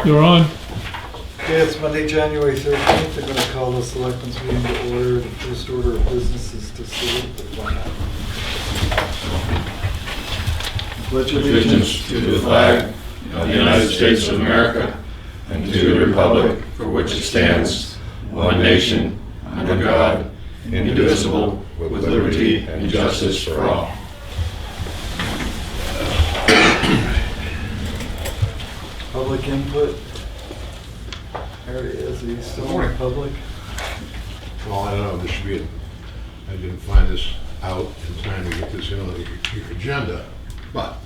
You're on. Okay, it's Monday, January 13th. I'm going to call the Selectmen's meeting to order. The first order of business is to salute the flag. Pledge Allegiance to the flag of the United States of America and to the republic for which it stands, one nation, under God, indivisible, with liberty and justice for all. Public input. There he is. Are you still in public? Well, I don't know, this should be, I didn't find this out in time to get this in on your agenda, but.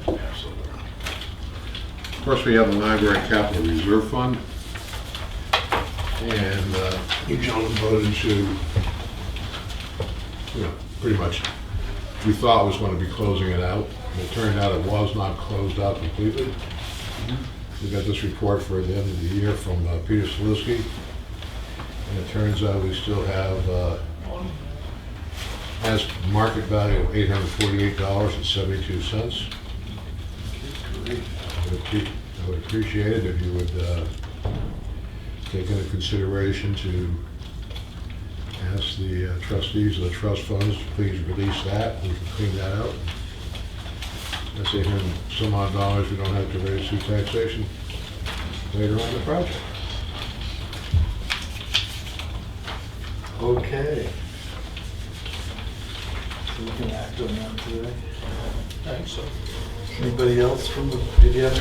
Of course, we have the Library Capital Reserve Fund, and you gentlemen voted to, pretty much, we thought was going to be closing it out, and it turned out it was not closed out completely. We got this report for the end of the year from Peter Salisky, and it turns out we still have has market value of $848.72. I would appreciate it if you would take into consideration to ask the trustees of the trust funds to please release that. We can clean that out. That's $800 some odd dollars we don't have to raise through taxation later on in the project. Okay. So we can act on that today. I think so. Anybody else from the, did you have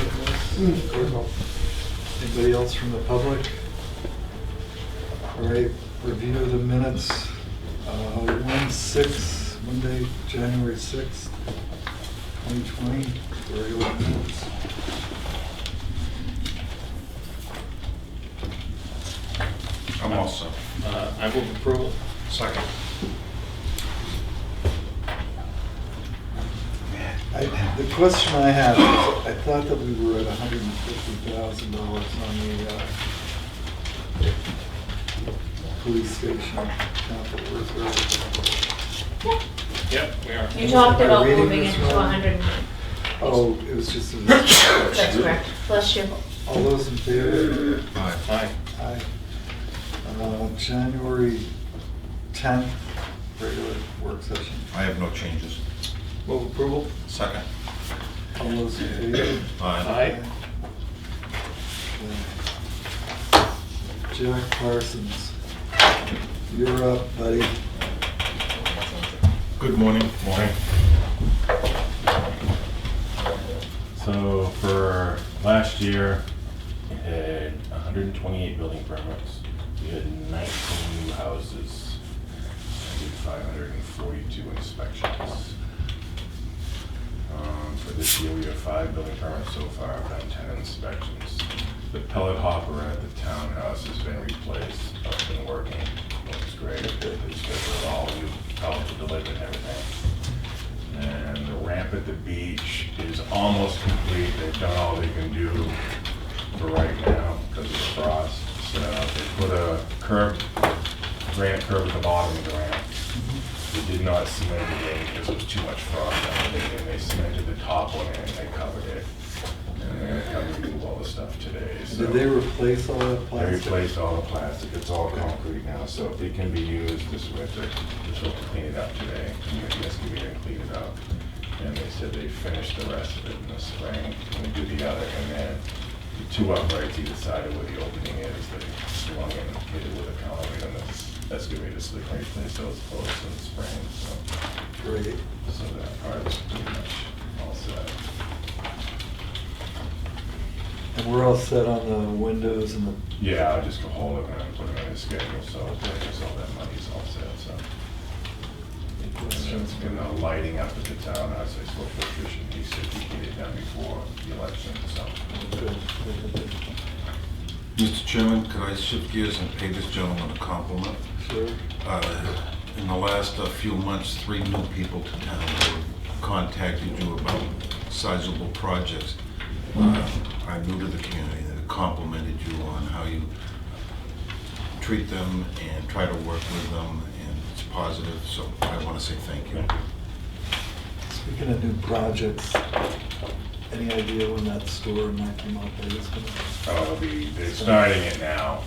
anything else? Anybody else from the public? All right, review of the minutes, 1/6, Monday, January 6th, 2020, regular minutes. I'm also. I move approval. Second. The question I have is, I thought that we were at $150,000 on the police station capital reserve. Yep, we are. You talked Am I about reading moving this it to wrong? 100. Oh, it was just a... That's correct. Bless you. All those in favor? Aye. Aye. January 10th, regular work session. I have no changes. Move approval. Second. All those in favor? Aye. Okay. Jack Parsons, you're up, buddy. Good morning. Morning. So for last year, we had 128 building permits. We had 19 new houses. I did 542 inspections. For this year, we have 5 building permits so far. I've done 10 inspections. The pellet hopper at the townhouse has been replaced. It's been working. Looks great. It's got all new pellets delivered and everything. And the ramp at the beach is almost complete. They've done all they can do for right now because of the frost. So they put a granite curb at the bottom of the ramp. They did not cement it in because it was too much frost underneath, and they cemented the top one in and they covered it. And they're gonna come remove all the stuff today. So Did they replace all that they plastic? replaced all the plastic. It's all concrete now, so it can be used this winter. We're supposed to clean it up today. The excavator and clean it up. And they said they finished the rest of it in the spring. And we do the other, and then the 2 uprights either side of where the opening is, they swung in and hit it with a counterweight on the excavator, so they can replace those posts in the spring. So Great. that part is pretty much all set. And we're all set on the windows and the... Yeah, I'll just go hold it and put it on the schedule, so I guess all that money's all set, so. And the lighting up at the townhouse, I spoke to Trish, and he said he'd get it done before the election, so. Good. Mr. Chairman, could I shift gears and pay this gentleman a compliment? Sure. In the last few months, 3 new people to town have contacted you about sizable projects. I'm new to the community that complimented you on how you treat them and try to work with them, and it's positive, so I want to say thank you. Speaking of new projects, Any idea when that store might come up? Oh, they're starting it now.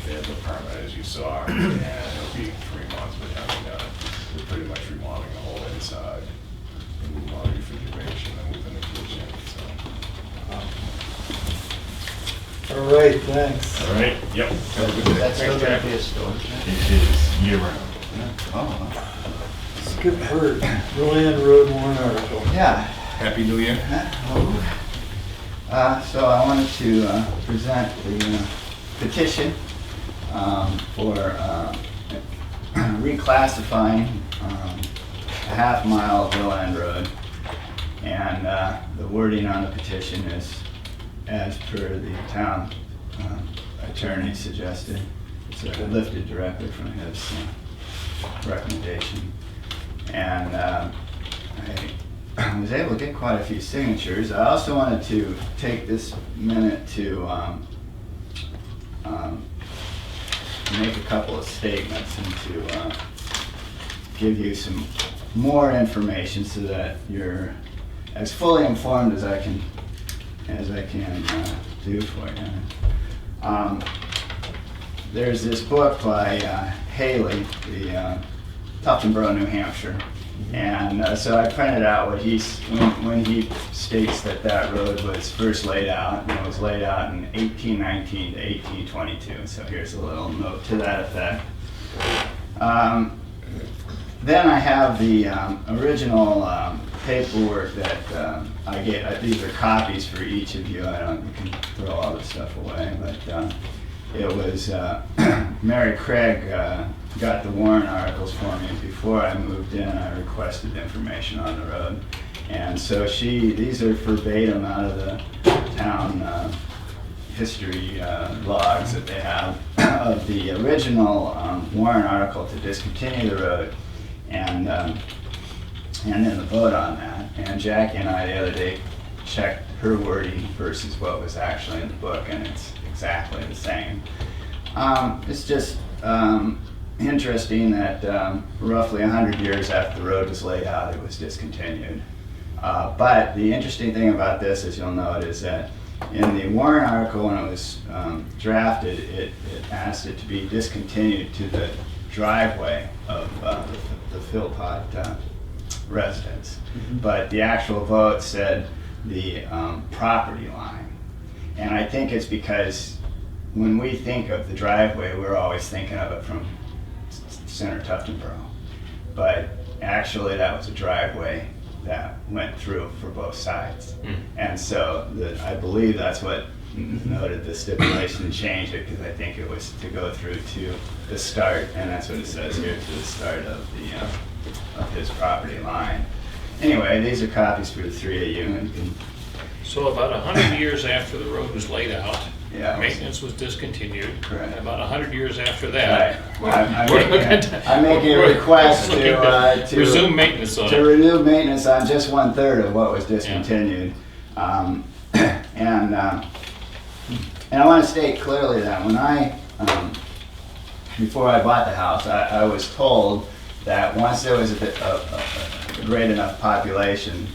They have the permit, as you saw, and it'll be 3 months, but having done it. They're pretty much remodeling the whole inside. Moving all the refrigeration and moving the kitchen, so. All right, thanks. All right, yep. Have a good day. That's still gonna be a store. It is year round. Oh, Skip Bird, Roland Road warrant article. yeah. Happy New Year. So I wanted to present the petition for reclassifying a half-mile of Roland Road. And the wording on the petition is as per the town attorney suggested. It's lifted directly from his recommendation. And I was able to get quite a few signatures. I also wanted to take this minute to make a couple of statements and to give you some more information so that you're as fully informed as I can do for you. There's this book by Haley, the Tuftonboro, New Hampshire. And so I printed out what when he states that road was first laid out. And it was laid out in 1819 to 1822. So here's a little note to that effect. Then I have the original paperwork that I get. These are copies for each of you. You can throw all this stuff away, but it was Mary Craig got the warrant articles for me before I moved in. I requested information on the road, and so these are verbatim out of the town history logs that they have of the original warrant article to discontinue the road, and then the vote on that. And Jackie and I the other day checked her wording versus what was actually in the book, and it's exactly the same. It's just interesting that roughly 100 years after the road was laid out, it was discontinued. But the interesting thing about this, as you'll note, is that in the warrant article when it was drafted, it asked it to be discontinued to the driveway of the Philpott residence. But the actual vote said the property line. And I think it's because when we think of the driveway, we're always thinking of it from center Tuftonboro. But actually that was a driveway that went through for both sides. And so I believe that's what noted the stipulation to change it, because I think it was to go through to the start, and that's what it says here, to the start of his property line. Anyway, these are copies for the three of you, and you can. So about 100 years after the road was laid out, Yeah. maintenance was discontinued. Correct. And about 100 years after that, I'm making a request to resume maintenance on to it. renew maintenance on just 1/3 of what was discontinued. And I want to state clearly that when before I bought the house, I was told that once there was a great enough population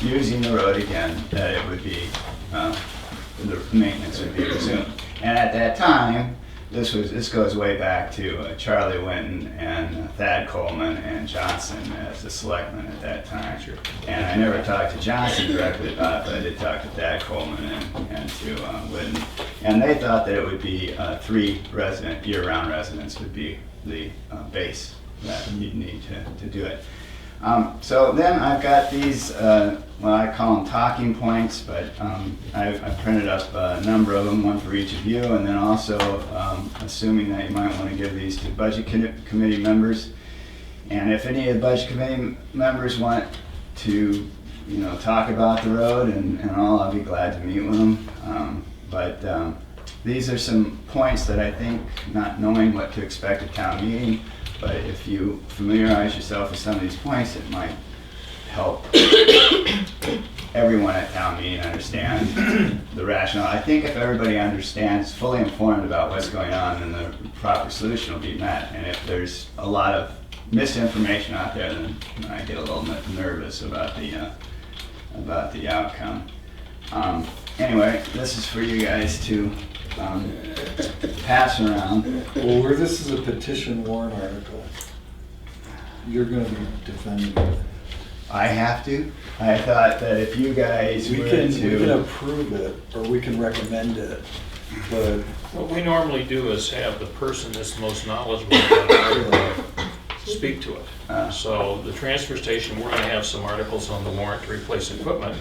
using the road again, that it would be, the maintenance would be resumed. And at that time, this goes way back to Charlie Winton and Thad Coleman and Johnson as the selectmen at that time. Sure. And I never talked to Johnson directly about it, but I did talk to Thad Coleman and to Winton. And they thought that it would be 3 year-round residents would be the base that you'd need to do it. So then I've got these, well, I call them talking points, but I printed up a number of them, one for each of you, and then also assuming that you might want to give these to budget committee members. And if any of the budget committee members want to, talk about the road and all, I'll be glad to meet with them. But these are some points that I think, not knowing what to expect at town meeting, but if you familiarize yourself with some of these points, it might help everyone at town meeting understand the rationale. I think if everybody understands, fully informed about what's going on, then the proper solution will be met. And if there's a lot of misinformation out there, then I get a little bit nervous about the outcome. Anyway, this is for you guys to pass around. Well, where this is a petition warrant article, you're gonna be defending it. I have to. I thought that if you guys We were can to, approve it, or we can recommend it, but What we normally do is have the person that's most knowledgeable about it speak to it. So the transfer station, we're gonna have some articles on the warrant to replace equipment.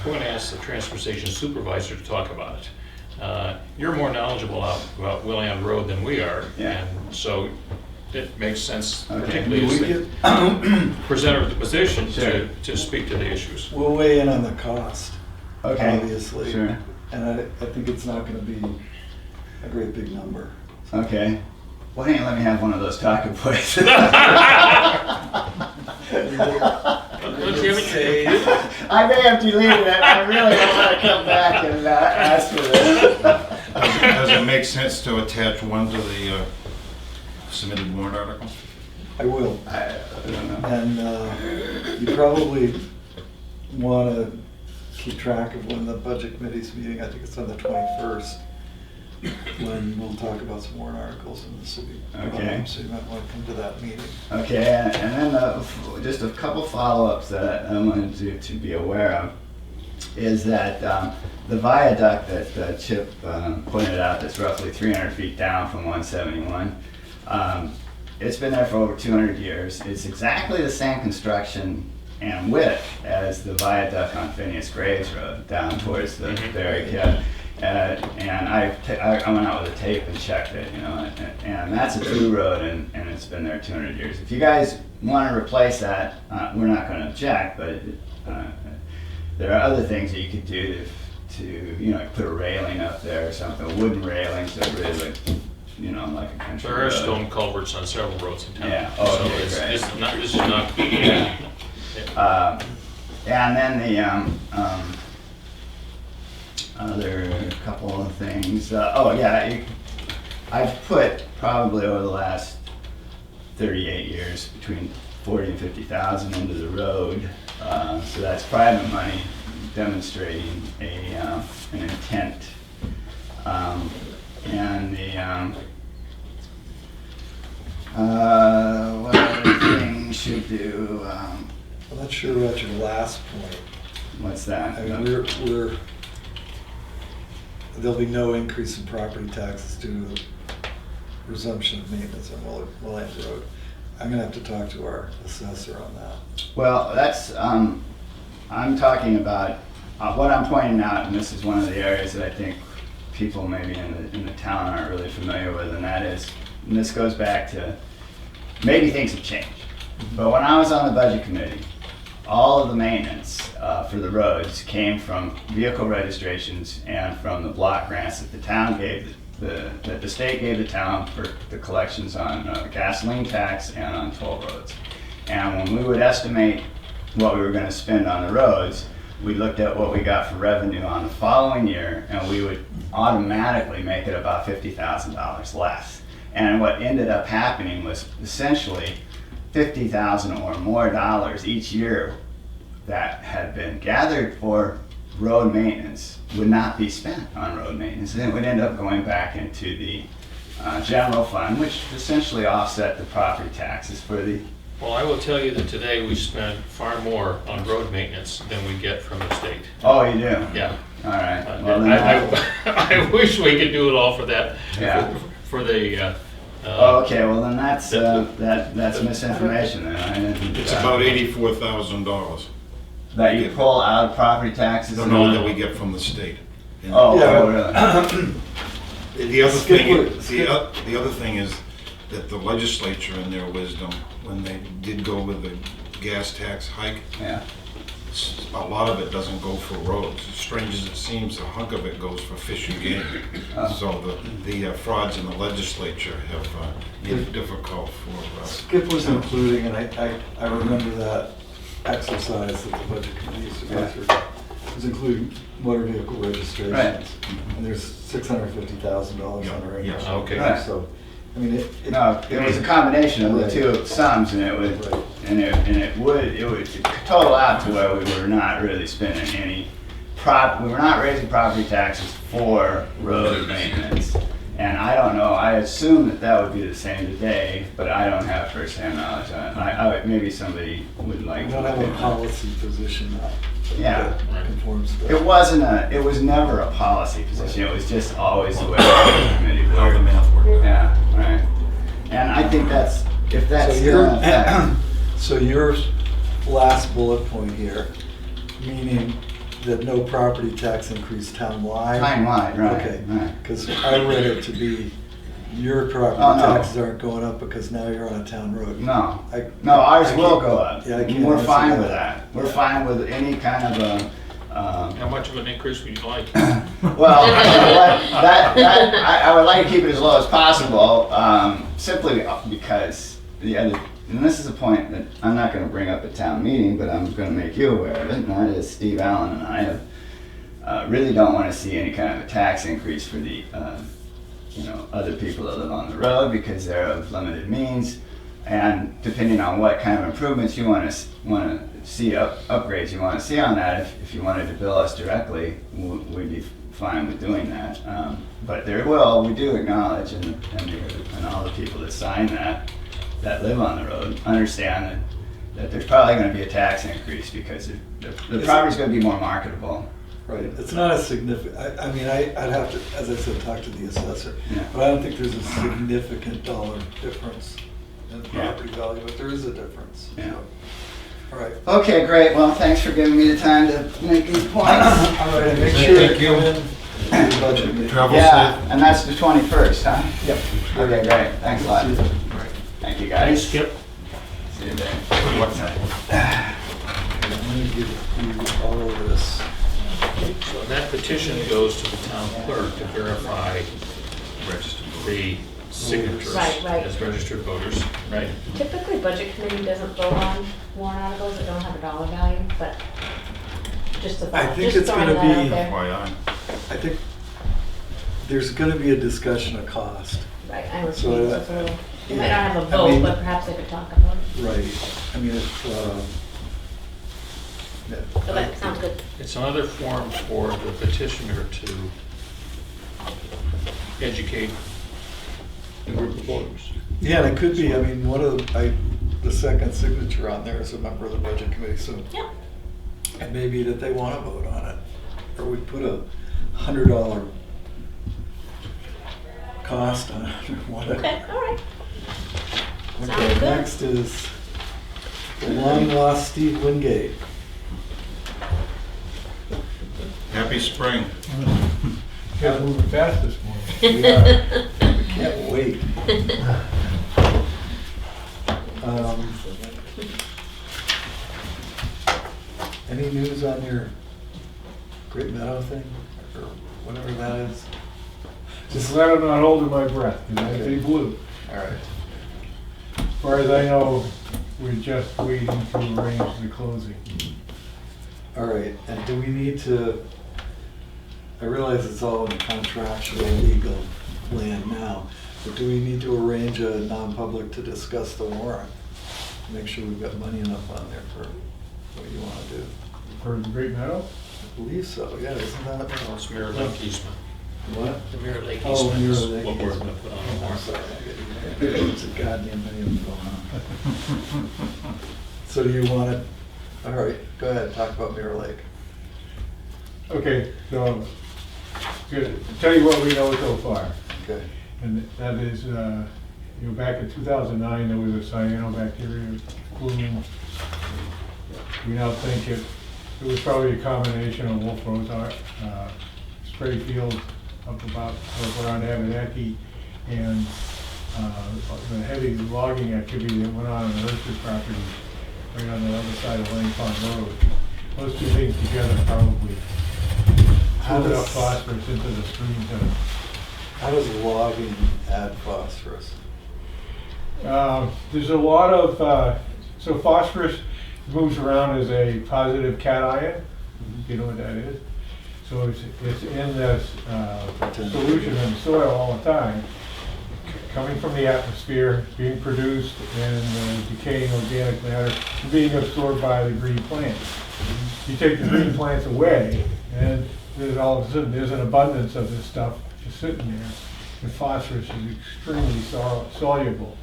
We're gonna ask the transfer station supervisor to talk about it. You're more knowledgeable about William Road than we are. Yeah. And so it makes sense, Okay. particularly as we the get, presenter of the position, Sure. to speak to the issues. we'll weigh in on the cost, okay, obviously. sure, And I think it's not gonna be a great big number. okay. Why don't you let me have one of those taco places? Don't you have it? I may have deleted it. I really don't want to come back and ask for this. Does it make sense to attach one to the submitted warrant article? I will. I don't know. And you probably wanna keep track of when the budget committee's meeting, I think it's on the 21st, when we'll talk about some warrant articles in the city. Okay. So you might wanna come to that meeting. Okay, and then just a couple follow-ups that I wanted to be aware of is that the viaduct that Chip pointed out that's roughly 300 feet down from 171, it's been there for over 200 years. It's exactly the same construction and width as the viaduct on Phineas Graves Road down towards the barricade. And I went out with a tape and checked it, you know, and that's a through road, and it's been there 200 years. If you guys want to replace that, we're not going to object, but there are other things that you could do to you know, put a railing up there or something, a wooden railing, so it really look, you know, like a country There are road. stone culverts on several roads in town. Yeah. Oh, So okay, it's- great. this is not. And then the other couple of things. I've put probably over the last 38 years between 40 and 50,000 into the road. So that's private money demonstrating an intent. And what other things should do? I'm not sure about your last point. What's that? I mean, there'll be no increase in property taxes due to the resumption of maintenance on Williams Road. I'm gonna have to talk to our assessor on that. Well, that's, I'm talking about, what I'm pointing out, and this is one of the areas that I think people maybe in the town aren't really familiar with, and that is, and this goes back to, maybe things have changed. But when I was on the budget committee, all of the maintenance for the roads came from vehicle registrations and from the block grants that the town gave, that the state gave the town for the collections on gasoline tax and on toll roads. And when we would estimate what we were going to spend on the roads, we looked at what we got for revenue on the following year, and we would automatically make it about $50,000 less. And what ended up happening was essentially $50,000 or more dollars each year that had been gathered for road maintenance would not be spent on road maintenance, and it would end up going back into the general fund, which essentially offset the property taxes for the. Well, I will tell you that today we spend far more on road maintenance than we get from the state. Oh, you do? Yeah. All right. Well, then I wish we could do it all for that, Yeah. for the, Oh, okay, well then that's misinformation then. I didn't, It's about $84,000. that you pull out property taxes. The and loan all? that we get from the state. And Oh, Yeah. really? The other thing, Skip the other thing is that the legislature, in their wisdom, when they did go with the gas tax hike, Yeah. a lot of it doesn't go for roads. As strange as it seems, a hunk of it goes for fish and game. So the frauds in the legislature have made it difficult for. Skip was including, and I remember that exercise that the budget committee used to go through, was including motor vehicle registrations. Right. And there's $650,000 on our Yeah, income. okay. Right. So, I mean, No, it was a combination of the Right. two sums, and it would, Right. and it would total out to where we were not really spending we were not raising property taxes for road maintenance. And I don't know, I assume that that would be the same today, but I don't have firsthand knowledge on it. Maybe somebody would like We to don't look have a into it. policy position Yeah. that conforms to It that. it was never a policy position, it was just always the way the committee How the worked. math worked. Yeah, right. And I think if that's So still in effect, so your last bullet point here, meaning that no property tax increase townwide? time-wide, right, Okay, right. because I read it to be your property Oh, no. taxes aren't going up because now you're on a town road. No, No, ours will go up. Yeah, I can't We're answer fine that. with that. We're fine with any kind of a, How much of an increase would you like? well, you know what, I would like to keep it as low as possible, simply because and this is a point that I'm not gonna bring up at town meeting, but I'm gonna make you aware of it, and that is Steve Allen and I have, really don't wanna see any kind of a tax increase for the, other people that live on the road because they're of limited means. And depending on what kind of improvements you wanna see, upgrades you wanna see on that, if you wanted to bill us directly, we'd be fine with doing that. But we do acknowledge, and all the people that sign that live on the road, understand that there's probably gonna be a tax increase because the property's gonna be more marketable. Right, it's not a significant, I mean, I'd have to, as I said, talk to the assessor, Yeah. but I don't think there's a significant dollar difference in the Yeah. property value, but there is a difference. Yeah. All right. Okay, great, well, thanks for giving me the time to make these points. All right, and make Thank sure you. to come in to the budget meeting. Travel Yeah, safe. and that's the 21st, huh? Yep. Okay, great, thanks a lot. See you then. Thank you, Hey, guys. Skip, See you there. what's that? I'm gonna give you all of this. So that petition goes to the town clerk to verify the signatures Right. as registered voters, right? Typically, budget committee doesn't vote on warrant articles that don't have a dollar value, but just a I thought, think just it's throwing gonna that out be- there. FYI. I think there's gonna be a discussion of cost. Right, I was So, thinking it's a little, they might not have a I mean- vote, but perhaps they could talk about it. Right. I mean, if, yeah. Okay, sounds good. It's another form for the petitioner to educate a group of voters. Yeah, and it could be, I mean, the second signature on there is a member of the budget committee, so Yeah. it may be that they want to vote on it. Or we put a $100 cost on it or whatever. Okay, all right. Sounds Okay, good. next is the long lost Steve Wingate. Happy spring. Guys moving fast this morning. We are. We can't wait. Any news on your Great Meadow thing, or whatever that is? Just glad I'm not holding my breath, because I say blue. All right. As far as I know, we're just waiting to arrange the closing. All right, and do we need to, I realize it's all in contractual legal land now, but do we need to arrange a non-public to discuss the warrant? Make sure we've got money enough on there for what you want to do. For the Great Meadow? I believe so, yeah, isn't that? Well, it's Mirror Lake easement. What? The Mirror Lake Oh, easement is Mirror Lake what we're easement. gonna put on the I'm warrant. sorry, there's a goddamn many of them going on. So do you want to, all right, go ahead, talk about Mirror Lake. Okay, so, to tell you what we know so far. Okay. And that is, back in 2009, there was a cyanobacteria bloom. We now think it was probably a combination of wolf rose spray field up around Abenaki and the heavy logging activity that went on the Mercer's property right on the other side of Lane Pond Road. Those two things together probably put up phosphorus into the streams. How does logging add phosphorus? There's a lot of, so phosphorus moves around as a positive cation. You know what that is? So it's in this solution in the soil all the time, coming from the atmosphere, being produced in decaying organic matter, and being absorbed by the green plants. You take the green plants away, And there's all of a sudden, there's an abundance of this stuff just sitting there. And phosphorus is extremely soluble.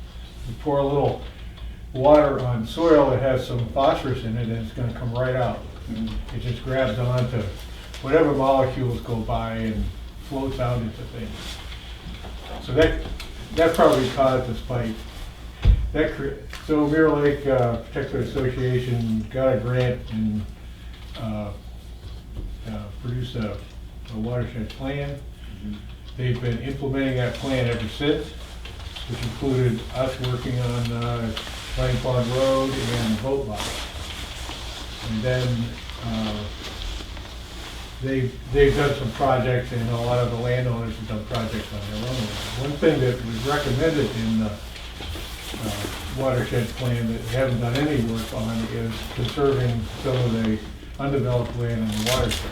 You pour a little water on soil that has some phosphorus in it, and it's gonna come right out. It just grabs onto whatever molecules go by and floats out into things. So that probably caused the spike. So Mirror Lake Protected Association got a grant and produced a watershed plan. They've been implementing that plan ever since, which included us working on Pine Pond Road and the boat lot. And then they've done some projects, and a lot of the landowners have done projects on their own. One thing that was recommended in the watershed plan that they haven't done any work on is conserving some of the undeveloped land in the watershed.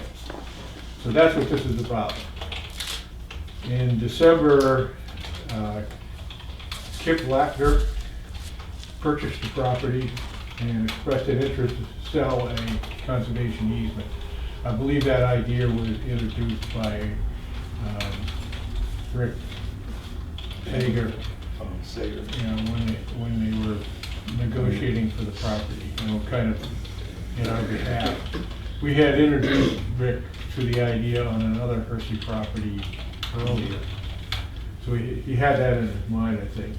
So that's what this is about. In December, Kip Lackner purchased the property and expressed an interest to sell a conservation easement. I believe that idea was introduced by Rick Hager, when they were negotiating for the property, kind of in our behalf. We had introduced Rick to the idea on another Hershey property earlier. So he had that in his mind, I think.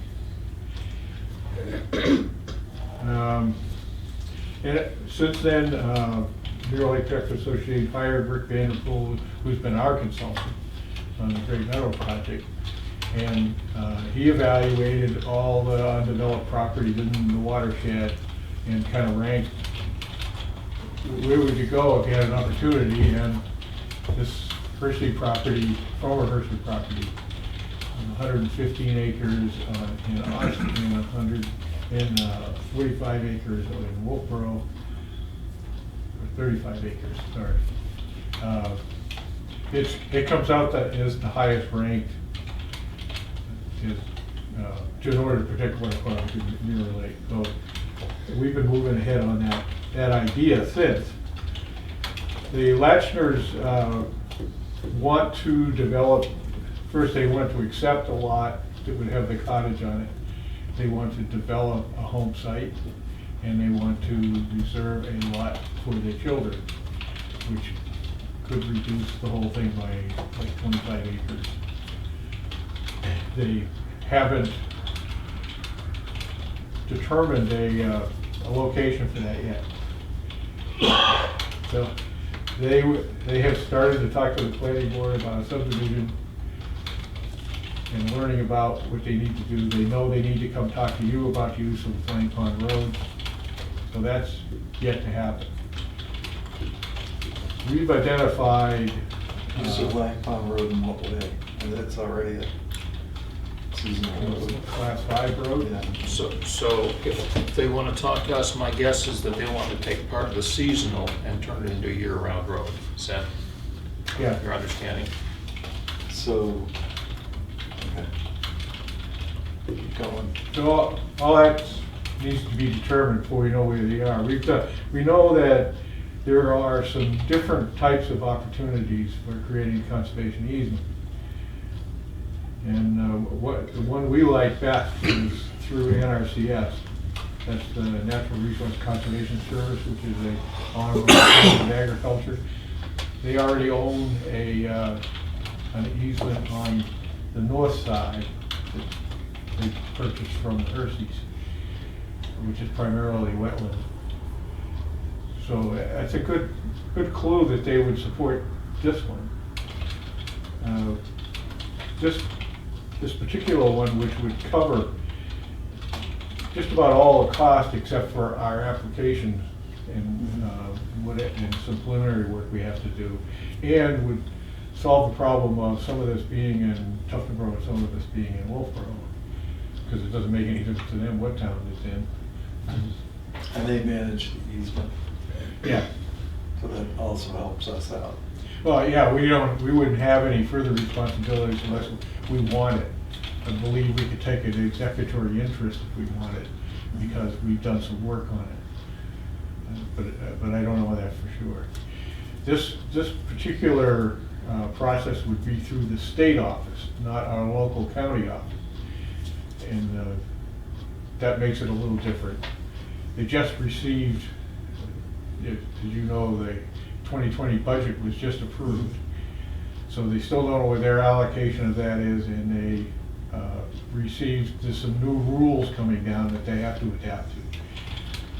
And since then, Mirror Lake Protected Association hired Rick Vanderpool, who's been our consultant on the Great Meadow project. And he evaluated all the undeveloped properties in the watershed and kind of ranked where would you go if you had an opportunity. And this Hershey property, former Hershey property, 115 acres in Austin and 45 acres in Wolfboro, or 35 acres, sorry. It comes out that is the highest ranked, in order to protect water to Mirror Lake. So we've been moving ahead on that idea since. The Latchners want to develop, first they want to accept a lot that would have the cottage on it. They want to develop a home site, and they want to reserve a lot for their children, which could reduce the whole thing by like 25 acres. They haven't determined a location for that yet. So they have started to talk to the planning board about a subdivision and learning about what they need to do. They know they need to come talk to you about the use of Pine Pond Road. So that's yet to happen. We've identified Use of Pine Pond Road in what way? And that's already a seasonal road. Class 5 road. Yeah. So if they want to talk to us, my guess is that they want to take part of the seasonal and turn it into a year-round road. Is that Yeah. your understanding? So, okay. Keep going. So all that needs to be determined before we know where they are. We know that there are some different types of opportunities for creating conservation easement. And the one we like best is through NRCS. That's the Natural Resource Conservation Service, which is an arm of the Department of Agriculture. They already own an easement on the north side that they purchased from the Herseys, which is primarily wetland. So that's a good clue that they would support this one. This particular one, which would cover just about all the cost except for our application and and some preliminary work we have to do, and would solve the problem of some of this being in Tuftonboro and some of this being in Wolfboro, because it doesn't make any difference to them what town it's in. And they manage the easement, Yeah. so that also helps us out. Well, yeah, we wouldn't have any further responsibilities unless we want it. I believe we could take an executory interest if we want it, because we've done some work on it. But I don't know that for sure. This particular process would be through the state office, not our local county office. And that makes it a little different. They just received, as you know, the 2020 budget was just approved. So they still don't know what their allocation of that is, and they received some new rules coming down that they have to adapt to.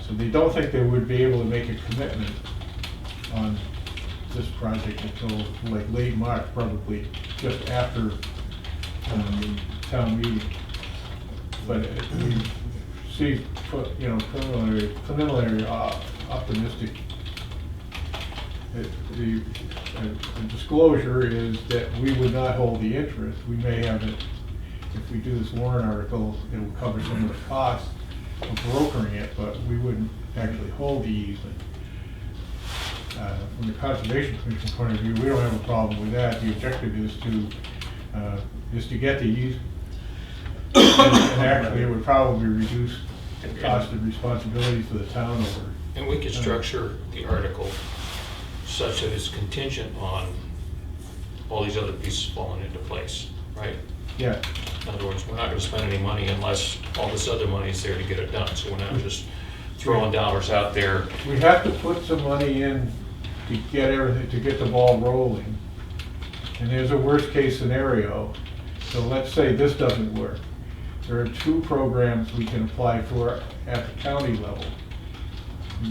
So they don't think they would be able to make a commitment on this project until like late March, probably just after town meeting. But we see, you know, preliminary optimistic. The disclosure is that we would not hold the interest. We may have it, if we do this warrant article, it will cover some of the costs of brokering it, but we wouldn't actually hold the easement. From the Conservation Commission point of view, we don't have a problem with that. The objective is to get the easement. And actually, it would probably reduce the cost of responsibility for the town over. And we could structure the article such that it's contingent on all these other pieces falling into place, right? Yeah, In other words, we're not gonna spend any money unless all this other money is there to get it done, so we're not just throwing dollars out there. we have to put some money in to get everything, to get the ball rolling. And there's a worst case scenario. So let's say this doesn't work. There are two programs we can apply for at the county level.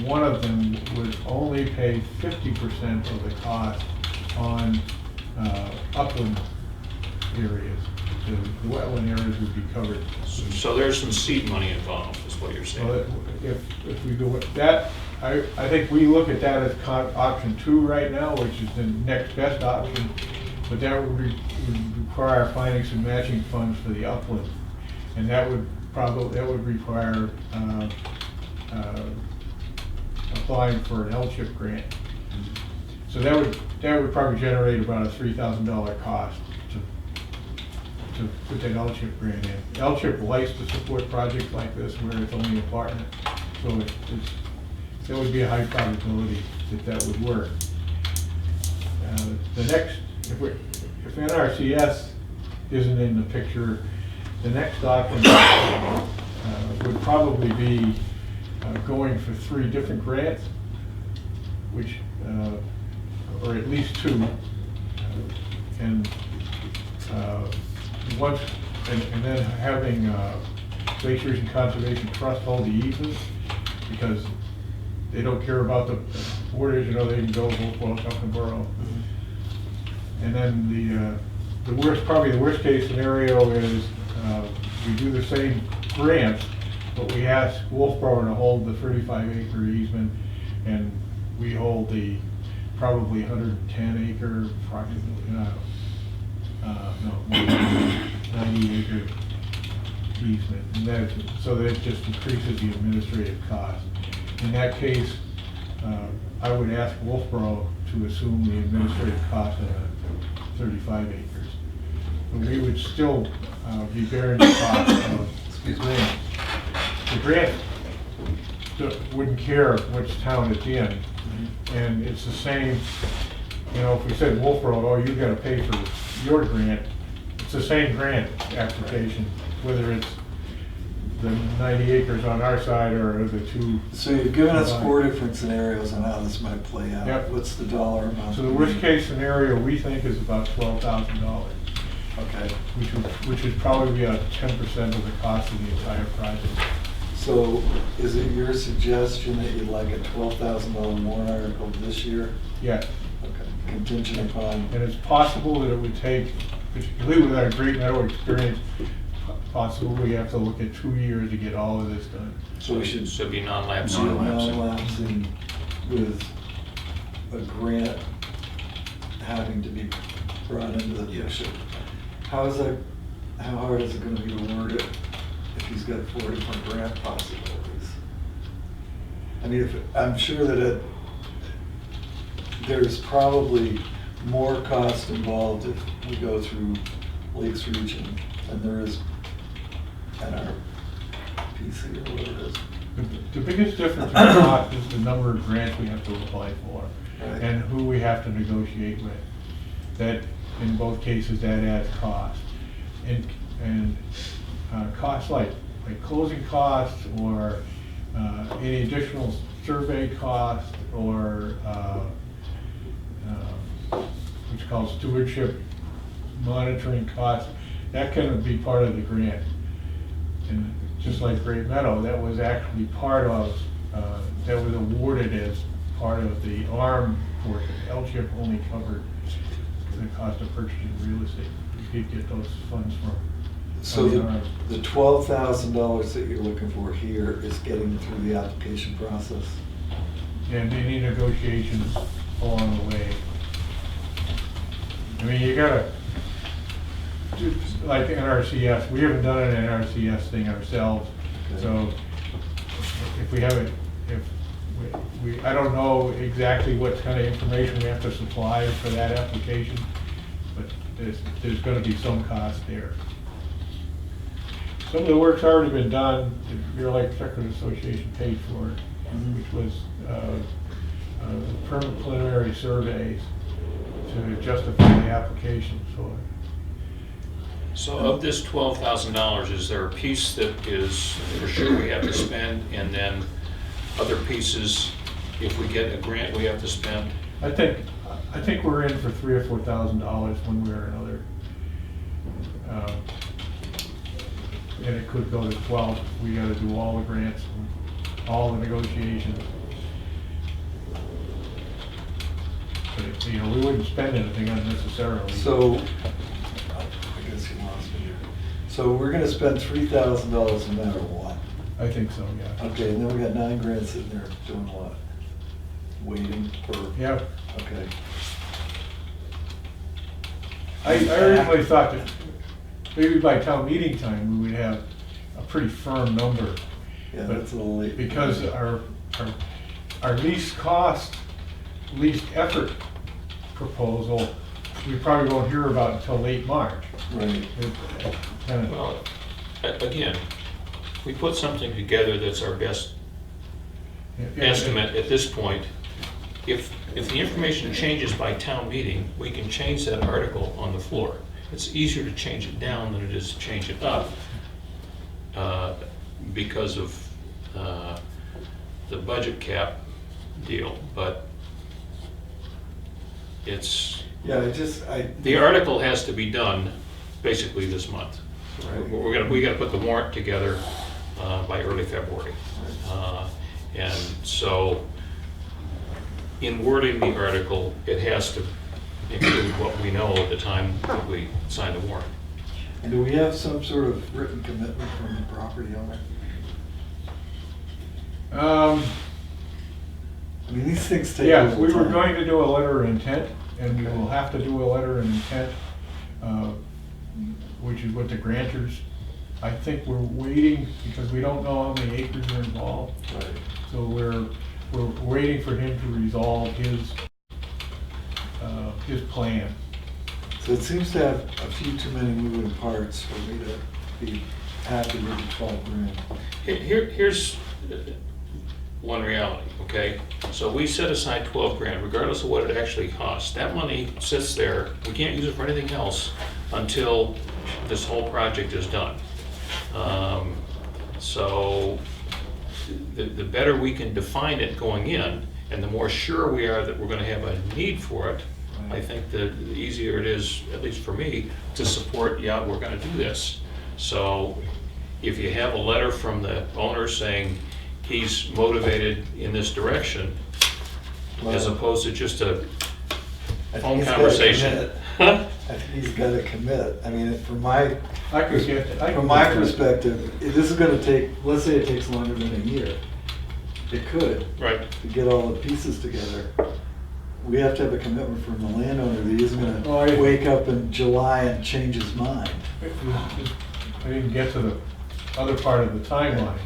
One of them would only pay 50% of the cost on upland areas. The wetland areas would be covered. So there's some seed money involved, is what you're So saying. if we do it, that, I think we look at that as option 2 right now, which is the next best option. But that would require finding some matching funds for the upland. And that would require applying for an LCHIP grant. So that would probably generate about a $3,000 cost to put that LCHIP grant in. LCHIP likes to support projects like this where it's only a partner. So there would be a high probability that would work. The next, if NRCS isn't in the picture, the next option would probably be going for 3 different grants, which, or at least 2, and once, and then having Glaciers and Conservation Trust hold the easement, because they don't care about the wordage, you know, they can go Hopewell, Upton Borough. And then probably the worst case scenario is we do the same grant, but we ask Wolfboro to hold the 35-acre easement, and we hold the probably 110-acre, approximately, 90-acre easement. And so that just increases the administrative cost. In that case, I would ask Wolfboro to assume the administrative cost of 35 acres. But we would still be bearing the cost of the grant. The grant wouldn't care which town it's in. And it's the same, you know, if we said Wolfboro, oh, you've got to pay for your grant, it's the same grant application, whether it's the 90 acres on our side or the 2. So you've given us 4 different scenarios on how this might play out. Yep. What's the dollar amount? So the worst case scenario we think is about $12,000, Okay. which would probably be about 10% of the cost of the entire project. So is it your suggestion that you'd like a $12,000 warrant article this year? Yeah, Okay. Contingent upon, and it's possible that it would take, particularly with our Great Meadow experience, possible we have to look at 2 years to get all of this done. so we should Should be non-lapsing. non-lapsing with a grant having to be brought into the picture. How hard is it going to be to word it if he's got 4 different grant possibilities? I mean, I'm sure that there's probably more cost involved if we go through Lakes Region than there is in our PC or whatever it is. The biggest difference in cost is the number of grants we have to apply for. Right. and who we have to negotiate with. That, in both cases, that adds cost. And costs like closing costs, or any additional survey costs, or what's called stewardship monitoring costs, that can be part of the grant. And just like Great Meadow, that was actually part of, that was awarded as part of the ARM portion. LCHIP only covered the cost of purchasing real estate. You did get those funds from. So ARM. the $12,000 that you're looking for here is getting through the application process? And any negotiations along the way. I mean, you gotta, like NRCS, we haven't done an NRCS thing ourselves, Okay. so if we haven't, if I don't know exactly what kind of information we have to supply for that application, but there's gonna be some cost there. Some of the work's already been done, the Bureau Lake Secretary Association paid for it, which was preliminary surveys to justify the application, so. So of this $12,000, is there a piece that is for sure we have to spend, and then other pieces, if we get a grant, we have to spend? I think we're in for $3,000 or $4,000 one way or another. And it could go to 12 if we gotta do all the grants and all the negotiations. But, you know, we wouldn't spend anything unnecessarily. So, I guess you lost me here. So we're gonna spend $3,000 no matter what? I think so, yeah. Okay, and then we got 9 grand sitting there doing what? Waiting for, Yeah, okay. I originally thought that maybe by town meeting time, we would have a pretty firm number. Yeah, But that's a little late. because our least cost, least effort proposal, we probably won't hear about until late March. Right. It kinda- Well, again, we put something together that's our best estimate at this point. If the information changes by town meeting, we can change that article on the floor. It's easier to change it down than it is to change it up because of the budget cap deal, but it's, Yeah, the article has to be done basically this month. Right. We gotta put the warrant together by early February. And so, in wording the article, it has to include what we know at the time that we sign the warrant. And do we have some sort of written commitment from the property owner? I mean, these things take a Yeah, little we were time. going to do a letter of intent, and we will have to do a letter of intent, which is what the grantors, I think we're waiting, because we don't know how many acres are involved. Right. So we're waiting for him to resolve his plan. So it seems to have a few too many moving parts for me to be happy with the 12 grand. Here's one reality, okay? So we set aside 12 grand, regardless of what it actually costs. That money sits there, we can't use it for anything else until this whole project is done. So the better we can define it going in, and the more sure we are that we're gonna have a need for it, I think the easier it is, at least for me, to support, yeah, we're gonna do this. So if you have a letter from the owner saying he's motivated in this direction, as Well, opposed to just a I think phone he's gotta conversation. commit. I think he's got to commit. I mean, from my perspective, this is going to take, let's say it takes longer than a year. It could, Right, to get all the pieces together. We have to have a commitment from the landowner that he isn't going Oh, yeah. to wake up in July and change his mind. I didn't get to the other part of the timeline.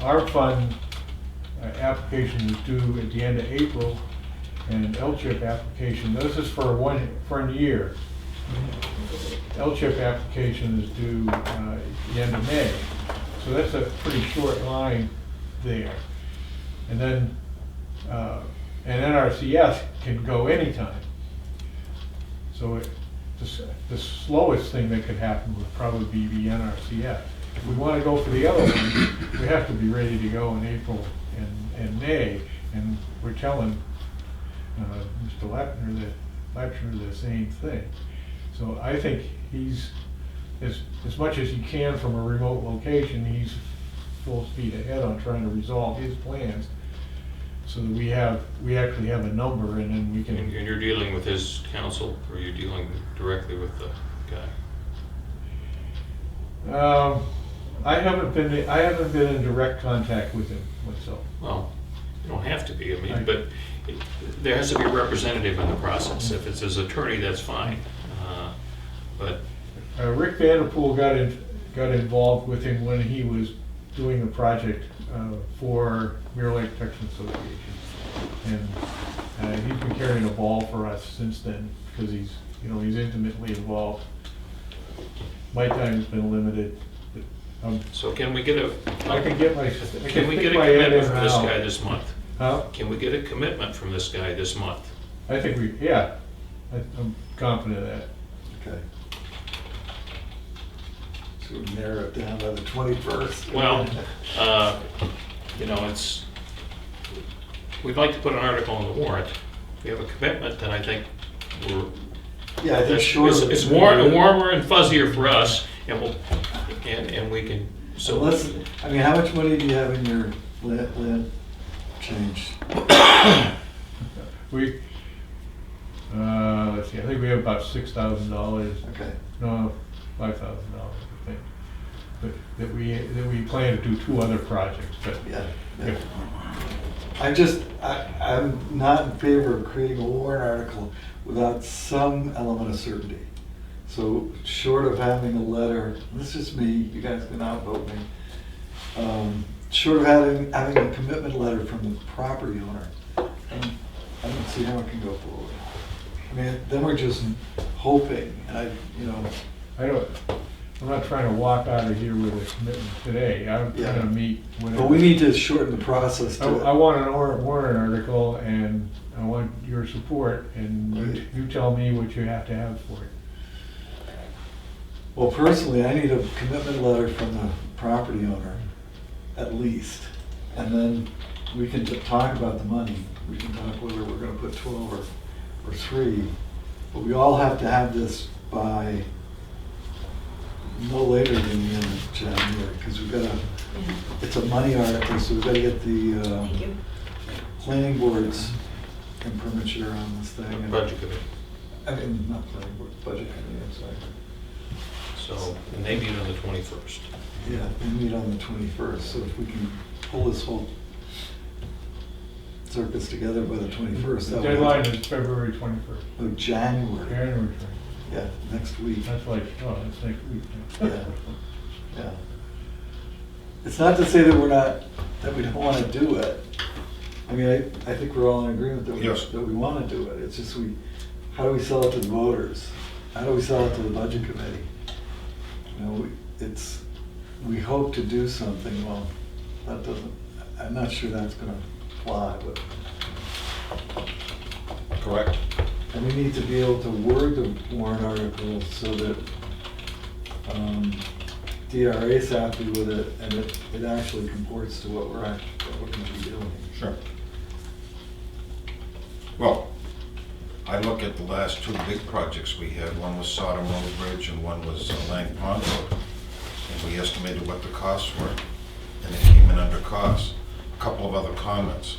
Our fund application is due at the end of April, and LCHIP application, this is for a year. LCHIP application is due at the end of May. So that's a pretty short line there. And then and NRCS can go anytime. So the slowest thing that could happen would probably be the NRCS. If we want to go for the other one, we have to be ready to go in April and May, and we're telling Mr. Lepner the same thing. So I think he's, as much as he can from a remote location, he's full speed ahead on trying to resolve his plans, so that we actually have a number, and then we can. And you're dealing with his counsel, or you're dealing directly with the guy? I haven't been in direct contact with him myself. Well, you don't have to be, I mean, but there has to be a representative in the process. If it's his attorney, that's fine. But Rick Vanderpool got involved with him when he was doing the project for Mirror Lake Protection Association, and he's been carrying a ball for us since then, because he's intimately involved. My time has been limited. But, so can we get a? Can we get a commitment from this guy this month? Huh? Can we get a commitment from this guy this month? I think I'm confident of that. Okay. So we narrow it down by the 21st. Well, we'd like to put an article on the warrant. If we have a commitment, then I think Yeah, I think short of it's warmer and fuzzier for us, and we can. So how much money do you have in your land change? Let's see, I think we have about $6,000. Okay. No, $5,000, I think. But that we plan to do 2 other projects, but. Yeah. I'm not in favor of creating a warrant article without some element of certainty. So short of having a letter, this is me, you guys can outvote me. Short of having a commitment letter from the property owner, I don't see how it can go forward. I mean, then we're just hoping, and I'm not trying to walk out of here with a commitment today. I'm trying to meet with. But we need to shorten the process I want an warrant article, and I want your support, and you tell me what you have to have for it. Well, personally, I need a commitment letter from the property owner, at least. And then we can talk about the money. We can talk whether we're gonna put 12 or 3. But we all have to have this by no later than the end of January, because it's a money article, so we've got to get the Thank you. planning board's imprimatur on this thing. and- Budget committee. I mean, not planning board, budget committee, I'm sorry. So and they meet on the 21st. Yeah, we meet on the 21st, so if we can pull this whole circus together by the 21st. The that would- deadline is February 21st. Oh, January, January 21st. yeah, next week. That's that's next week. Yeah. Yeah. It's not to say that we don't want to do it. I mean, I think we're all in agreement that Yes. we want to do it. It's just how do we sell it to the voters? How do we sell it to the budget committee? We hope to do something, well, I'm not sure that's gonna fly, but. Correct. And we need to be able to word the warrant article so that DRA's happy with it, and it actually comports to what we're going to be doing. Sure. Well, I look at the last 2 big projects we had. One was Sodom Road Bridge and one was Lang Pond Road. And we estimated what the costs were, and it came in under cost. A couple of other comments.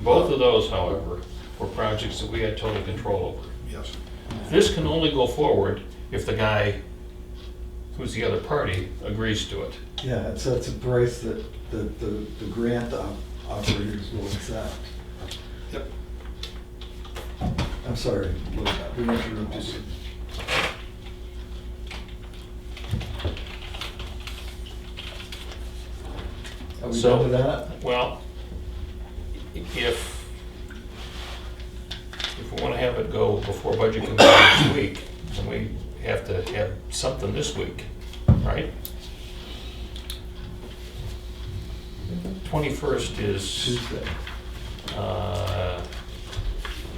Both of those, however, were projects that we had total control over. Yes. This can only go forward if the guy who's the other party agrees to it. Yeah, it sets a price that the grant operators will accept. Yep. I'm sorry, we interrupted you. Are we So- done with that? Well, if we want to have it go before budget committee this week, then we have to have something this week, right? 21st is, Tuesday.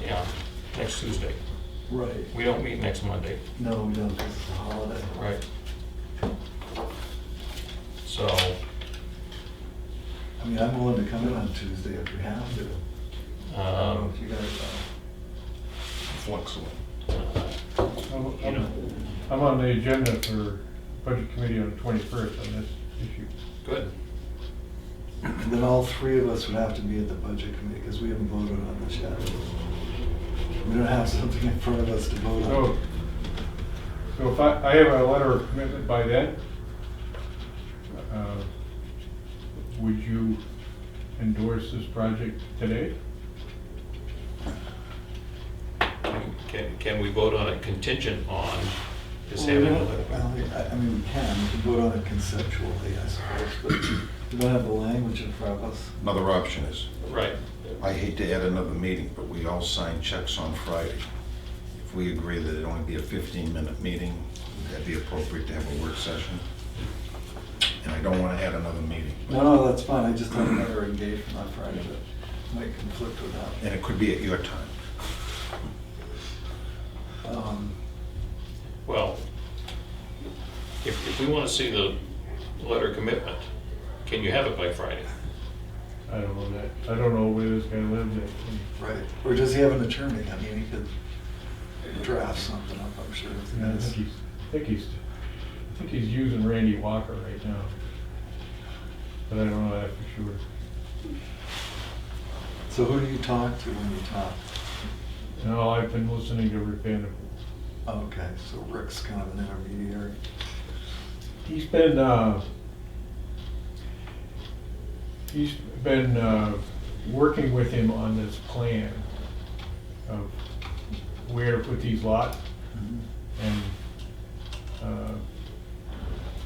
Yeah, next Tuesday. Right. We don't meet next Monday, No, we don't, because it's a holiday. right? So, I mean, I'm willing to come in on Tuesday if we have to. I don't know if you guys Flexible. you know, I'm on the agenda for Budget Committee on the 21st on this issue. good. Then all three of us would have to be at the budget committee, because we haven't voted on this yet. We don't have something in front of us to vote So, on. so if I have a letter of commitment by then, would you endorse this project today? Can we vote on it contingent on this Well, we having a don't- letter? well, I mean, we can vote on it conceptually, I suppose, but we don't have the language in front of us. Another option is, Right. I hate to add another meeting, but we all sign checks on Friday. If we agree that it'd only be a 15-minute meeting, would that be appropriate to have a work session? And I don't want to add another meeting. No, that's fine, I just have another engagement on Friday that might conflict with that. And it could be at your time. Well, if we want to see the letter of commitment, can you have it by Friday? I don't know that. I don't know where this guy lives at. Right, or does he have an attorney? I mean, he could draft something up, I'm sure. if he Yeah, I has. think he's using Randy Walker right now. But I don't know that for sure. So who do you talk to when you talk? No, I've been listening to Rick Vanderpool. Okay, so Rick's kind of an intermediary. He's been working with him on this plan of where to put these lots. And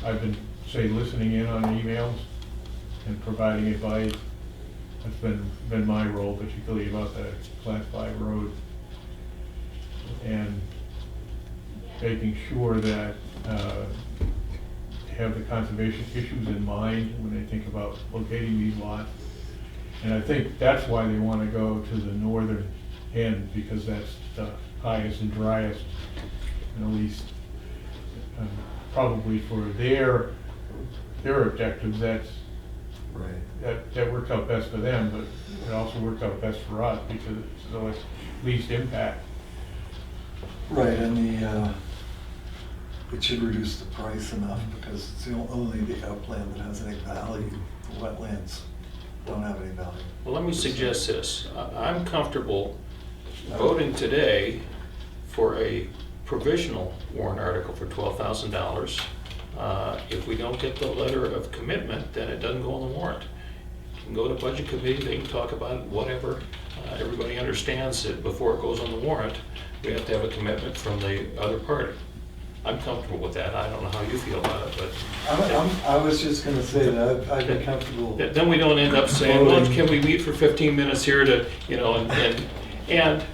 I've been, say, listening in on emails and providing advice. That's been my role, particularly about the Class 5 road. And making sure that have the conservation issues in mind when they think about locating these lots. And I think that's why they want to go to the northern end, because that's the highest and driest, and at least probably for their objectives, Right. that works out best for them, but it also works out best for us because it's the least impact. Right, and it should reduce the price enough, because it's only the upland that has any value. The wetlands don't have any value. Well, let me suggest this. I'm comfortable voting today for a provisional warrant article for $12,000. If we don't get the letter of commitment, then it doesn't go on the warrant. It can go to Budget Committee, they can talk about it, whatever. Everybody understands that before it goes on the warrant, we have to have a commitment from the other party. I'm comfortable with that. I don't know how you feel about it, but I was just gonna say that I'd be comfortable. then we don't end up saying, well, can we meet for 15 minutes here to, and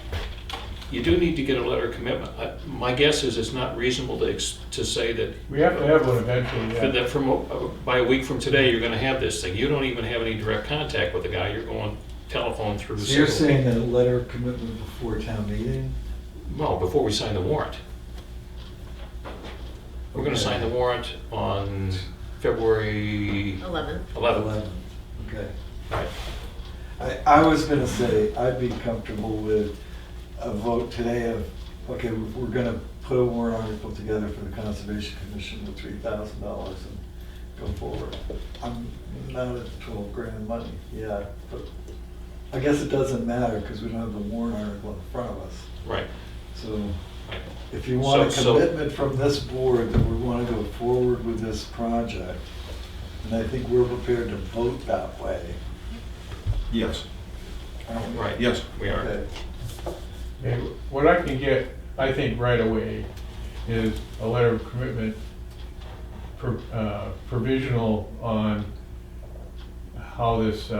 you do need to get a letter of commitment. My guess is it's not reasonable to say that We have to have one eventually, yeah. that by a week from today, you're gonna have this thing. You don't even have any direct contact with the guy. You're going telephone through. So you're saying that a letter of commitment before town meeting? No, before we sign the warrant. We're gonna Okay. sign the warrant on February 11. 11th. Okay. Right. I was gonna say, I'd be comfortable with a vote today of, okay, we're gonna put a warrant article together for the Conservation Commission with $3,000 and go forward. I'm not at 12 grand money yet, but I guess it doesn't matter, because we don't have the warrant article in front of us. Right. So if you want a So- commitment from this board that we want to go forward with this project, and I think we're prepared to vote that way. Yes, aren't we? Right. yes. We are. Okay. And what I can get, I think, right away is a letter of commitment provisional on how this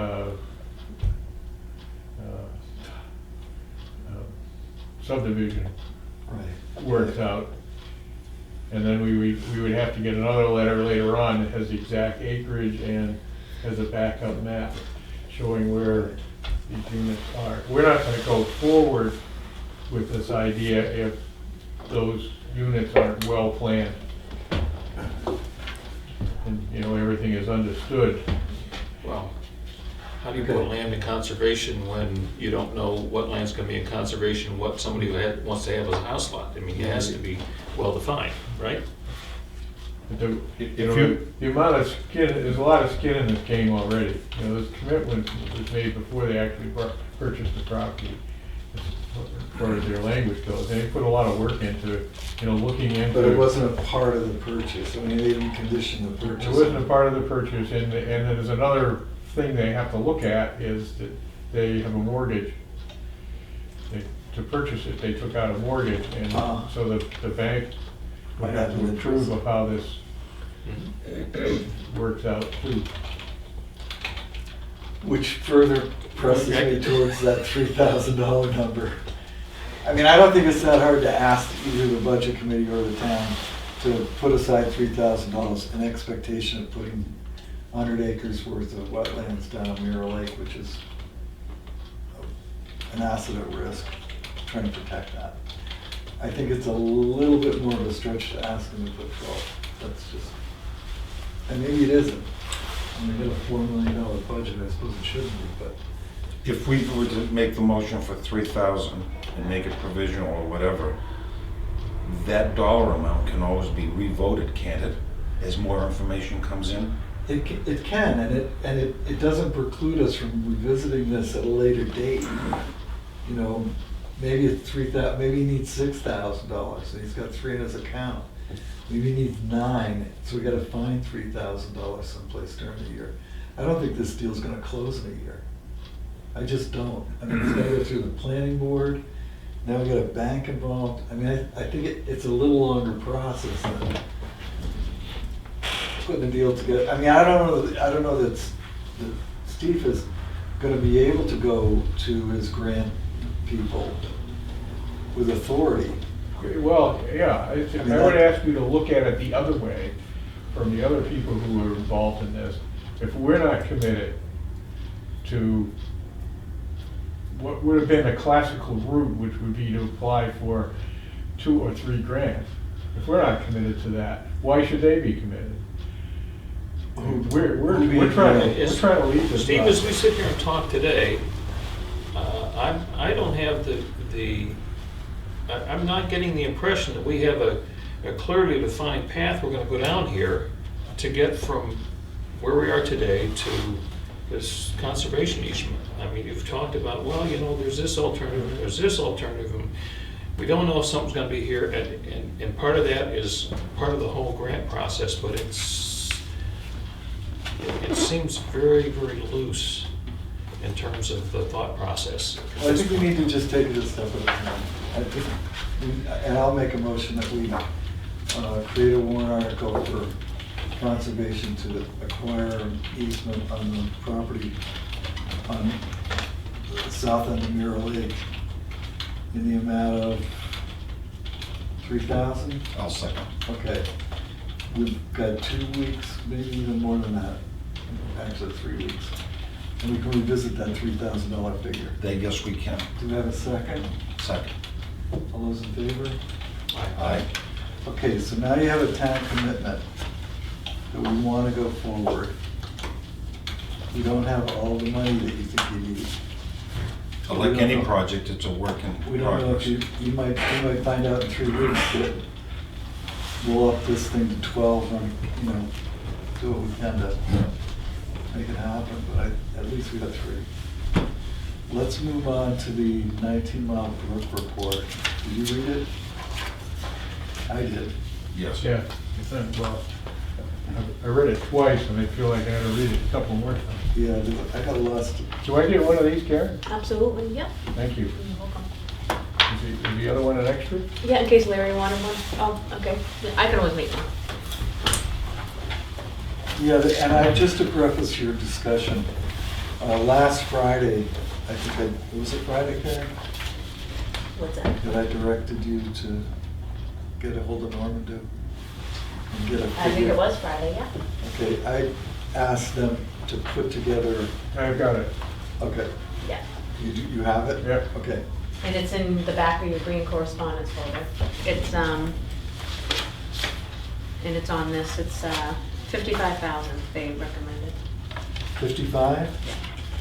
subdivision Right. works out. And then we would have to get another letter later on that has the exact acreage and has a backup map showing where these units are. We're not gonna go forward with this idea if those units aren't well planned. And, you know, everything is understood. Well, how do you put land in conservation when you don't know what land's gonna be in conservation, what somebody wants to have as a house lot? I mean, it has to be well-defined, right? The amount of skin, there's a lot of skin in this game already. You know, this commitment was made before they actually purchased the property, as far as their language goes. And they put a lot of work into, you know, looking into. But it wasn't a part of the purchase, I mean, they didn't condition the purchase. It wasn't a part of the purchase, and there's another thing they have to look at is that they have a mortgage. To purchase it, they took out a mortgage, and so the bank would have to approve of how this works out too. Which further presses me towards that $3,000 number. I mean, I don't think it's that hard to ask either the budget committee or the town to put aside $3,000 in expectation of putting 100 acres worth of wetlands down on Mirror Lake, which is an asset at risk, trying to protect that. I think it's a little bit more of a stretch to ask them to put 12. That's just, and maybe it isn't. I mean, they got a $4 million budget, I suppose it shouldn't be, but. If we were to make the motion for 3,000 and make it provisional or whatever, that dollar amount can always be revoted, can't it? As more information comes in? It can, and it doesn't preclude us from revisiting this at a later date. You know, maybe it's $3,000, maybe he needs $6,000, and he's got 3 in his account. Maybe he needs 9, so we gotta find $3,000 someplace during the year. I don't think this deal's gonna close in a year. I just don't. I mean, it's gotta go through the planning board, now we got a bank involved. I mean, I think it's a little longer process than putting a deal together. I mean, I don't know that Steve is gonna be able to go to his grant people with authority. Well, yeah, I would ask you to look at it the other way, from the other people who are involved in this. If we're not committed to what would have been a classical route, which would be to apply for 2 or 3 grants, if we're not committed to that, why should they be committed? We're trying to lead this. Steve, as we sit here and talk today, I don't have I'm not getting the impression that we have a clearly defined path we're gonna go down here to get from where we are today to this conservation easement. I mean, you've talked about, well, you know, there's this alternative, there's this alternative, and we don't know if something's gonna be here, and part of that is part of the whole grant process, but it seems very, very loose in terms of the thought process. Well, I think we need to just take it a step at a time. I think, and I'll make a motion that we create a warrant article for conservation to acquire an easement on the property on the south end of Mirror Lake in the amount of 3,000? I'll second. Okay. We've got 2 weeks, maybe even more than that, actually 3 weeks. And we can revisit that $3,000 figure. Yes, we can. Do we have a second? Second. All those in favor? Aye. Okay, so now you have a town commitment that we want to go forward. We don't have all the money that you think you need. But like any project, it's a work in We don't know if progress. you might find out in 3 weeks that we'll up this thing to 12 and, you know, do what we can to make it happen, but at least we got 3. Let's move on to the 19-mile brook report. Did you read it? I did. Yes. Yeah, well, I read it twice, and I feel like I had to read it a couple more times. Yeah, I got lost. Do I get one of these, Karen? Absolutely, yep. Thank you. You're welcome. Is the other one an extra? Yeah, in case Larry wanted one. Oh, okay. I can always make one. Yeah, and just to preface your discussion, last Friday, I think was it Friday, Karen? What's that? That I directed you to get a hold of Norman and get a figure. I think it was Friday, yeah. Okay, I asked them to put together, I've got it. okay, Yeah. you have it? Yep. Okay. And it's in the back of your green correspondence folder. It's, and it's on this, it's 55,000 they recommended. 55?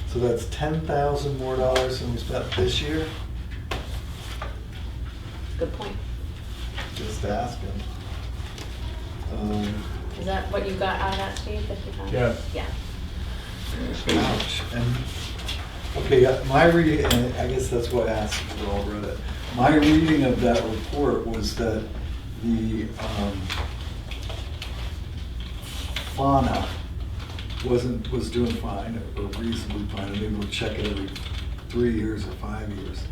So that's 10,000 more dollars than we spent this year? Good point. Just asking. Is that what you got out of that, Steve, 55? Yeah. Yeah. Ouch. And, okay, my reading, and I guess that's why I asked if you all read it. My reading of that report was that the fauna was doing fine, or reasonably fine, and they would check it every 3 years or 5 years.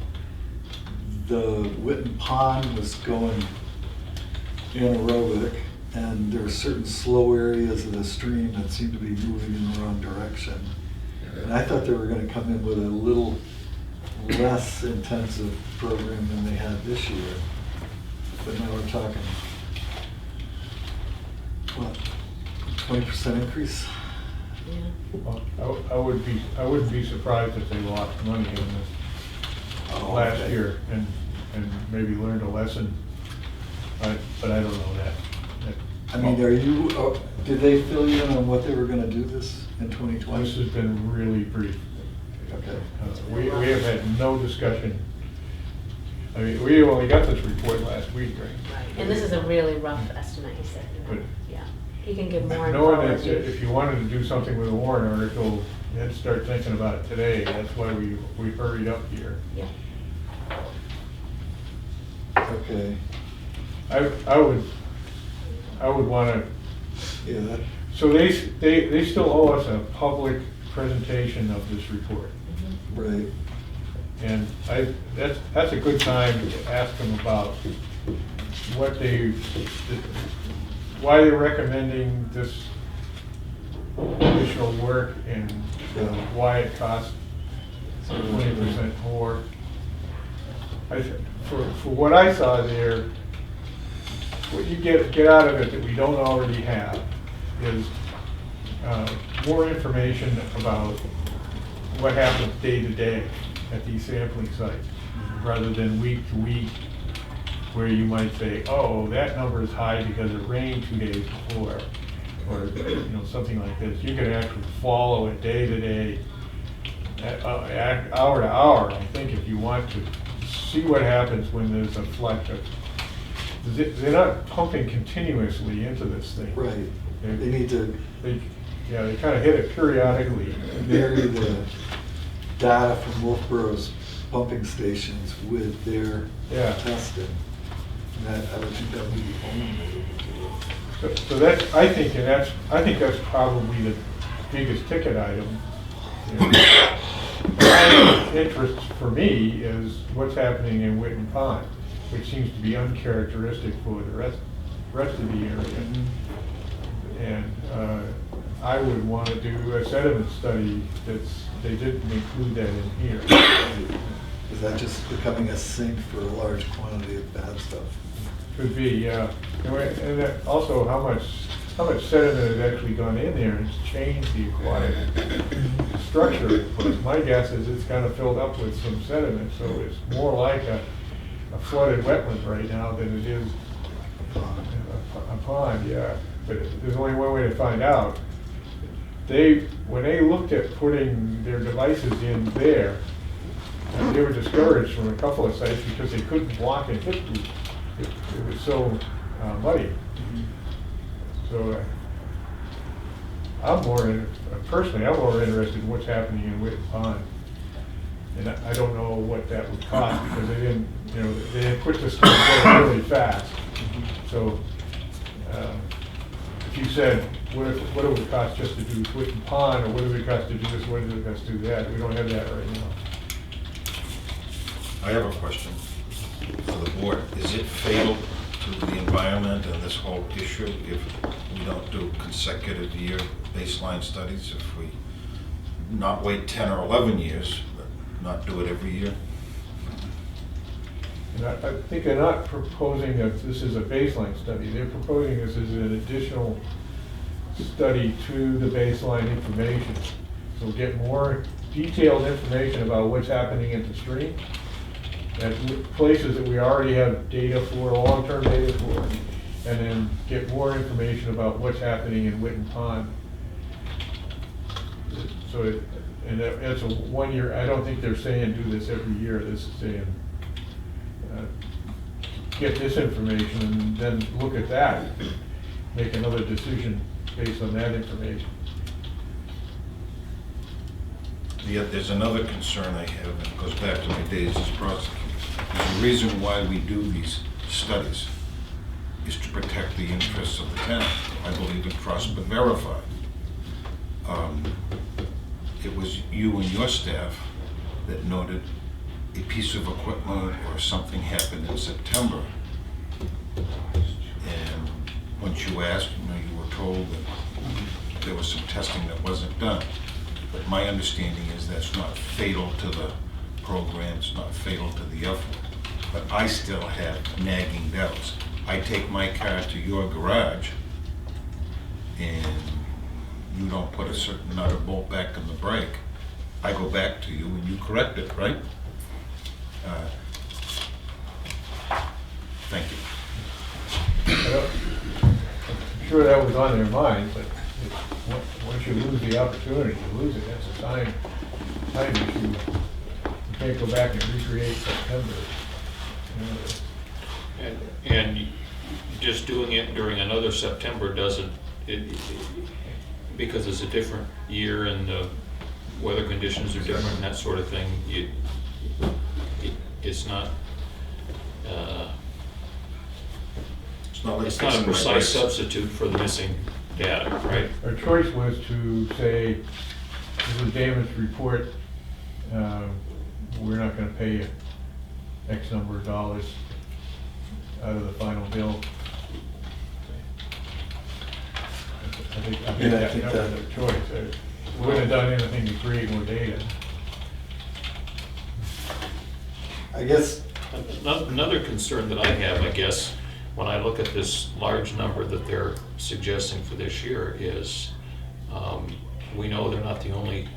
The Witten Pond was going anaerobic, and there are certain slow areas of the stream that seem to be moving in the wrong direction. And I thought they were gonna come in with a little less intensive program than they had this year. But now we're talking, what, 20% increase? Yeah. Well, I wouldn't be surprised if they lost money in this last okay. year and maybe learned a lesson, but I don't know that. I mean, did they fill you in on what they were gonna do this in 2020? This has been really brief. Okay. We have had no discussion. I mean, we only got this report last week, right? Right. And this is a really rough estimate, he said. You know? But- Yeah. He can give more Knowing info. that if you wanted to do something with a warrant article, you had to start thinking about it today. That's why we hurried up here. Yeah. Okay, I would want to, yeah, that, so they still owe us a public presentation of this report. right. And that's a good time to ask them about why they're recommending this additional work and why it costs 20% more. For what I saw there, what you get out of it that we don't already have is more information about what happens day to day at these sampling sites, rather than week to week, where you might say, oh, that number is high because it rained 2 days before, or something like this. You can actually follow it day to day, hour to hour, I think, if you want to see what happens when there's a flood. They're not pumping continuously into this thing. Right, they need to They kind of hit it periodically. marry the data from Wolfborough's pumping stations with their Yeah. testing. And I would think that would be the only way to do it. So that's, I think that's probably the biggest ticket item. My interest for me is what's happening in Witten Pond, which seems to be uncharacteristic for the rest of the area. And I would want to do a sediment study they didn't include that in here. Is that just becoming a sink for a large quantity of bad stuff? Could be, yeah. And that also how much sediment has actually gone in there and it's changed the aquatic structure. But my guess is it's kind of filled up with some sediment, so it's more like a flooded wetland right now than it is a pond, yeah. But there's only one way to find out. When they looked at putting their devices in there, they were discouraged from a couple of sites because they couldn't block and hit it. It was so muddy. So personally, I'm more interested in what's happening in Witten Pond. And I don't know what that would cost because they had put this thing together really fast. So if you said, what it would cost just to do Witten Pond, or what does it cost to do this, what does it cost to do that? We don't have that right now. I have a question for the board. Is it fatal to the environment and this whole issue if we don't do consecutive year baseline studies? If we not wait 10 or 11 years, but not do it every year? And I think they're not proposing that this is a baseline study. They're proposing this as an additional study to the baseline information. So get more detailed information about what's happening at the stream. at places that we already have data for, long-term data for, and then get more information about what's happening in Witten Pond. So, it's a 1 year, I don't think they're saying do this every year, this is saying, get this information and then look at that, make another decision based on that information. Yeah, there's another concern I have, and it goes back to my days as prosecutor. There's a reason why we do these studies, is to protect the interests of the town. I believe in trust but verified. It was you and your staff that noted a piece of equipment or something happened in September. And once you asked, you were told that there was some testing that wasn't done. But my understanding is that's not fatal to the program, it's not fatal to the effort. But I still have nagging doubts. I take my car to your garage and you don't put a certain nut or bolt back in the brake. I go back to you and you correct it, right? Thank you. I'm sure that was on their mind, but once you lose the opportunity, you lose it. That's a time issue. You can't go back and recreate September. And just doing it during another September doesn't, because it's a different year and the weather conditions are different and that sort of thing, it's not, it's not a precise substitute for the missing data, right? Our choice was to say, this is a damage report, we're not gonna pay you X number of dollars out of the final bill. I think that was a choice. We wouldn't have done anything to create more data. I guess, Another concern that I have, I guess, when I look at this large number that they're suggesting for this year is, we know they're not the only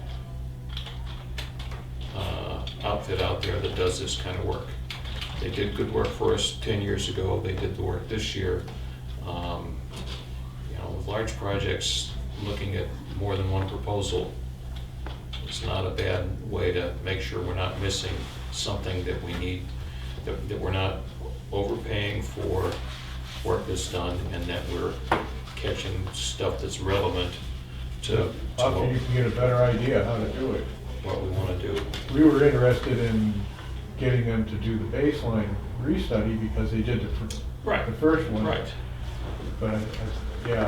outfit out there that does this kind of work. They did good work for us 10 years ago, they did the work this year. With large projects, looking at more than one proposal, it's not a bad way to make sure we're not missing something that we need, that we're not overpaying for work that's done, and that we're catching stuff that's relevant to Often you can get a better idea how to do it. what we want to do. We were interested in getting them to do the baseline restudy because they did the first one. Right. But yeah,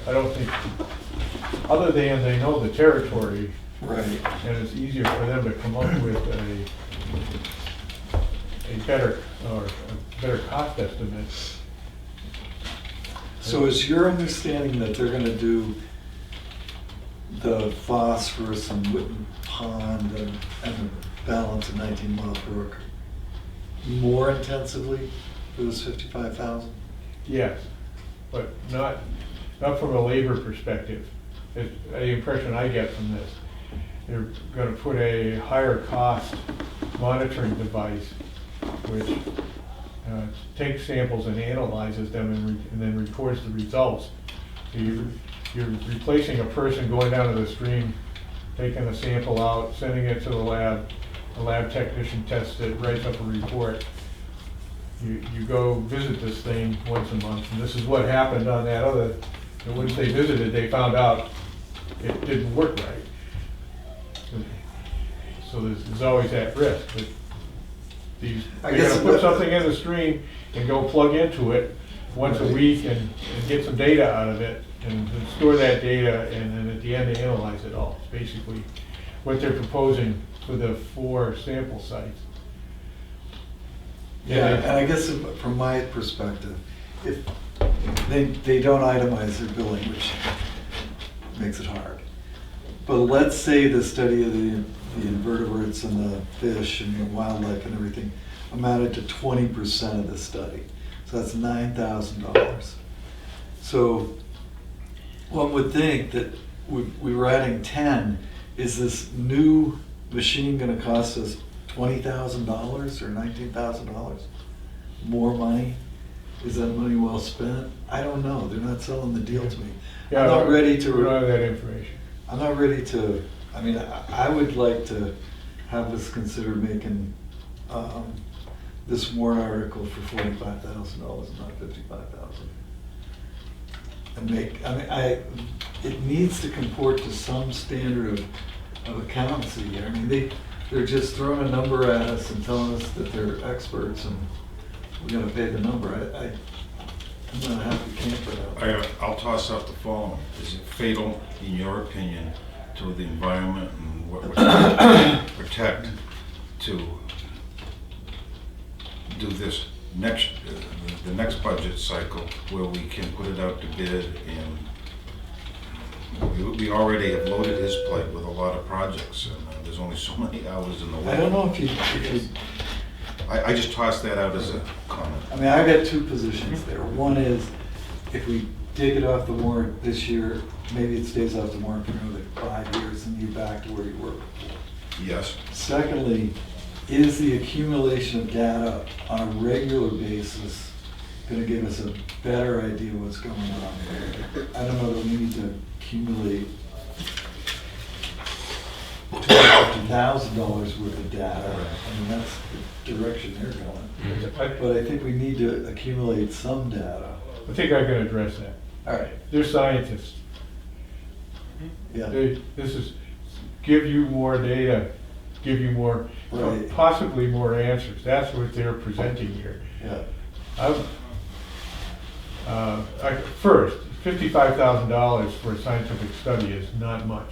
I don't think, other than they know the territory, right, and it's easier for them to come up with a better cost estimate. so is your understanding that they're gonna do the phosphorus and Witten Pond and the balance of 19 Mile Brook more intensively for this 55,000? Yes, but not from a labor perspective. It's the impression I get from this. They're gonna put a higher cost monitoring device, which takes samples and analyzes them and then records the results. So you're replacing a person going down to the stream, taking a sample out, sending it to the lab technician tests it, writes up a report. You go visit this thing once a month, and this is what happened on that other, and once they visited, they found out it didn't work right. So there's always that risk, but they're gonna put something in the stream and go plug into it once a week and get some data out of it, and store that data, and then at the end, they analyze it all. It's basically what they're proposing for the 4 sample sites. Yeah, and I guess from my perspective, if they don't itemize their billing, which makes it hard. But let's say the study of the invertebrates and the fish and the wildlife and everything amounted to 20% of the study. So that's $9,000. So one would think that we were adding 10. Is this new machine gonna cost us $20,000 or $19,000? More money? Is that money well spent? I don't know. They're not selling the deal to me. Yeah, I'm not ready We don't have to, that information. I'm not ready to, I mean, I would like to have us consider making this warrant article for $45,000, not $55,000. And make, I mean, it needs to comport to some standard of accountancy here. I mean, they're just throwing a number at us and telling us that they're experts and we gotta pay the number. I'm not a happy camper now. I'll toss out the following. Is it fatal, in your opinion, to the environment and what we're trying to protect to do this next, the next budget cycle where we can put it out to bid and we already have loaded his plate with a lot of projects and there's only so many hours in the week. I don't know if you, I just tossed that out as a comment. I mean, I got two positions there. One is, if we take it off the warrant this year, maybe it stays off the warrant for another 5 years and you're back to where you were before. Yes. Secondly, is the accumulation of data on a regular basis going to give us a better idea what's going on? I don't know that we need to accumulate $250,000 worth of data. I mean, that's the direction they're going. But I think we need to accumulate some data. I think I can address that. All right, They're scientists. yeah. This is, give you more data, give you more, Right. possibly more answers. That's what they're presenting here. Yeah. First, $55,000 for a scientific study is not much.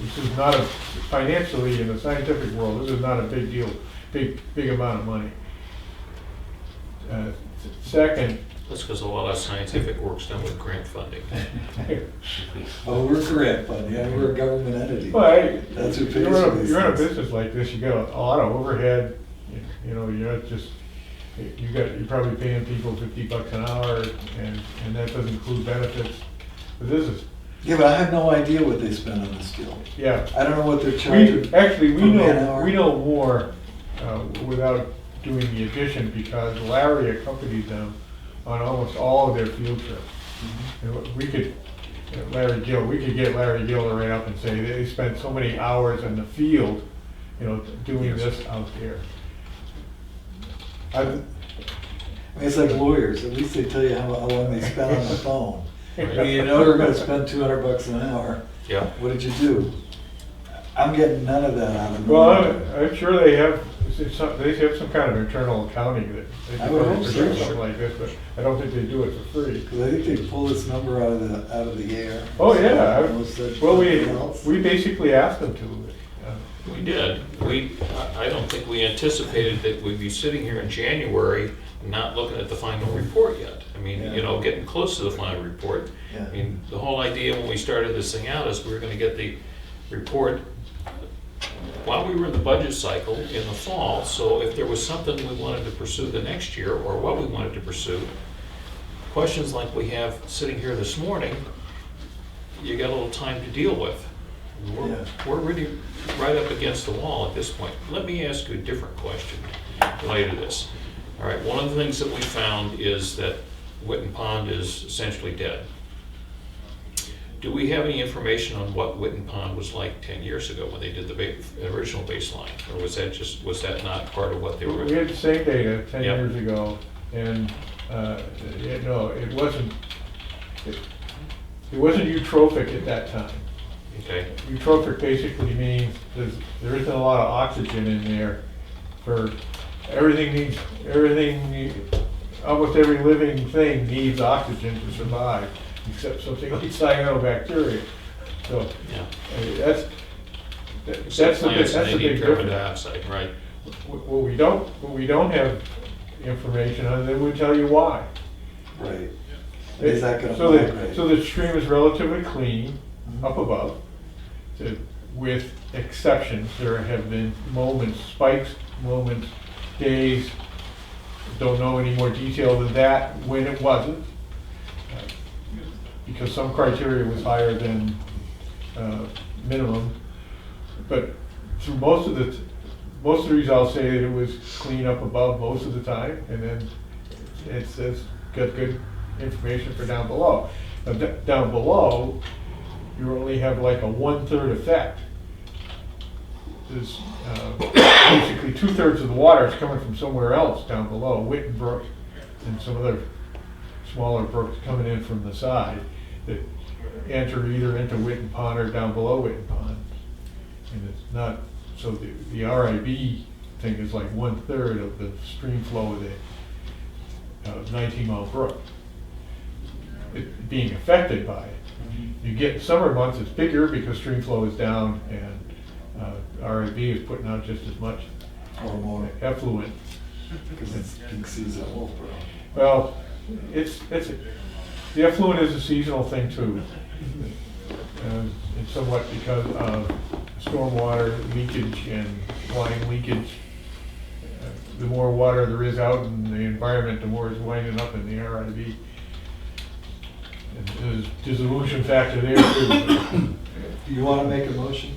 This is not a, financially in the scientific world, this is not a big deal, big amount of money. Second, That's because a lot of scientific work's done with grant funding. Oh, we're correct, but yeah, we're a government entity. well, That's who pays you're for in these you're in a things. business like this, you got a lot of overhead, you know, you're not just, you're probably paying people $50 an hour, and that doesn't include benefits. But this is, Yeah, but I have no idea what they spend on this deal. yeah. I don't know what they're charging. Actually, per man hour. we know more without doing the addition because Larry accompanied them on almost all of their field trips. And we could, we could get Larry Gill to write up and say they spent so many hours in the field, you know, doing this out there. I mean, it's like lawyers, at least they tell you how long they spent on the phone. I mean, you know they're gonna spend $200 an hour. Yeah. What did you do? I'm getting none of that out of them. Well, I'm sure they have some kind of internal accounting that they I can would probably hope produce so. something like this, but I don't think they do it for free. Because I think they pull this number out of the air. Oh, yeah. Almost said Well, something else. we basically asked them to. We did. I don't think we anticipated that we'd be sitting here in January not looking at the final report yet. I mean, Yeah. you know, getting close to the final report. Yeah. I mean, the whole idea when we started this thing out is we were gonna get the report while we were in the budget cycle in the fall, so if there was something we wanted to pursue the next year, or what we wanted to pursue, questions like we have sitting here this morning, you got a little time to deal with. We're really right up against the wall at this point. Let me ask you a different question related to this. All right, one of the things that we found is that Witten Pond is essentially dead. Do we have any information on what Witten Pond was like 10 years ago when they did the original baseline? Or was that not part of what they were? We had the same data 10 Yep. years ago, and no, it wasn't eutrophic at that time. Okay, Eutrophic basically means there isn't a lot of oxygen in there for almost every living thing needs oxygen to survive, except something like cyanobacteria. So yeah. that's Except the plants, they big need carbon difference. dioxide, right? What we don't have information on, they would tell you why. Right. Is that gonna So migrate? so the stream is relatively clean up above, with exceptions. There have been moments, spikes, moments, days, don't know any more detail than that, when it wasn't, because some criteria was higher than minimum. But through most of the results say that it was clean up above most of the time, and then it says got good information for down below. Now, down below, you only have like a 1/3 effect. There's basically 2/3 of the water is coming from somewhere else down below, Witten Brook and some other smaller brooks coming in from the side that enter either into Witten Pond or down below Witten Pond. And it's not, so the RIB thing is like 1/3 of the stream flow of the 19 Mile Brook. It being affected by it. You get summer months, it's bigger because stream flow is down and RIB is putting out just as much Or more, effluent. because it's peak season at Wolfboro. Well, the effluent is a seasonal thing too. It's somewhat because of stormwater leakage and line leakage. The more water there is out in the environment, the more it's winding up in the RIB. And there's dissolution factor there too. Do you want to make a motion?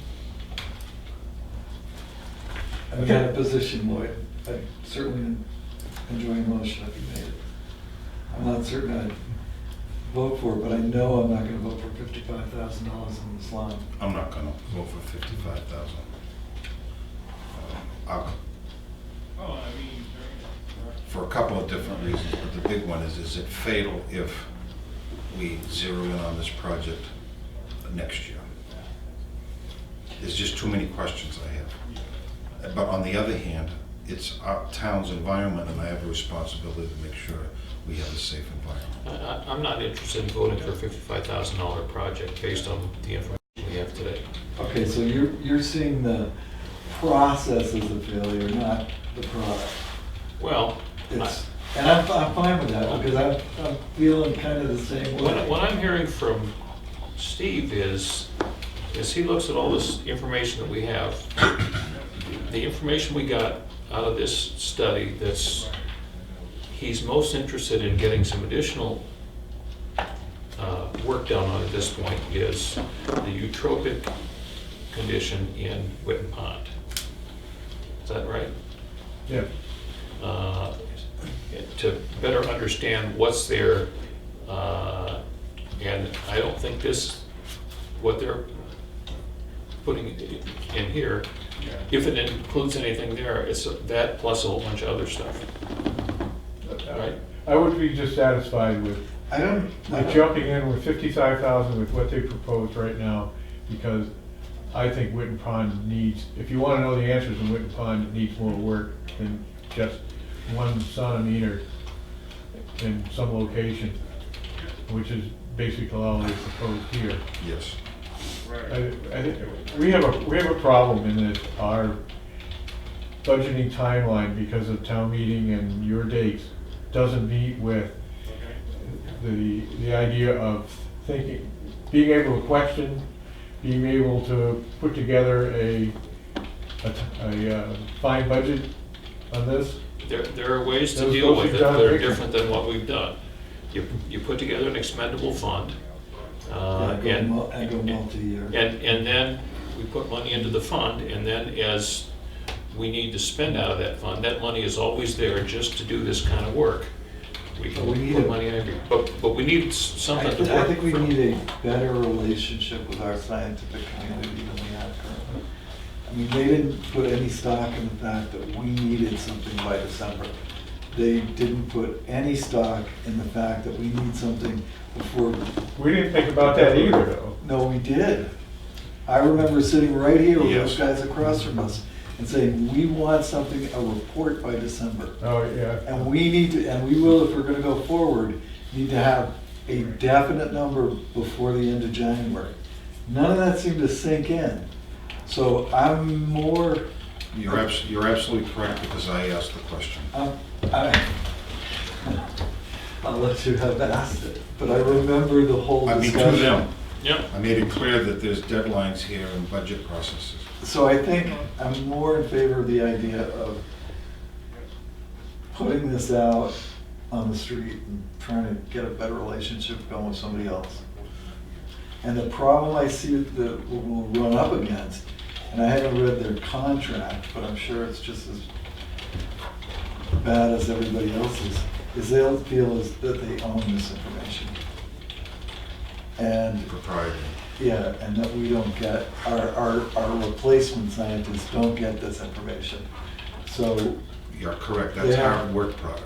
I'm in a position, Lloyd. I'd certainly enjoy a motion if you made it. I'm not certain I'd vote for it, but I know I'm not going to vote for $55,000 in this line. I'm not gonna vote for 55,000. For a couple of different reasons, but the big one is it fatal if we zero in on this project next year? There's just too many questions I have. But on the other hand, it's our town's environment, and I have a responsibility to make sure we have a safe environment. I'm not interested in voting for a $55,000 project based on the information we have today. Okay, so you're seeing the process as a failure, not the product. Well, And I'm fine with that, because I'm feeling kind of the same way. what I'm hearing from Steve is he looks at all this information that we have, the information we got out of this study he's most interested in getting some additional work done on at this point is the eutrophic condition in Witten Pond. Is that right? Yeah. To better understand what's there, and I don't think what they're putting in here, if it includes anything there, it's that plus a whole bunch of other stuff. Right? I would be dissatisfied with jumping in with 55,000 with what they propose right now, because I think Witten Pond needs, if you want to know the answers in Witten Pond, it needs more work than just one centimeter in some location, which is basically all they proposed here. Yes. I think we have a problem in that our budgeting timeline, because of town meeting and your dates, doesn't meet with the idea of thinking, being able to question, being able to put together a fine budget on this. There are ways to Those deal with it that are bigger. different than what we've done. You put together an expendable fund, And go multi-year. and then we put money into the fund, and then as we need to spend out of that fund, that money is always there just to do this kind of work. We can But we need put a- money in, but we need something to work. I think we need a better relationship with our scientific community than we have currently. I mean, they didn't put any stock in the fact that we needed something by December. They didn't put any stock in the fact that we need something before. We didn't think about that either, though. No, we did. I remember sitting right here with Yes. those guys across from us and saying, we want something, a report by December. Oh, yeah. And we need to, and we will, if we're gonna go forward, need to have a definite number before the end of January. None of that seemed to sink in. So I'm more, You're absolutely correct, because I asked the question. I'll let you have asked it, but I remember the whole I mean, discussion. to them, Yep. I made it clear that there's deadlines here and budget processes. So I think I'm more in favor of the idea of putting this out on the street and trying to get a better relationship going with somebody else. And the problem I see that we'll run up against, and I haven't read their contract, but I'm sure it's just as bad as everybody else's, is they'll feel as that they own this information. And Proprietary. yeah, and that we don't get, our replacement scientists don't get this information. So You're correct, that's Yeah. our work product.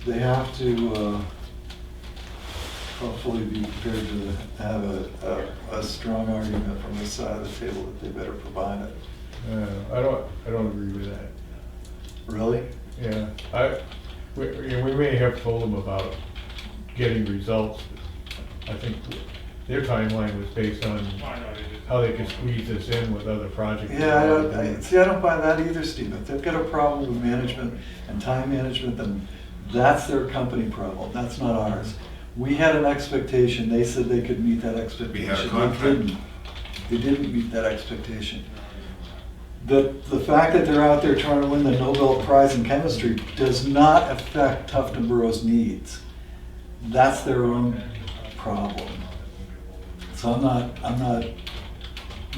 they have to hopefully be prepared to have a strong argument from this side of the table that they better provide it. I don't agree with that. Really? Yeah, we may have told them about getting results. I think their timeline was based on how they could squeeze this in with other projects. Yeah, I don't buy that either, Steve. If they've got a problem with management and time management, then that's their company problem. That's not ours. We had an expectation. They said they could meet that expectation. We had a They contract. didn't. They didn't meet that expectation. The fact that they're out there trying to win the Nobel Prize in chemistry does not affect Tufton Borough's needs. That's their own problem. So I'm not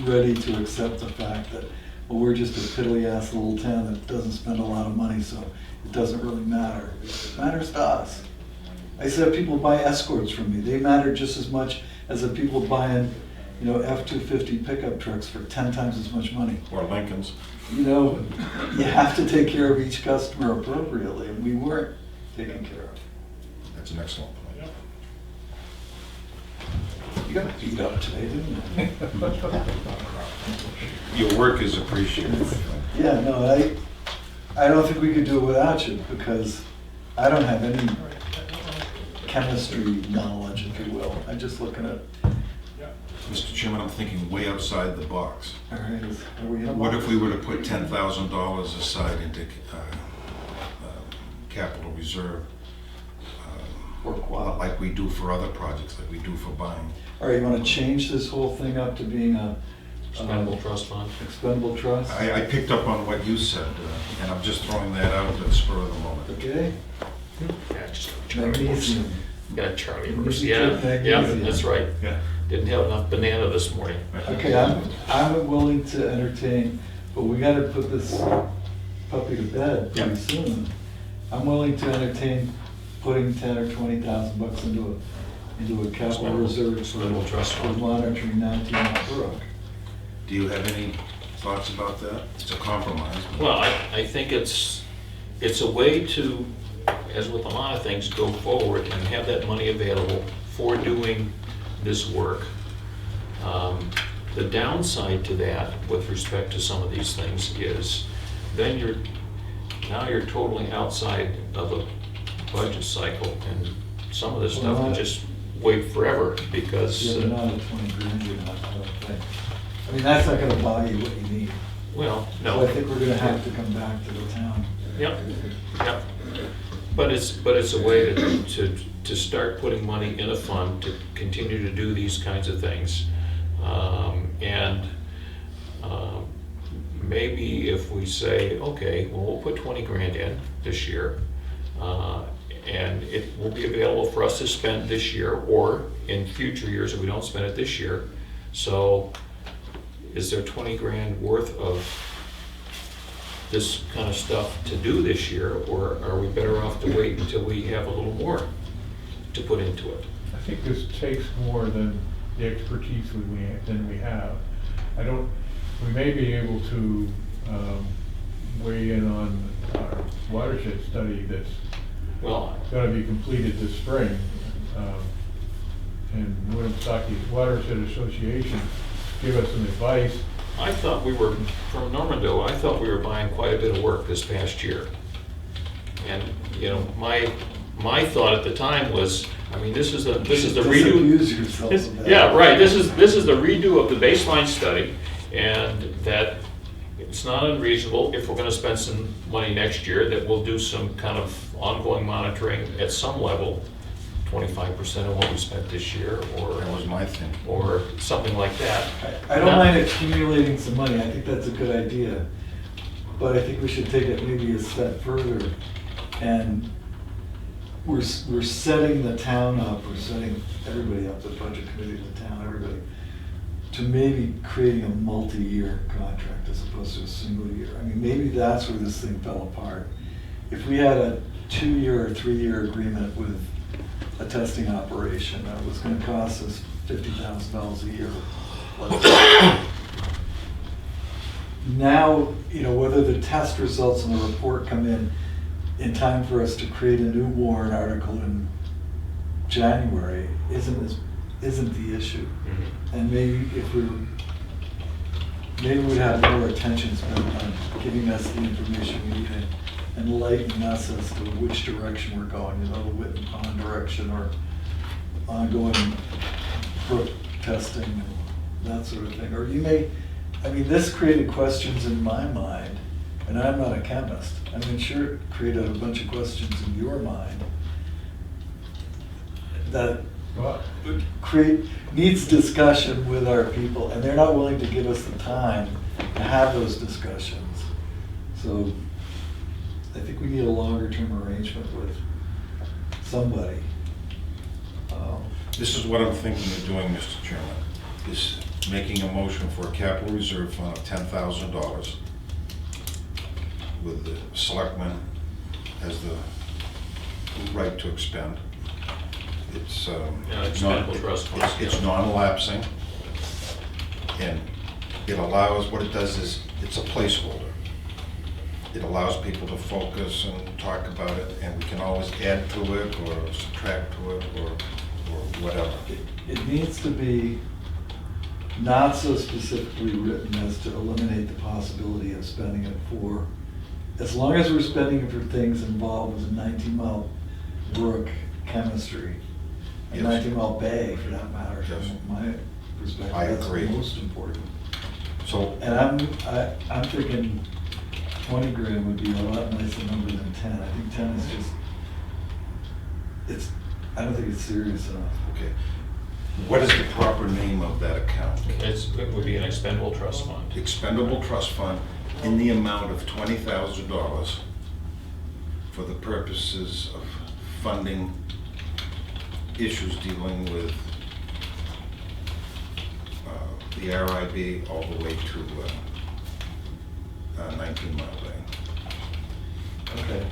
ready to accept the fact that, well, we're just a piddly-ass little town that doesn't spend a lot of money, so it doesn't really matter. It matters to us. I used to have people buy escorts from me. They matter just as much as the people buying, F-250 pickup trucks for 10 times as much money. Or Lincoln's. You have to take care of each customer appropriately, and we weren't taken care of. That's an excellent point. You got beat up today, didn't you? Your work is appreciated, my friend. Yeah, no, I don't think we could do it without you, because I don't have any chemistry knowledge, if you will. I'm just looking at, Mr. Chairman, I'm thinking way outside the box. all right, are we in? What if we were to put $10,000 aside into capital reserve? For what? Like we do for other projects, like we do for buying. All right, you want to change this whole thing up to being a Expendable trust fund. expendable trust? I picked up on what you said, and I'm just throwing that out at the spur of the moment. Okay, Yeah, just Charlie horse. magnesium. Yeah, Charlie horse, Magnesium. yeah, that's right. Yeah. Didn't have enough banana this morning. Okay, I'm willing to entertain, but we gotta put this puppy to bed pretty Yeah. soon. I'm willing to entertain putting 10 or 20,000 bucks into a capital Expendable- reserve expendable trust for fund. monitoring 19 Brook. Do you have any thoughts about that? It's a compromise. Well, I think it's a way to, as with a lot of things, go forward and have that money available for doing this work. The downside to that, with respect to some of these things, is then now you're totally outside of a budget cycle, and some of this stuff Well, can just wait forever, because, Yeah, but not at 20 grand, you're not, I don't think. I mean, that's not gonna buy you what you need. well, So no. I think we're gonna have to come back to the town. Yep, yep. But it's a way to start putting money in a fund to continue to do these kinds of things. And maybe if we say, okay, well, we'll put 20 grand in this year, and it will be available for us to spend this year or in future years if we don't spend it this year. So is there 20 grand worth of this kind of stuff to do this year, or are we better off to wait until we have a little more to put into it? I think this takes more than the expertise than we have. We may be able to weigh in on our watershed study that's Well, going to be completed this spring. And Winnipesaukee Watershed Association give us some advice. I thought we were, from Normando, I thought we were buying quite a bit of work this past year. And, my thought at the time was, this is the redo. Disabuse yourselves of that. Yeah, right, this is the redo of the baseline study, and that it's not unreasonable, if we're gonna spend some money next year, that we'll do some kind of ongoing monitoring at some level, 25% of what we spent this year, That was my thing. or something like that. I don't mind accumulating some money, I think that's a good idea. But I think we should take it maybe a step further. And we're setting the town up, we're setting everybody up, the budget committee, the town, everybody, to maybe creating a multi-year contract as opposed to a single year. I mean, maybe that's where this thing fell apart. If we had a 2-year or 3-year agreement with a testing operation that was gonna cost us $50,000 a year, let's say. Now, you know, whether the test results in the report come in time for us to create a new warrant article in January isn't the issue. And maybe maybe we'd have more attention spent on giving us the information we need and enlightening us as to which direction we're going, you know, the Whitten Pond direction or ongoing brook testing and that sort of thing. Or you may, I mean, this created questions in my mind, and I'm not a chemist. I mean, sure, it created a bunch of questions in your mind that Well, needs discussion with our people, and they're not willing to give us the time to have those discussions. So I think we need a longer-term arrangement with somebody. This is what I'm thinking of doing, Mr. Chairman, is making a motion for a capital reserve fund of $10,000 with the selectmen as the right to expend. It's expendable trust funds, it's yeah. non-lapsing, and it allows, what it does is, it's a placeholder. It allows people to focus and talk about it, and we can always add to it or subtract to it or whatever. It needs to be not so specifically written as to eliminate the possibility of spending it for, as long as we're spending it for things involved with 19-mile brook chemistry, and Yes. 19-mile bay for that matter, Yes. from my perspective. I that's agree. most important. So, And I'm thinking 20 grand would be a lot nicer number than 10. I think 10 is just, I don't think it's serious enough. okay, what is the proper name of that account? It would be an expendable trust fund. Expendable trust fund in the amount of $20,000 for the purposes of funding issues dealing with the RIB all the way to 19 Mile Lane. Okay.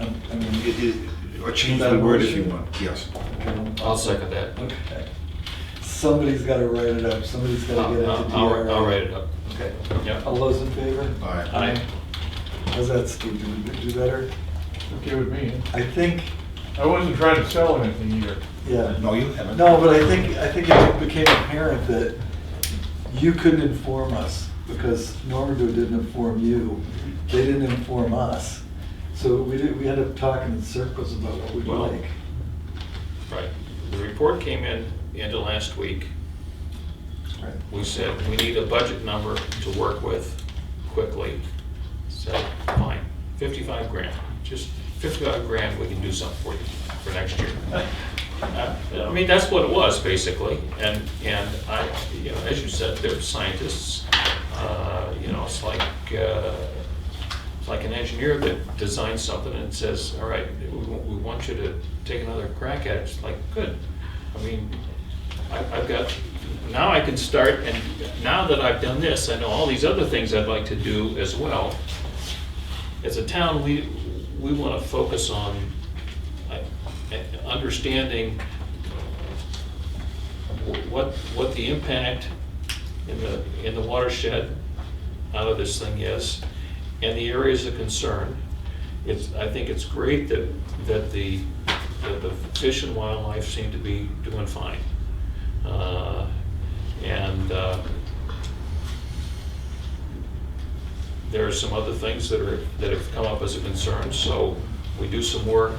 I mean, Or change That the word if you motion? want, yes. okay. I'll second that. Okay. Somebody's got to write it up. Somebody's got to get it to DRA. I'll write it up. Okay. Yep. All those in favor? Aye. How's that, Steve? Did we do better? okay with me. I think, I wasn't trying to sell anything either. yeah. No, you haven't. No, but I think it became apparent that you couldn't inform us because Normandy didn't inform you. They didn't inform us. So we ended up talking in circles about what we'd Well, like. Right. The report came in end of last week. Right. We said we need a budget number to work with quickly. Said, fine, 55 grand. Just 55 grand, we can do something for you for next year. I mean, that's what it was basically. And I, you know, as you said, they're scientists. You know, it's like an engineer that designs something and says, all right, we want you to take another crack at it. It's like, good. I mean, I've got, now I can start, and now that I've done this, I know all these other things I'd like to do as well. As a town, we want to focus on understanding what the impact in the watershed out of this thing is, and the areas of concern. I think it's great that the fish and wildlife seem to be doing fine. There are some other things that have come up as a concern, so we do some more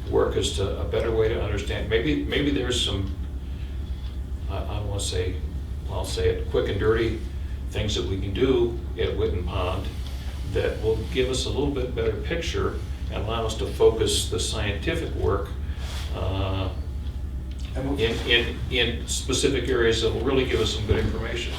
work as to a better way to understand. Maybe there's some, I don't want to say, well, I'll say it, quick and dirty things that we can do at Whitten Pond that will give us a little bit better picture and allow us to focus the scientific work in specific areas that will really give us some good information,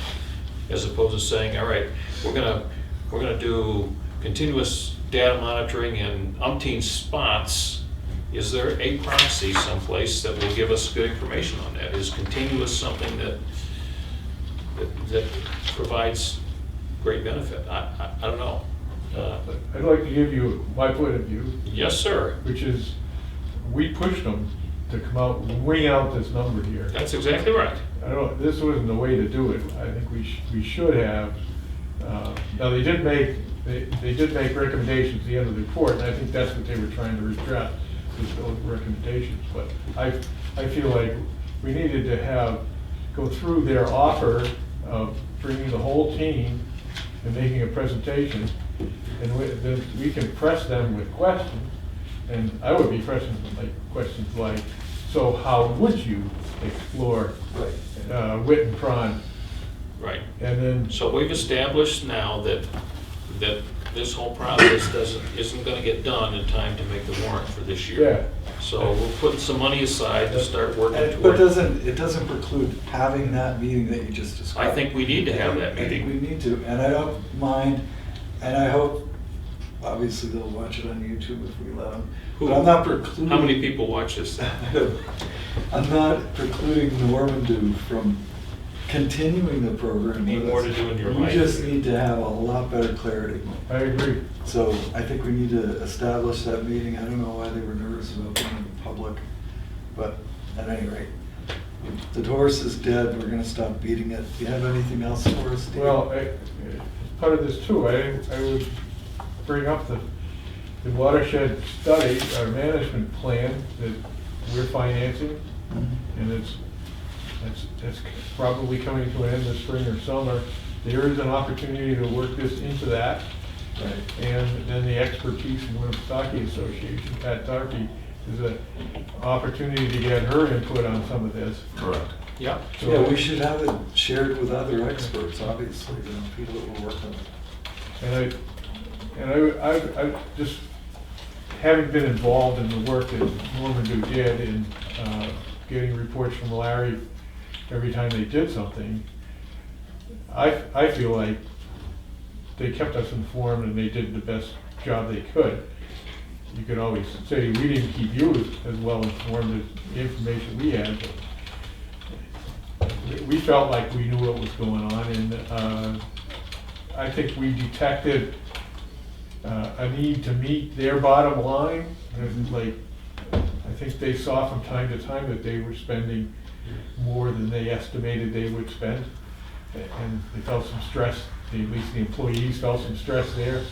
as opposed to saying, all right, we're gonna do continuous data monitoring in umpteen spots Is there a proxy someplace that will give us good information on that? Is continuous something that provides great benefit? I don't know. I'd like to give you my point of view, Yes, sir. which is, we pushed them to come out, wing out this number here. That's exactly right. This wasn't the way to do it. I think we should have, now they did make recommendations at the end of the report, and I think that's what they were trying to address, is those recommendations. But I feel like we needed to go through their offer of bringing the whole team and making a presentation, and then we can press them with questions. And I would be pressing questions like, so how would you explore wit and prawn? Right. And then, So we've established now that this whole process isn't gonna get done in time to make the warrant for this year. yeah, So we'll put some money aside to start working But toward. it doesn't preclude having that meeting that you just described. I think we need to have that I think we meeting. need to, and I don't mind, and I hope, obviously they'll watch it on YouTube if we let them. Who? But I'm not precluding. How many people watch this? I'm not precluding Normandy from continuing the program. Need with more us. to do in your We life. just need to have a lot better clarity. I agree. So I think we need to establish that meeting. I don't know why they were nervous about being in public, but at any rate, the horse is dead. We're gonna stop beating it. Do you have anything else for us, Steve? Well, as part of this too, I would bring up the watershed study, our management plan that we're financing, Mhm. and it's probably coming to an end this spring or summer. There is an opportunity to work this into that. Right. And then the expertise from Winnipesaukee Association, Pat Tarkey, is an opportunity to get her input on some of this. Correct. Yeah. So- Yeah, we should have it shared with other experts, obviously, people that will work on it. And I just, having been involved in the work that Normandy did in getting reports from Larry every time they did something, I feel like they kept us informed and they did the best job they could. You could always say, we didn't keep you as well informed as the information we had, but we felt like we knew what was going on, and I think we detected a need to meet their bottom line. And like, I think they saw from time to time that they were spending more than they estimated they would spend, and they felt some stress. At least the employees felt some stress there.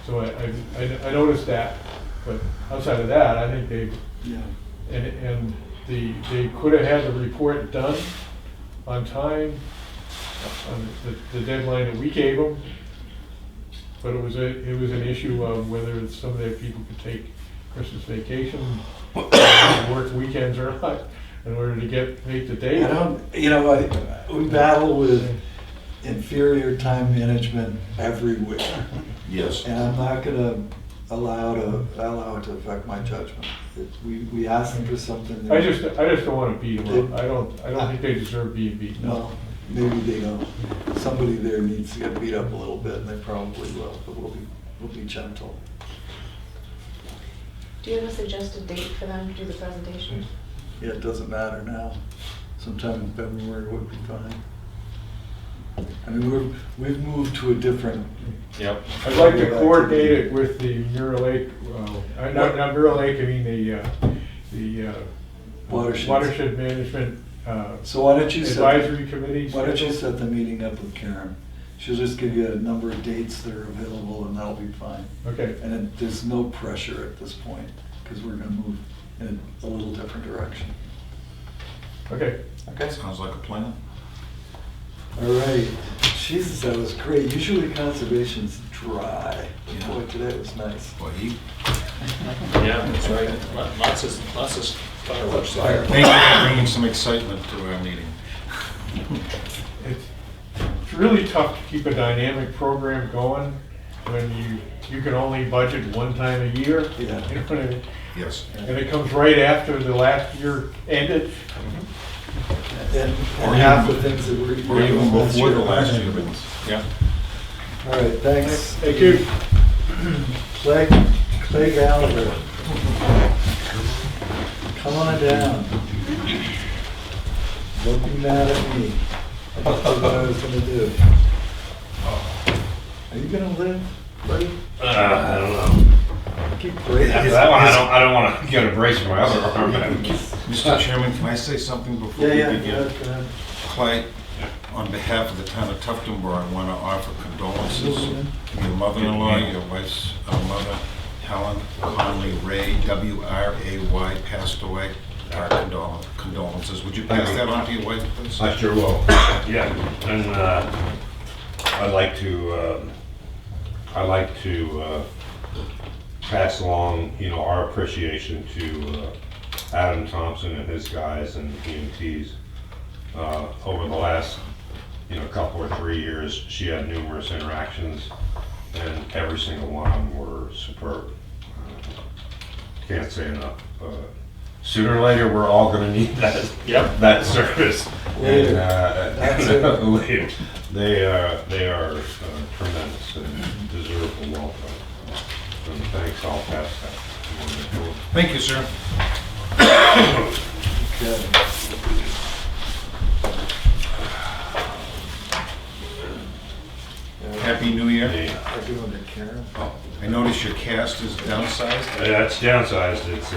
So I noticed that, but outside of that, I think they, Yeah. and they could have had the report done on time, on the deadline that we gave them, but it was an issue of whether some of their people could take Christmas vacation, work weekends or not, in order to make the date. We battle with inferior time management everywhere. Yes. And I'm not gonna allow it to affect my judgment. We asked them for something. I just don't want to beat them up. I don't think they deserve being beaten up. No, maybe they don't. Somebody there needs to get beat up a little bit, and they probably will, but we'll be gentle. Do you have a suggested date for them to do the presentation? Yeah, it doesn't matter now. Sometime in February would be fine. I mean, we've moved to a different. Yep. I'd like to coordinate it with the Mirror Lake, not Mirror Lake, I mean the Watershed Management So why don't you Advisory Committee. Why don't you schedule. set the meeting up with Karen? She'll just give you a number of dates that are available, and that'll be fine. Okay, And there's no pressure at this point, because we're gonna move in a little different direction. okay. Okay? Sounds like a plan. All right. Jesus, that was great. Usually conservation's dry. Yeah. Boy, today was nice. Well, he, Yeah, that's right. Lots of fireworks. thank you for bringing some excitement to our meeting. It's really tough to keep a dynamic program going when you can only budget one time a year. Yeah. You know what I mean? Yes. And it comes right after the last year ended. And Or half even- the things that were. Or even before the last year. Yeah. All right, thanks. Thank you. Clay Gallagher. Come on down. Don't be mad at me. I just did what I was gonna do. Are you gonna live, buddy? I don't know. Keep breaking. That one, I don't want to get a brace for my other arm. Mr. Chairman, can I say something before Yeah, we yeah, begin? go ahead. Clay, on behalf of the town of Tuftonboro, I want to offer condolences to your mother-in-law, your wife's mother, Helen Conley Ray, W-R-A-Y, passed away. Our condolences. Would you pass that on to your wife, please? I sure will. Yeah, and I'd like to pass along, our appreciation to Adam Thompson and his guys and the EMTs. Over the last, couple or 3 years, she had numerous interactions, and every single one of them were superb. Can't say enough. Sooner or later, we're all going to need that service. Later. That's later. They are tremendous and deserve a welcome. And thanks, I'll pass that. Thank you, sir. Happy New Year. I'm doing it, Karen. I notice your cast is downsized. Yeah, it's downsized. It's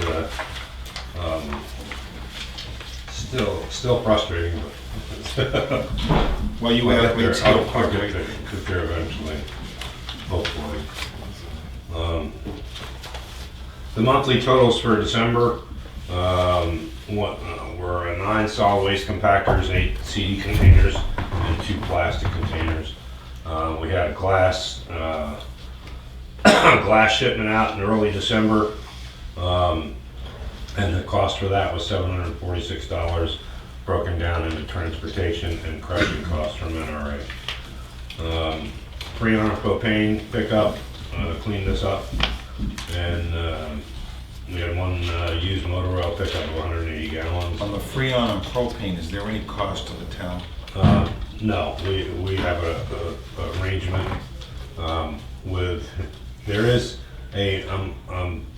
still frustrating, but Well, you athletes I'll help. get there eventually, hopefully. The monthly totals for December were 9 solid waste compactors, 8 CD containers, and 2 plastic containers. We had a glass shipment out in early December, and the cost for that was $746, broken down into transportation and crushing costs from NRA. Freon propane pickup, cleaned this up, and we had one used motor oil pickup of 180 gallons. On the Freon and propane, is there any cost to the town? No, we have a arrangement with, there is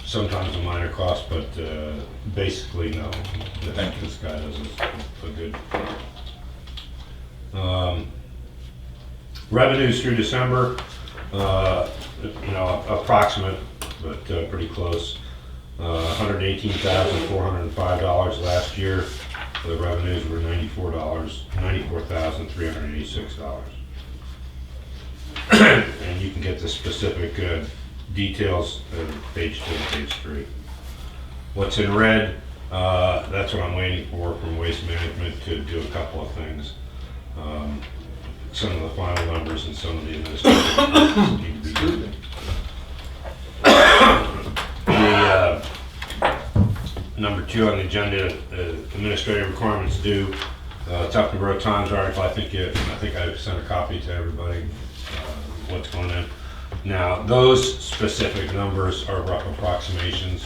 sometimes a minor cost, but basically no. Thank you. This guy does a good job. Revenues through December, approximate, but pretty close. $118,405 last year. The revenues were $94,386. And you can get the specific details page 2 and page 3. What's in red, that's what I'm waiting for from Waste Management to do a couple of things. Some of the final numbers and some of the administrative need to be done. The number 2 on the agenda, administrative requirements due. Tuftonboro Times article. I think I sent a copy to everybody. What's going on? Now those specific numbers are rough approximations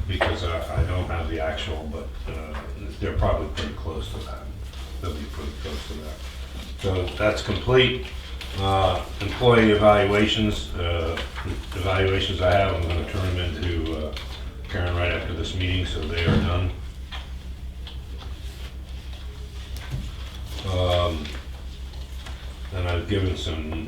because I don't have the actual, but they're probably pretty close to that. They'll be pretty close to that. So that's complete. Employee evaluations I have, I'm going to turn them into Karen right after this meeting, so they are done. And I've given some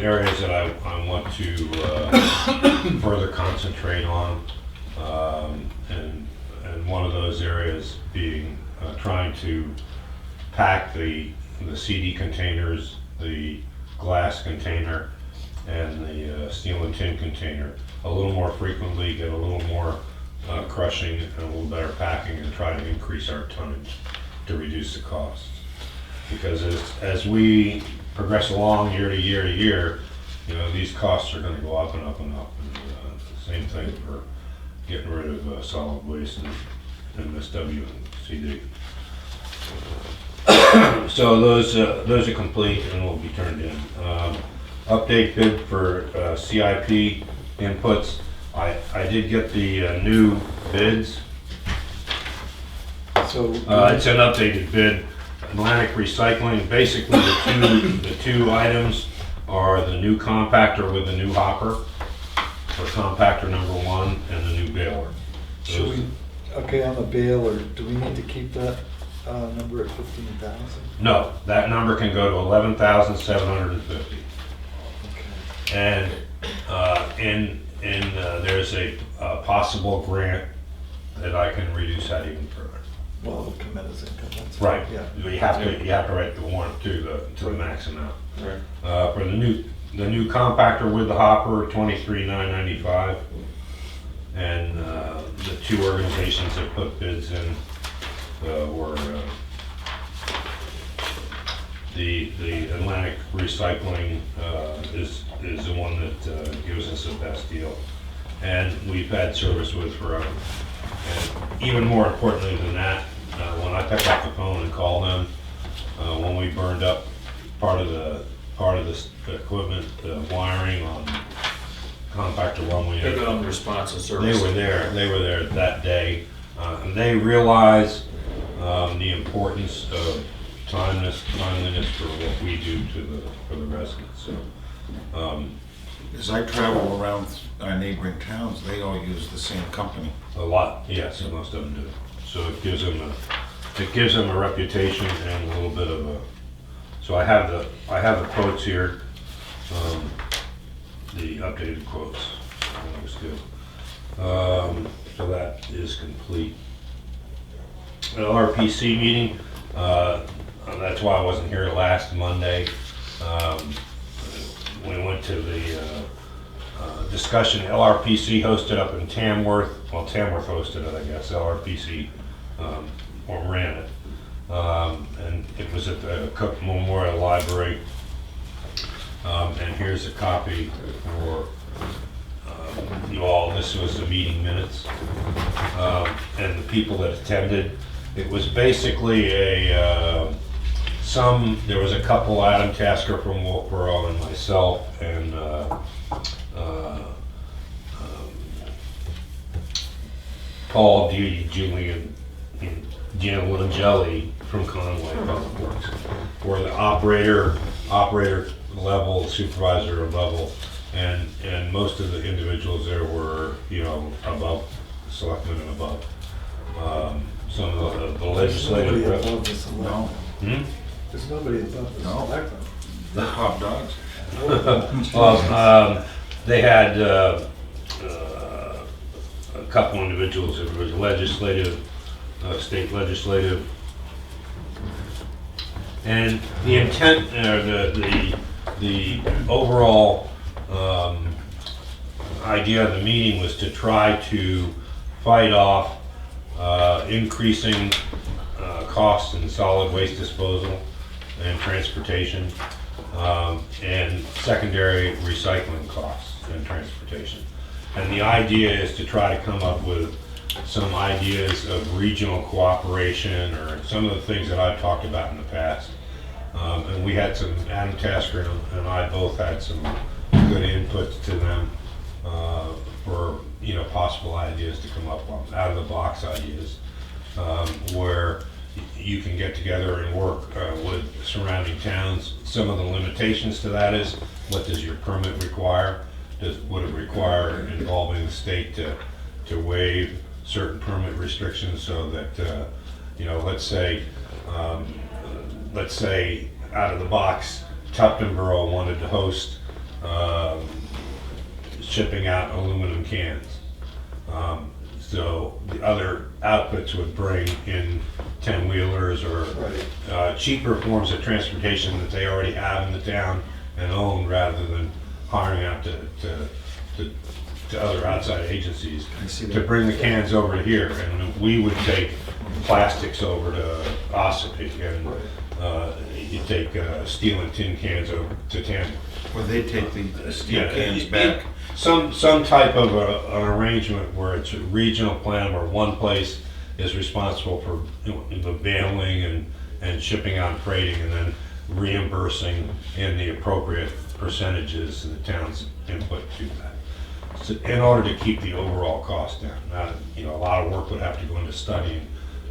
areas that I want to further concentrate on, and one of those areas being trying to pack the CD containers, the glass container, and the steel and tin container a little more frequently, get a little more crushing and a little better packing, and try to increase our tonnage to reduce the costs. Because as we progress along year to year to year, these costs are going to go up and up and up. And same thing for getting rid of solid waste and MSW and CD. So those are complete and will be turned in. Update bid for CIP inputs. I did get the new bids. So It's an updated bid. Atlantic Recycling, basically the two items are the new compactor with the new hopper, or compactor number 1, and the new baler. Should we, okay, on the baler, do we need to keep that number at 15,000? No, that number can go to 11,750. Okay. And there's a possible grant that I can reduce that even further. Well, it'll come in as income, that's. Right. Yeah. You have to write the warrant to the max amount. Right. For the new compactor with the hopper, $23,995. And the two organizations that put bids in were the Atlantic Recycling is the one that gives us the best deal, and we've had service with forever. And even more importantly than that, when I picked up the phone and called them, when we burned up part of the equipment, the wiring on compactor 1, we They've been on the responsive service. they were there that day, and they realize the importance of timeliness for what we do for the residents. So, As I travel around our neighboring towns, they all use the same company. a lot, yes, most of them do. So it gives them a reputation and a little bit of a. So I have the quotes here, the updated quotes. That was good. So that is complete. LRPC meeting. That's why I wasn't here last Monday. We went to the discussion LRPC hosted up in Tamworth. Well, Tamworth hosted it, I guess. LRPC ran it. And it was at the Cook Memorial Library. And here's a copy for you all. This was the meeting minutes. And the people that attended. It was basically there was a couple, Adam Tasker from Wolfboro and myself, and Paul, Judy, Julian, and Jan Langelli from Conway Public Works, or the operator level, supervisor level, and most of the individuals there were, above selectmen and above. Some of the legislative. Nobody above the selectmen. Hmm? There's nobody above the No. selectmen. They're hot dogs. Well, they had a couple individuals. It was legislative, state legislative, and the intent, the overall idea of the meeting was to try to fight off increasing costs in solid waste disposal and transportation, and secondary recycling costs and transportation. And the idea is to try to come up with some ideas of regional cooperation, or some of the things that I've talked about in the past. And we had some, Adam Tasker and I both had some good inputs to them for possible ideas to come up with, out of the box ideas, where you can get together and work with surrounding towns. Some of the limitations to that is, what does your permit require? Would it require involving the state to waive certain permit restrictions, so that let's say out of the box, Tupton Borough wanted to host shipping out aluminum cans. So the other outfits would bring in 10-wheelers or cheaper forms of transportation that they already have in the town and own, rather than hiring out to other outside agencies to bring the cans over to here. And we would take plastics over to Ossipee, and you take steel and tin cans over to Tamworth. Or they take the steel cans back. Some type of an arrangement where it's a regional plan, where one place is responsible for the baling and shipping out and freighting, and then reimbursing in the appropriate percentages the town's input to that. So in order to keep the overall cost down. Now, a lot of work would have to go into studying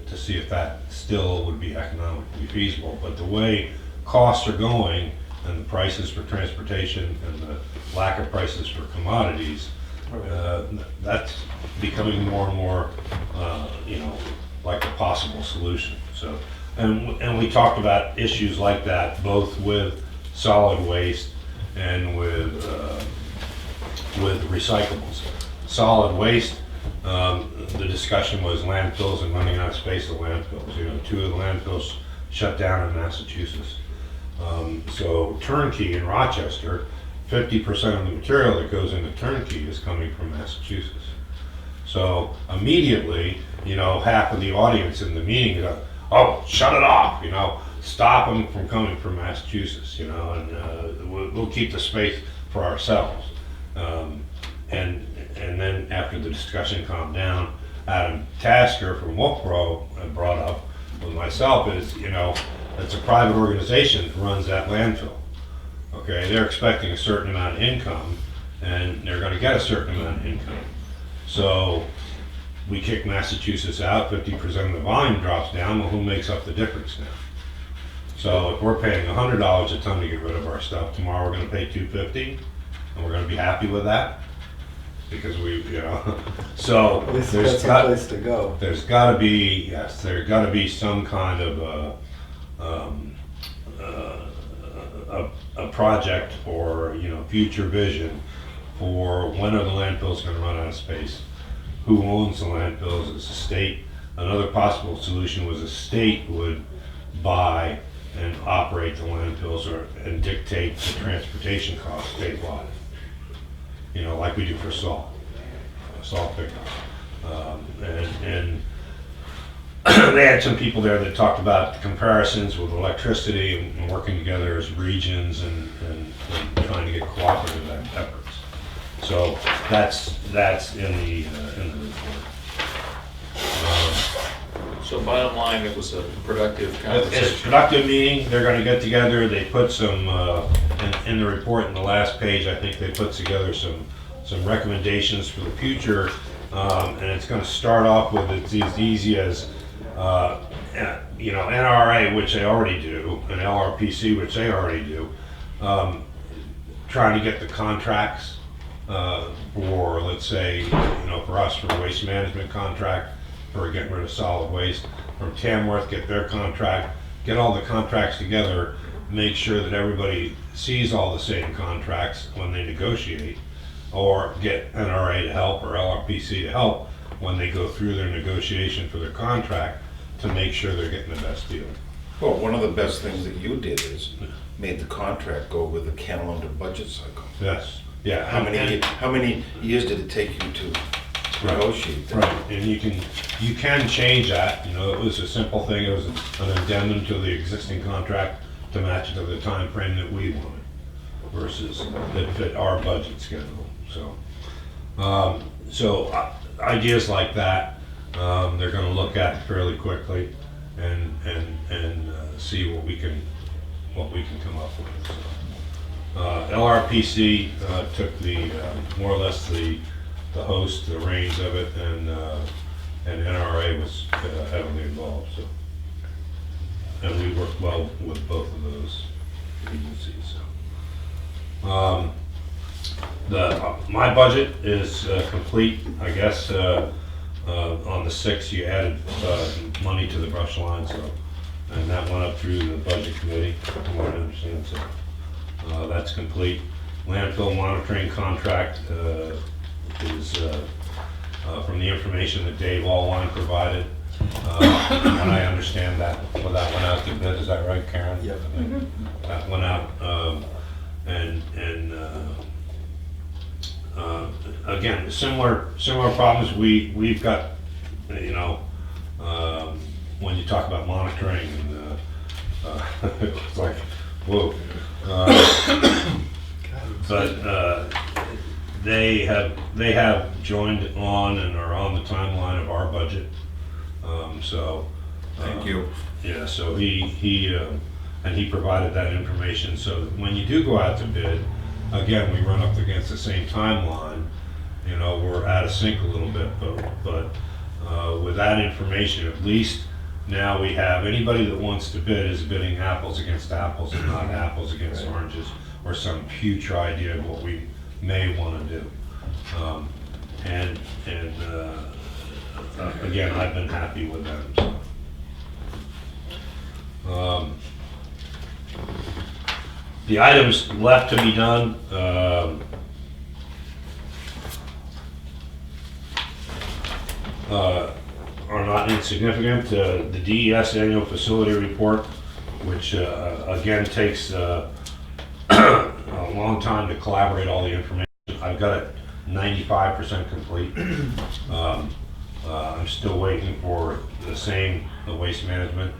to see if that still would be economically feasible. But the way costs are going, and the prices for transportation and the lack of prices for commodities, that's becoming more and more, like a possible solution. So, and we talked about issues like that, both with solid waste and with recyclables. Solid waste, the discussion was landfills and running out of space at landfills. 2 of the landfills shut down in Massachusetts. So Turnkey in Rochester, 50% of the material that goes into Turnkey is coming from Massachusetts. So immediately, half of the audience in the meeting go, oh, shut it off, stop them from coming from Massachusetts, and we'll keep the space for ourselves. And then after the discussion calmed down, Adam Tasker from Wolfboro brought up with myself is, it's a private organization that runs that landfill. Okay, they're expecting a certain amount of income, and they're going to get a certain amount of income. So we kick Massachusetts out, 50% of the volume drops down. Well, who makes up the difference now? So if we're paying $100 a ton to get rid of our stuff, tomorrow we're going to pay $250, and we're going to be happy with that because So At least there's that's a place to go. There's got to be there's got to be some kind of a project or future vision for when are the landfills going to run out of space? Who owns the landfills? It's the state. Another possible solution was a state would buy and operate the landfills and dictate the transportation costs statewide. Like we do for salt pickup. And they had some people there that talked about comparisons with electricity and working together as regions and trying to get cooperative efforts. So that's in the report. So bottom line, it was a productive It's a conversation. productive meeting. They're going to get together. They put some in the report in the last page. I think they put together some recommendations for the future, and it's going to start off with it's as easy as NRA, which they already do, and LRPC, which they already do, trying to get the contracts for, let's say, for us, for the waste management contract, for getting rid of solid waste, from Tamworth, get their contract, get all the contracts together, make sure that everybody sees all the same contracts when they negotiate, or get NRA to help or LRPC to help when they go through their negotiation for their contract to make sure they're getting the best deal. Well, one of the best things that you did is made the contract go with the calendar budget cycle. Yes, yeah. How many years did it take you to negotiate that? Right, and you can change that. It was a simple thing. It was an addendum to the existing contract to match it to the time frame that we wanted versus that fit our budget schedule. So, ideas like that, they're going to look at fairly quickly and see what we can come up with. So, LRPC took the more or less the host, the reins of it, and NRA was heavily involved. So, and we worked well with both of those agencies. So. My budget is complete. I guess on the 6th you added money to the brush line, so and that went up through the budget committee, from what I understand. So that's complete. Landfill monitoring contract is from the information that Dave Allwine provided. And I understand that that went out to bid. Is that right, Karen? Yep. That went out, again, similar problems we've got, when you talk about monitoring, and it's like, whoa. But they have joined on and are on the timeline of our budget. So Thank you. yeah, so he provided that information, so that when you do go out to bid, again, we run up against the same timeline. We're out of sync a little bit, but with that information, at least now we have, anybody that wants to bid is bidding apples against apples and not apples against Right. oranges, or some future idea of what we may want to do. And again, I've been happy with them, so. The items left to be done, are not insignificant. The DES annual facility report, which again takes a long time to collaborate all the information. I've got it 95% complete. I'm still waiting for the waste management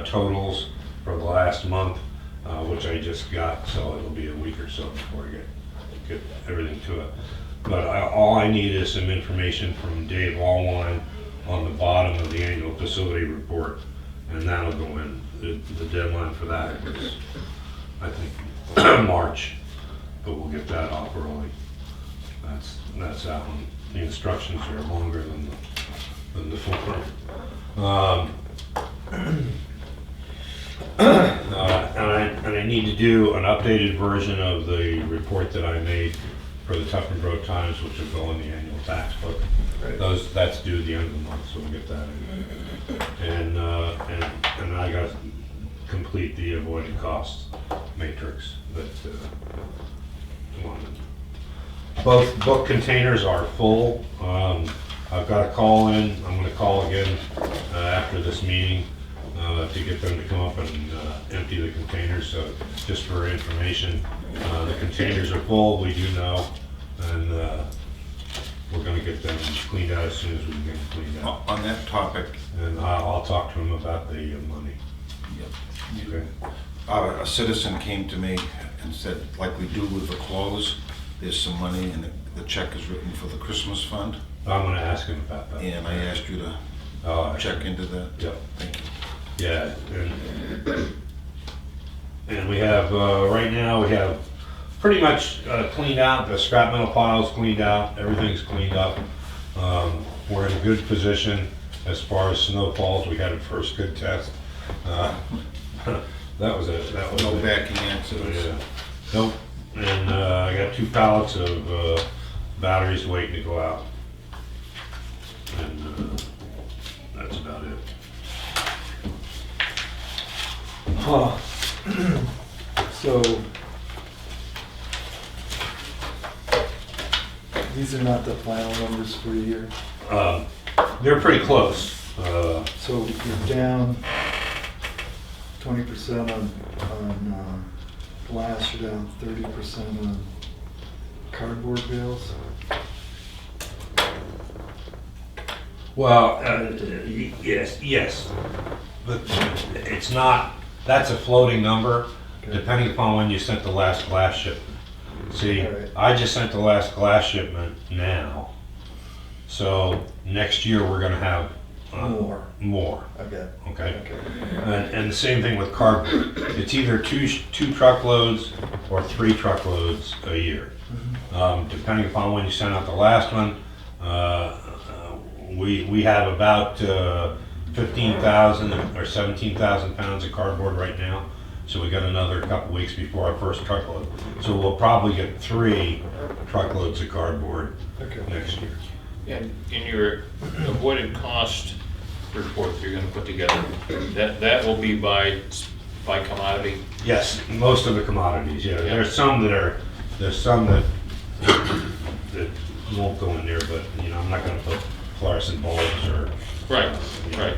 totals for the last month, which I just got, so it'll be a week or so before I get everything to it. But all I need is some information from Dave Allwine on the bottom of the annual facility report, and that'll go in. The deadline for that was, I think, March, but we'll get that off early. That's that one. The instructions are longer than the form. And I need to do an updated version of the report that I made for the Tufton Road Times, which will go in the annual tax book. Right. That's due the end of the month, so we'll get that in. And I got to complete the avoided costs matrix that wanted. Both book containers are full. I've got a call in. I'm going to call again after this meeting to get them to come up and empty the containers. So just for information, the containers are full, we do know, and we're going to get them cleaned out as soon as we can get them cleaned out. On that topic, And I'll talk to them about the money. Okay. a citizen came to me and said, like we do with the clothes, there's some money and the check is written for the Christmas fund, I'm going to ask him about that. and I asked you to check into that. Yep. Thank you. Yeah, and we have, right now, we have pretty much cleaned out, the scrap metal pile's cleaned out, everything's cleaned up. We're in a good position as far as snow falls. We had a first good test. That was No a- backing accidents. Yeah. Nope, and I got 2 pallets of batteries waiting to go out. And that's about it. So, these are not the final numbers for the year. They're pretty close. So you're down 20% on glass, you're down 30% on cardboard bales. Well, yes, but it's not, that's a floating number, Okay. depending upon when you sent the last glass shipment. See, All right. I just sent the last glass shipment now, so next year we're gonna have more, Okay. okay? Okay. And the same thing with cardboard. It's either two truckloads or 3 truckloads a year. Depending upon when you sent out the last one, we have about 15,000 or 17,000 pounds of cardboard right now. So we got another couple weeks before our first truckload. So we'll probably get 3 truckloads of cardboard Okay. next year. And in your avoided cost report that you're gonna put together, that will be by commodity? Yes, most of the commodities, yeah. Yeah. There's some that won't go in there, but, you know, I'm not gonna put fluorescent bulbs or. Right, right.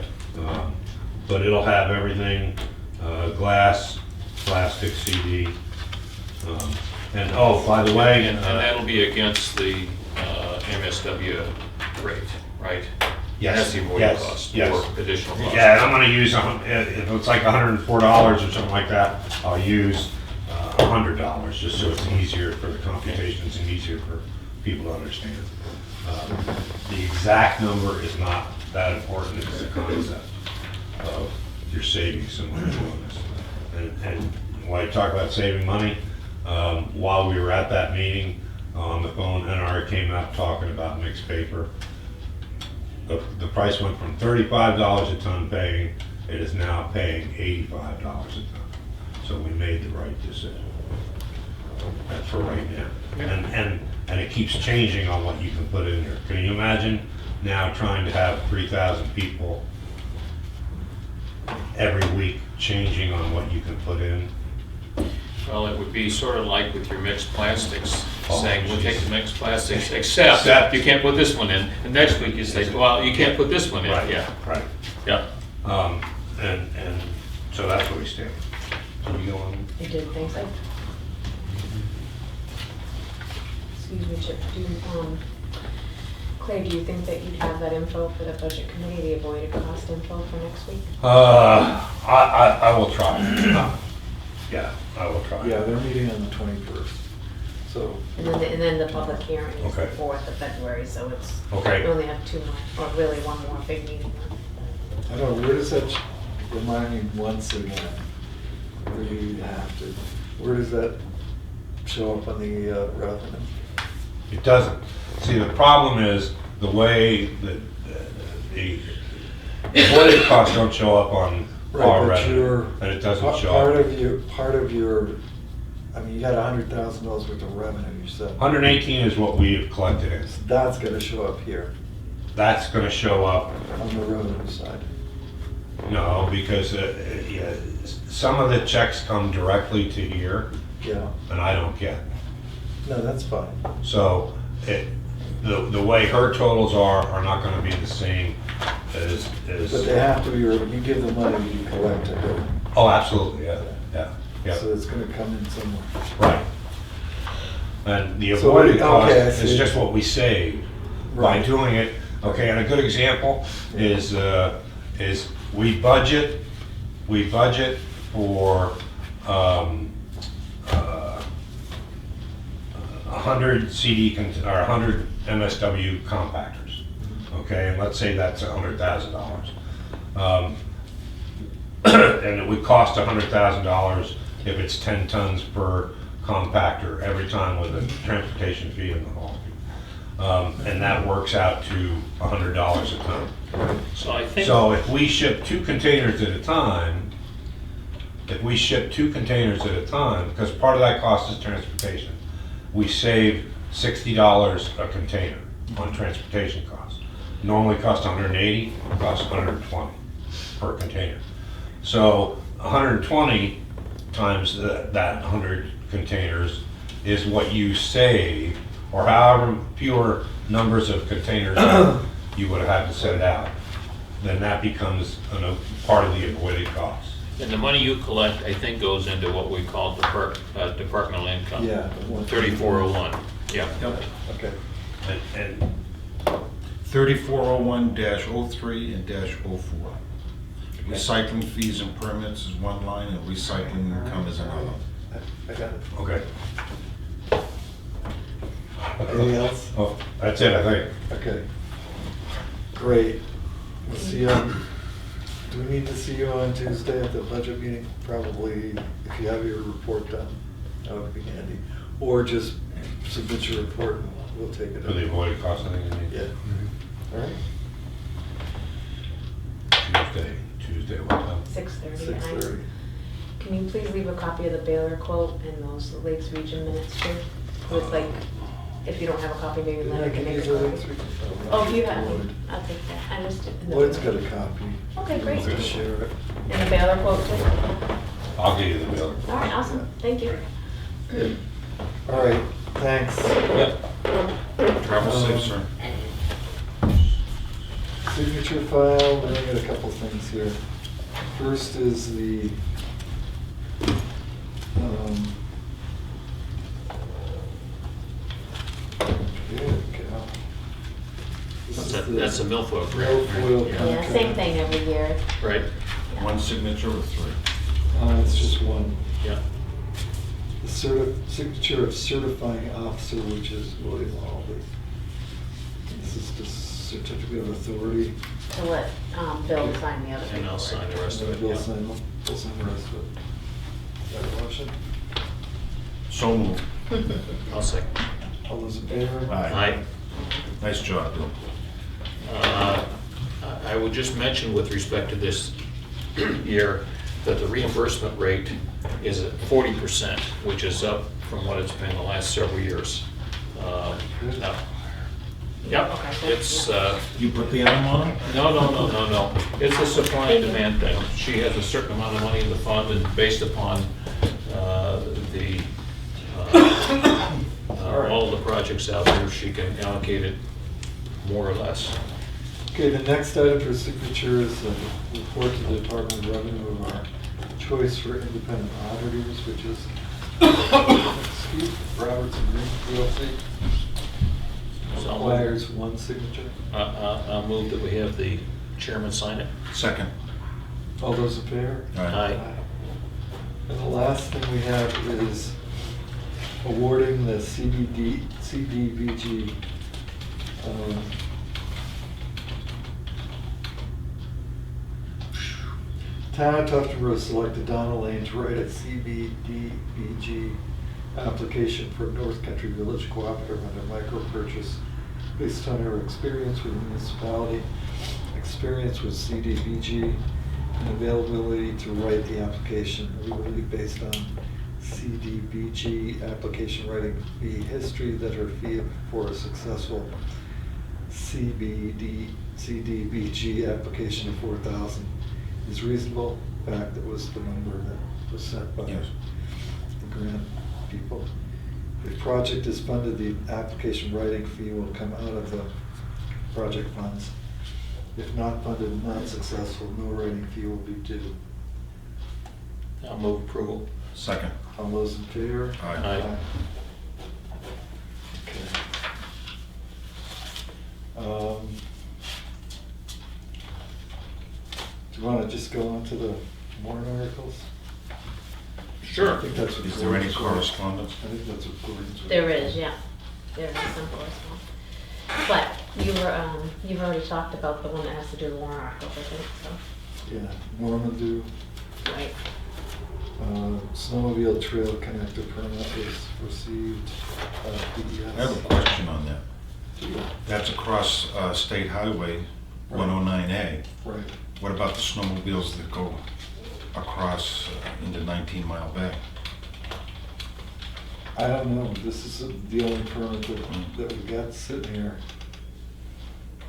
But it'll have everything, glass, plastic, CD. And, oh, by the way. And that'll be against the MSW rate, right? Yes, That's the avoided yes, cost, yes. or additional cost. Yeah, and I'm gonna use, if it's like $104 or something like that, I'll use $100, just so it's easier for the computations and easier for people to understand. The exact number is not that important, it's the concept of you're saving some money doing this. And when I talk about saving money, while we were at that meeting on the phone, NR came out talking about mixed paper. the price went from $35 a ton paying, it is now paying $85 a ton. So we made the right decision. That's for right now. And it keeps changing on what you can put in there. Can you imagine now trying to have 3,000 people every week changing on what you can put in? Well, it would be sort of like with your mixed plastics, Oh, saying, we'll take jeez. the mixed plastics, except Except- you can't put this one in. And next week you say, well, you can't put this one in. Right, Yeah, right. yeah. And so that's where we stand. Can we go on? I didn't think so. Excuse me, Chip, Clay, do you think that you'd have that info for the budget committee, the avoided cost info for next week? I will try. Yeah, I will try. Yeah, they're meeting on the 21st, so. And then the public hearing is the Okay. 4th of February, so it's, Okay. we only have 2 more, or really 1 more big meeting. I don't know, where does that, remind me once again, where you have to, where does that show up on the revenue? It doesn't. See, the problem is the way that the avoided costs don't show up on Right, our but revenue, your- and it doesn't show Part up. of your, I mean, you got $100,000 worth of revenue, you said. 118 is what we have collected in. So that's gonna show up here That's gonna show up, on the revenue side. no, because yeah, some of the checks come directly to here, Yeah, and I don't get. no, that's fine. So the way her totals are not gonna be the same as. But they have to be, you give the money, you collect it. Oh, absolutely, yeah, yeah. So it's gonna come in somewhere. Right. And the So, avoided cost okay, I is see. just what we save by Right. doing it. Okay, and a good example is we budget for 100 or 100 MSW compactors. Okay, and let's say that's $100,000. And it would cost $100,000 if it's 10 tons per compactor every time with a transportation fee and the haul fee. And that works out to $100 a ton. So I think. So if we ship 2 containers at a time, because part of that cost is transportation, we save $60 a container on transportation costs. Normally costs $180, costs $120 per container. So 120 times that 100 containers is what you save, or however fewer numbers of containers you would have had to send out. Then that becomes part of the avoided cost. And the money you collect, I think, goes into what we call departmental income. Yeah. 3401, yeah. Okay. And 3401-03 and -04. Recycling fees and permits is one line, and recycling income is another. I got it. okay. Anything else? Oh, that's it, I think. Okay. Great. We'll see you on, do we need to see you on Tuesday at the budget meeting? Probably, if you have your report done, that would be handy. Or just submit your report and we'll take it For the up. avoided cost, I think you need. Yeah. All right. Tuesday, what time? 6:30. 6:30. Can you please leave a copy of the Baylor quote and those Lakes Region minutes too? So it's like, if you don't have a copy, maybe Then I Leonard can can make use a it. copy. Oh, if you have, I'll take that. I just didn't know. Lloyd's got a copy. Okay, great. We'll just share it. And the Baylor quote too? I'll give you the bill. All right, awesome. Thank you. Good. All right, thanks. Yep. Travel safe, sir. Signature file, we only got a couple things here. First is the, good cow. This is the That's a milfoil grant. milfoil Yeah. Yeah, contract. same thing every year. Right, One signature or 3? It's just one. yeah. The signature of certifying officer, which is William Alvey. This is the certificate of authority. To let Bill sign the other. And I'll sign the rest of it, We'll yeah. sign the rest of it. Is that a motion? So moved. I'll second. All those in favor? Aye. Aye. Nice job, Bill. I would just mention with respect to this year, that the reimbursement rate is at 40%, which is up from what it's been the last several years. Now, yep, Okay. it's, You put the M on? no. It's a supply and demand thing. She has a certain amount of money in the fund, and based upon the all the projects out there, she can allocate it more or less. Okay, the next item for signature is a report to the Department of Revenue of our choice for independent auditors, which is Roberts and Green PLC. So Requires one signature. I'll move that we have the chairman sign it. Second. All those in favor? Aye. And the last thing we have is awarding the CDBG Town of Tuftonboro selected Donna Lane to write a CBDBG application for North Country Village Cooperative under micro purchase based on her experience with the municipality, experience with CDBG, and availability to write the application. We will be based on CDBG application writing fee history that her fee for a successful CDBG application of $4,000 is reasonable. In fact, that was the number that was set by Yes. the grant people. If project is funded, the application writing fee will come out of the project funds. If not funded and not successful, no writing fee will be due. I'll move approval. Second. All those in favor? Aye. Okay. Do you want to just go on to the warrant articles? I Sure. think that's what Is there any Gordon's- correspondence? I think that's what Gordon's. There is, yeah. There is some correspondence. But you've already talked about the one that has to do with warrant articles, I think, so, Yeah, Normandy, right. snowmobile trail connector permit was received, I have DES. a question on that. That's across State Highway 109A. Right. What about the snowmobiles that go across into 19 Mile Bay? I don't know, this is the only permit that we got sitting here.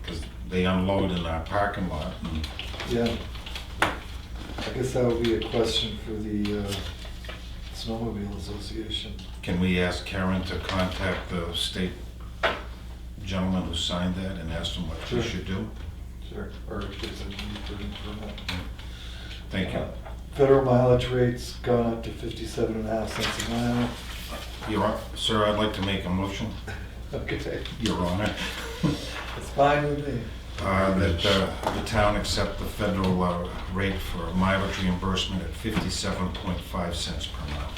Because they unload in our parking lot. And Yeah. I guess that would be a question for the Snowmobile Association. can we ask Karen to contact the state gentleman who signed that and ask him what Sure. we should do? Sure. Or if there's a need for an permit. Thank you. Federal mileage rates gone up to 57.5 cents a mile. Sir, I'd like to make a motion, Okay, Your Honor, it's fine with me. that the town accept the federal rate for mileage reimbursement at 57.5 cents per mile.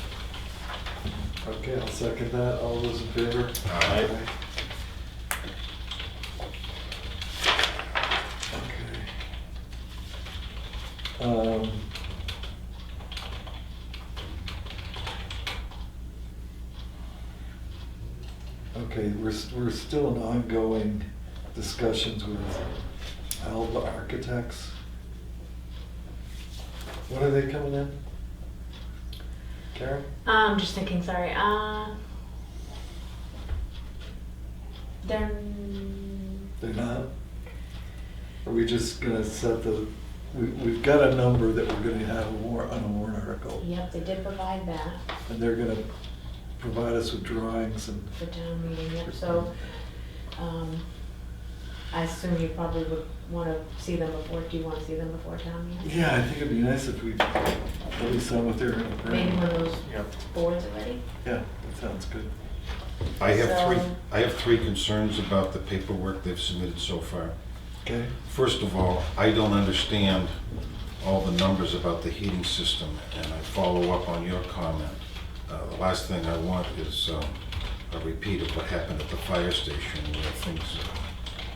Okay, I'll second that. All those in favor? Aye. Okay. Okay, we're still in ongoing discussions with Alba Architects. When are they coming in? Karen? I'm just thinking, sorry, they're, They're not? Are we just gonna set we've got a number that we're gonna have on a warrant article, yep, they did provide that and they're gonna provide us with drawings and, for town meeting, yep, so, I assume you probably would wanna see them before, do you wanna see them before town meeting? yeah, I think it'd be nice if we at least saw what they're gonna bring. Maybe when those Yep. boards are ready? Yeah, that sounds good. I So- have three concerns about the paperwork they've submitted so far. Okay? First of all, I don't understand all the numbers about the heating system, and I follow up on your comment. The last thing I want is a repeat of what happened at the fire station, where things,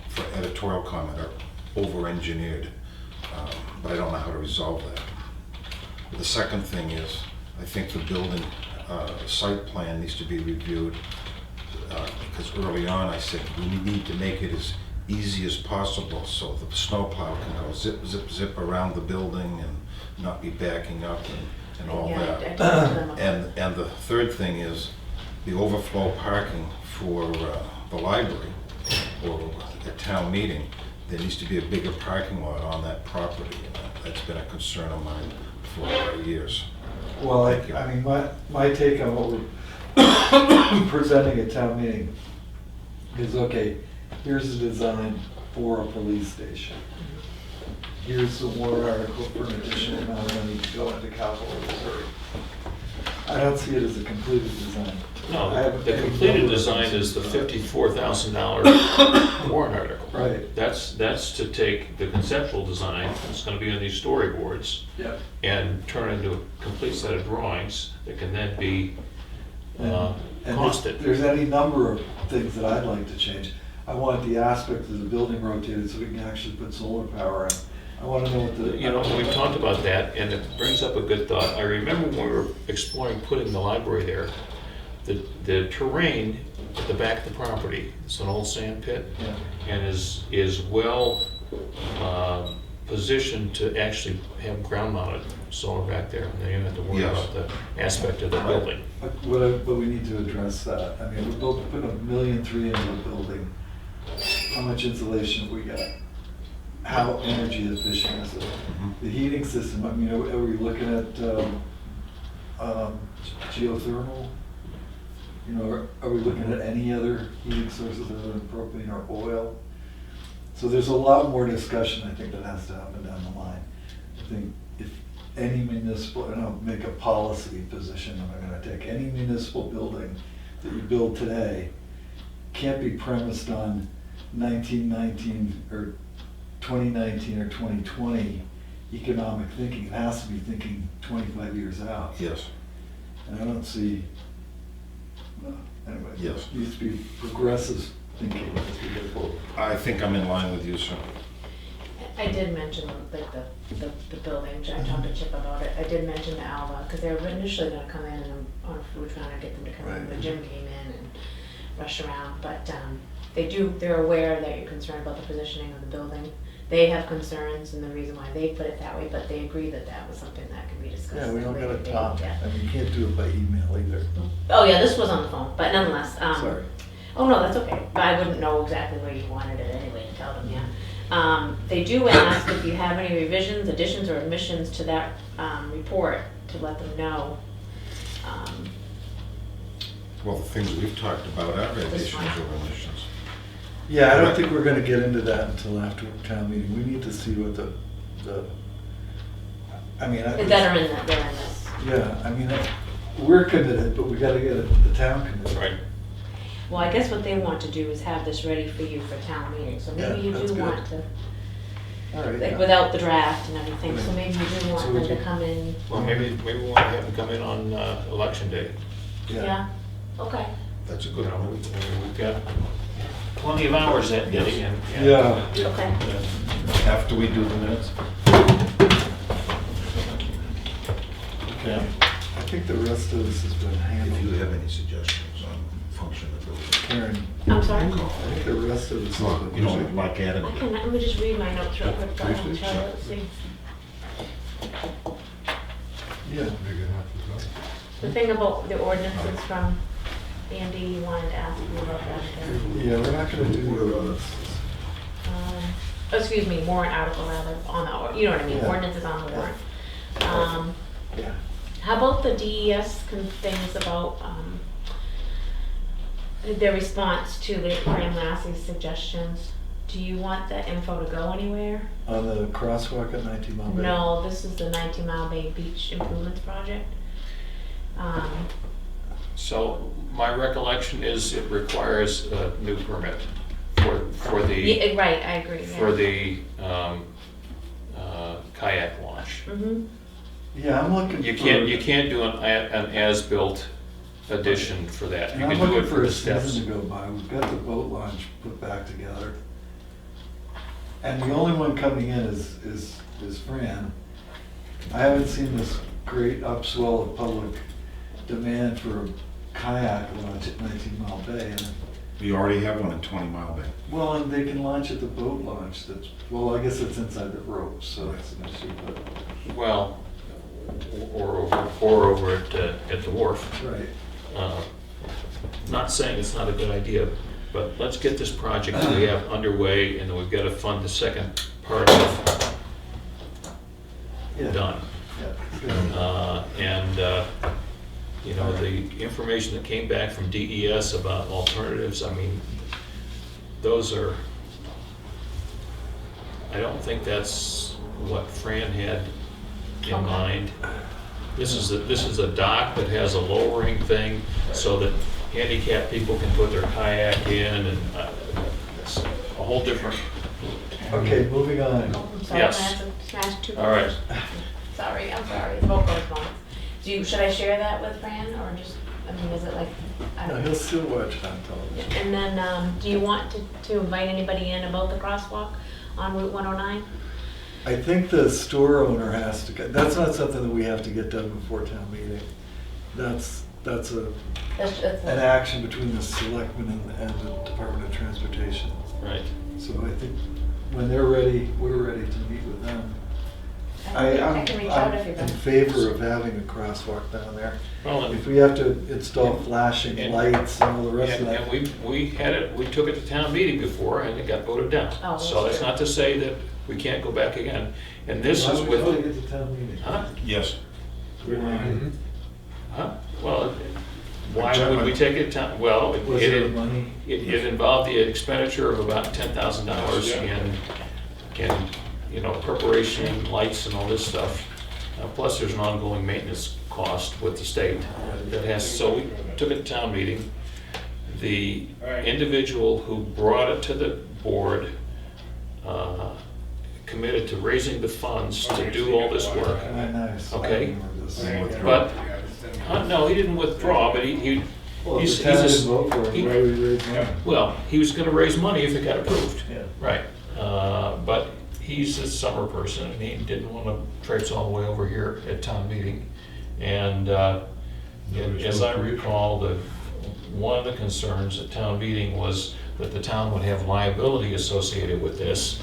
for editorial comment, are over-engineered, but I don't know how to resolve that. The second thing is, I think the building site plan needs to be reviewed, because early on I said, we need to make it as easy as possible so the snowplow can go zip, zip, zip around the building and not be backing up and all Yeah, I that. talked to them about And the third thing is the overflow parking for the library or a town meeting. There needs to be a bigger parking lot on that property, and that's been a concern of mine for years. Well, Thank you. I mean, my take on what we're presenting at town meeting is, okay, here's the design for a police station. Here's the warrant article for an additional amount of money to go into capital reserve. I don't see it as a completed design. I No, have the any completed number of design is the concerns $54,000 warrant article. Right. That's to take the conceptual design, it's gonna be on these storyboards, Yep. and turn it into a complete set of drawings that can then be And if costed. there's any number of things that I'd like to change. I want the aspect of the building rotated so we can actually put solar power in. I want to know what the. You know, we've talked about that, and it brings up a good thought. I remember when we were exploring putting the library there, the terrain at the back of the property, it's an old sand pit, Yeah. and is well positioned to actually have ground mounted solar back there, and then you don't have to worry Yes. about the aspect of the building. But we need to address that. I mean, we're putting $1.3 million into a building. How much insulation have we got? How energy efficient is it? The heating system, I mean, are we looking at geothermal? You know, are we looking at any other heating sources other than propane or oil? So there's a lot more discussion, I think, that has to happen down the line. I think if any municipal, and I'll make a policy position that I'm gonna take, any municipal building that you build today can't be premised on 1919 or 2019 or 2020 economic thinking. It has to be thinking 25 years out. Yes, And I don't see, well, anyway. Yes. It needs to be progressive thinking as we go forward. I think I'm in line with you, sir. I did mention like the building, I talked to Chip about it, I did mention to Alva, because they were initially gonna come in and on a food trying to get them to come in, Right. but Jim came in and rushed around, but they're aware that you're concerned about the positioning of the building. They have concerns and the reason why they put it that way, but they agree that that was something that could be discussed. Yeah, we don't later. gotta talk. Yeah. I mean, you can't do it by email either. Oh, yeah, this was on the phone, but nonetheless, Sorry. oh, no, that's okay, but I wouldn't know exactly where you wanted it anyway to tell them, yeah. They do ask if you have any revisions, additions, or omissions to that, report, to let them know. Well, the things we've talked about are additions or omissions. Yeah, I don't think we're gonna get into that until after town meeting. We need to see what I mean. That are in that, they're in this. Yeah, I mean, we're committed, but we gotta get the town committed. Right. Well, I guess what they want to do is have this ready for you for town meeting, so maybe Yeah, you that's do good. want to, All right. like, yeah. without the draft and everything, so maybe you do So want we them to can- come in. Well, maybe we want to have them come in on election day. Yeah, okay. That's a You good know, one. we've got plenty of hours that day, and. Yeah. Okay. After we do the minutes? Yeah. I think the rest of this has been If you handled. have any suggestions on function of the building. Karen, I'm sorry? I think the rest of this has been. You don't like adding? I can, let me just read my notes real quick, Please do. Charlie, let's see. Yeah. Big enough to go. The thing about the ordinances from Andy, you wanted to ask me about that. Yeah, we're not gonna do the others. Excuse me, warrant article rather, on the, you know what I mean, Yeah. ordinances on the warrant. Yeah. How about the DES things about, their response to the Graham Lassie's suggestions? Do you want that info to go anywhere? On the crosswalk at 19 Mile Bay? No, this is the 19 Mile Bay Beach Improvements Project. So my recollection is it requires a new permit for the, Yeah, right, I agree, yeah. for the kayak launch. Mm-hmm, Yeah, I'm looking for. You can't do an as-built addition for that. And You I'm can do looking it for for a the steps. season to go by. We've got the boat launch put back together. And the only one coming in is Fran. I haven't seen this great upswell of public demand for a kayak launch at 19 Mile Bay. And We already have one in 20 Mile Bay. Well, and they can launch at the boat launch, that's, well, I guess it's inside the ropes, so that's an issue, but. Well, or over at the wharf. Right. Not saying it's not a good idea, but let's get this project that we have underway, and then we've got to fund the second part of Yeah. done. Yeah, good. You know, the information that came back from DES about alternatives, I mean, those are, I don't think that's what Fran had in Okay. mind. This is a dock that has a lowering thing so that handicapped people can put their kayak in, and it's a whole different, Okay, moving on. Oh, I'm sorry, Yes. I have to smash two. all right. Sorry, I'm sorry, it's vote correspondence. Should I share that with Fran, or just, I mean, is it like, I No, don't he'll know. still watch on television. And then, do you want to invite anybody in about the crosswalk on Route 109? I think the store owner has to, that's not something that we have to get done before town meeting. That's That's an action between the selectmen and the Department of Transportation. Right. So I think when they're ready, we're ready to meet with them. I can reach out if you're I'm in going. favor of having a crosswalk down there. Well, If we have to install flashing and- lights and all the rest of And that. we had it, we took it to town meeting before, and it got voted down. Oh, So that's true. not to say that we can't go back again. And this Why is would we with, get to town meeting? huh? Yes. Huh? Well, why would we take it to, well, Was there money? it involved the expenditure of about $10,000 in, you know, preparation, lights and all this stuff. Plus, there's an ongoing maintenance cost with the state that has, so we took it to town meeting. The individual who brought it to the board committed to raising the funds to do all this work. Oh, nice. Okay. I remember this. But, no, he didn't withdraw, but Well, he's if the town a- didn't vote for it, he- why would we raise money? well, he was gonna raise money if it got approved. Yeah. Right, but he's a summer person, and he didn't wanna traipse all the way over here at town meeting. And, as I recall, one of the concerns at town meeting was that the town would have liability associated with this.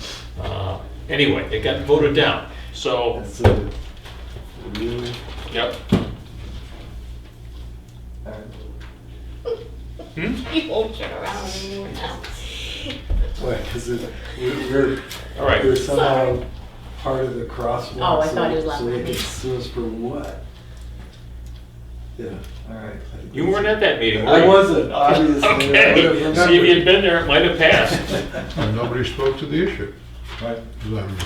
Anyway, it got voted down, so, That's it. Really? yep. All right. You won't turn around anymore now. Why, because we're, All right. we're somehow Sorry. part of the crosswalk. Oh, I so- thought he was So laughing they at can me. sue us for what? Yeah, all right. I think You that's- weren't at that meeting, were I you? wasn't, obviously. I would've Okay, see, if you'd remembered. been there, it might have passed. And nobody spoke to the issue. Right. Um,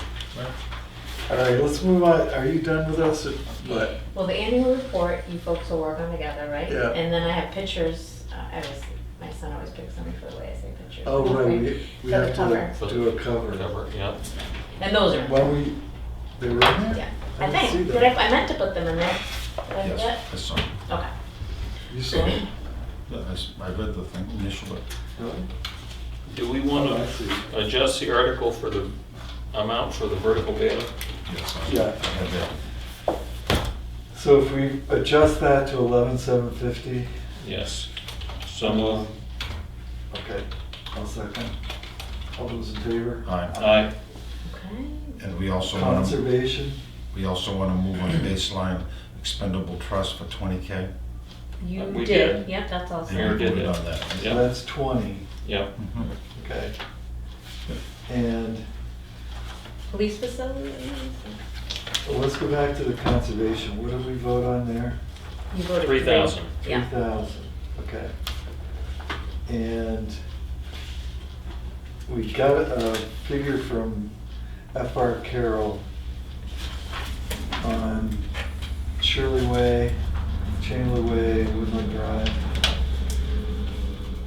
All right, let's move on. Are you done with us? Or what? Well, the annual report, you folks will work on together, right? Yeah. And then I have pictures, my son always picks on me for the way I say pictures. Oh, right, we For the have cover. to do a cover. Whatever, yeah. And those are, Why we, they were in there? yeah, I I didn't see think, them. I meant to put them in there. Did I Yes, forget? I saw it. Okay. You saw them? Yeah, I read the thing initially. Really? Do we want Oh, I to see. adjust the article for the amount for the vertical baler? Yes. Yeah. I had that. So if we adjust that to 11,750, Yes. So move. okay, I'll second. All those in favor? Aye. Aye. Okay. And we also want to, Conservation, move on the baseline expendable trust for 20K. You We did, did. yep, that's all And Mayor set. we did voted it. on that. so Yeah. that's 20, Yep. Mhm. okay. And Police facilities, well, let's go back to the conservation. What did we vote on there? you voted. 3,000. Yeah. 3,000, okay. And we got a figure from F.R. Carroll on Shirley Way, Chandler Way, Woodland Drive.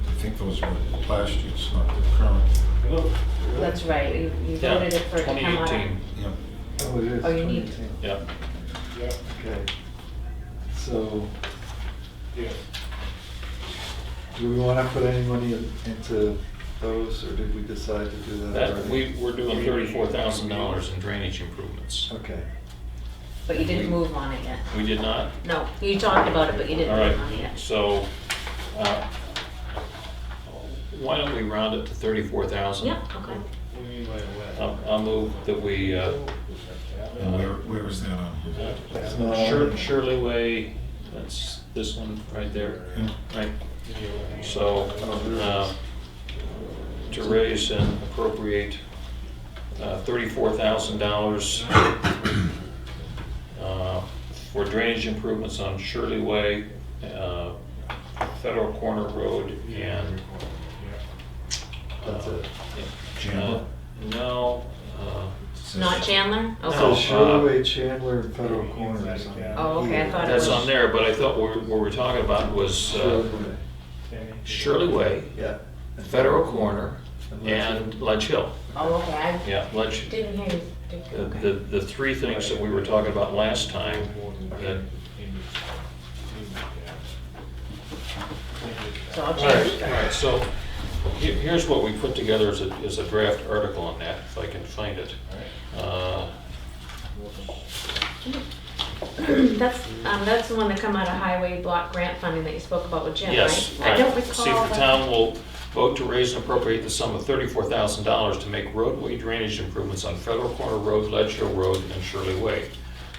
I think those were last year's, not the current. That's right, you Yeah, voted it for it to come out. 2018. Yeah. Oh, it is. Oh, you need- 2018. Yep. Okay. So. Do we want to put any money into those, or did we decide to do that That, already? we're doing $34,000 in drainage improvements. Okay. But you didn't move on it yet. We did not? No, you talked about it, but you didn't All move on it right, yet. so, why don't we round it to 34,000? Yeah, okay. I'll move that we, And where is that on? It's not on. Shirley Way, that's this one right there, right? So, to raise and appropriate $34,000 for drainage improvements on Shirley Way, Federal Corner Road, and That's it. Chandler? No. Not Chandler? So No, Okay. Shirley Way, Chandler, and Federal Corner is on. Oh, okay, I thought it That's was. on there, but I thought what we were talking about was Shirley Way. Shirley Way, Yeah. Federal Corner, and Ledge Hill. Oh, okay, I Yeah, Ledge. didn't hear you. The three things that we were talking about last time, that, So I'll all change. right, so here's what we put together as a draft article on that, if I can find it. That's the one that come out of highway block grant funding that you spoke about with Jim, right? Yes, I don't right. recall. See if the that- town will vote to raise and appropriate the sum of $34,000 to make roadway drainage improvements on Federal Corner Road, Ledge Hill Road, and Shirley Way.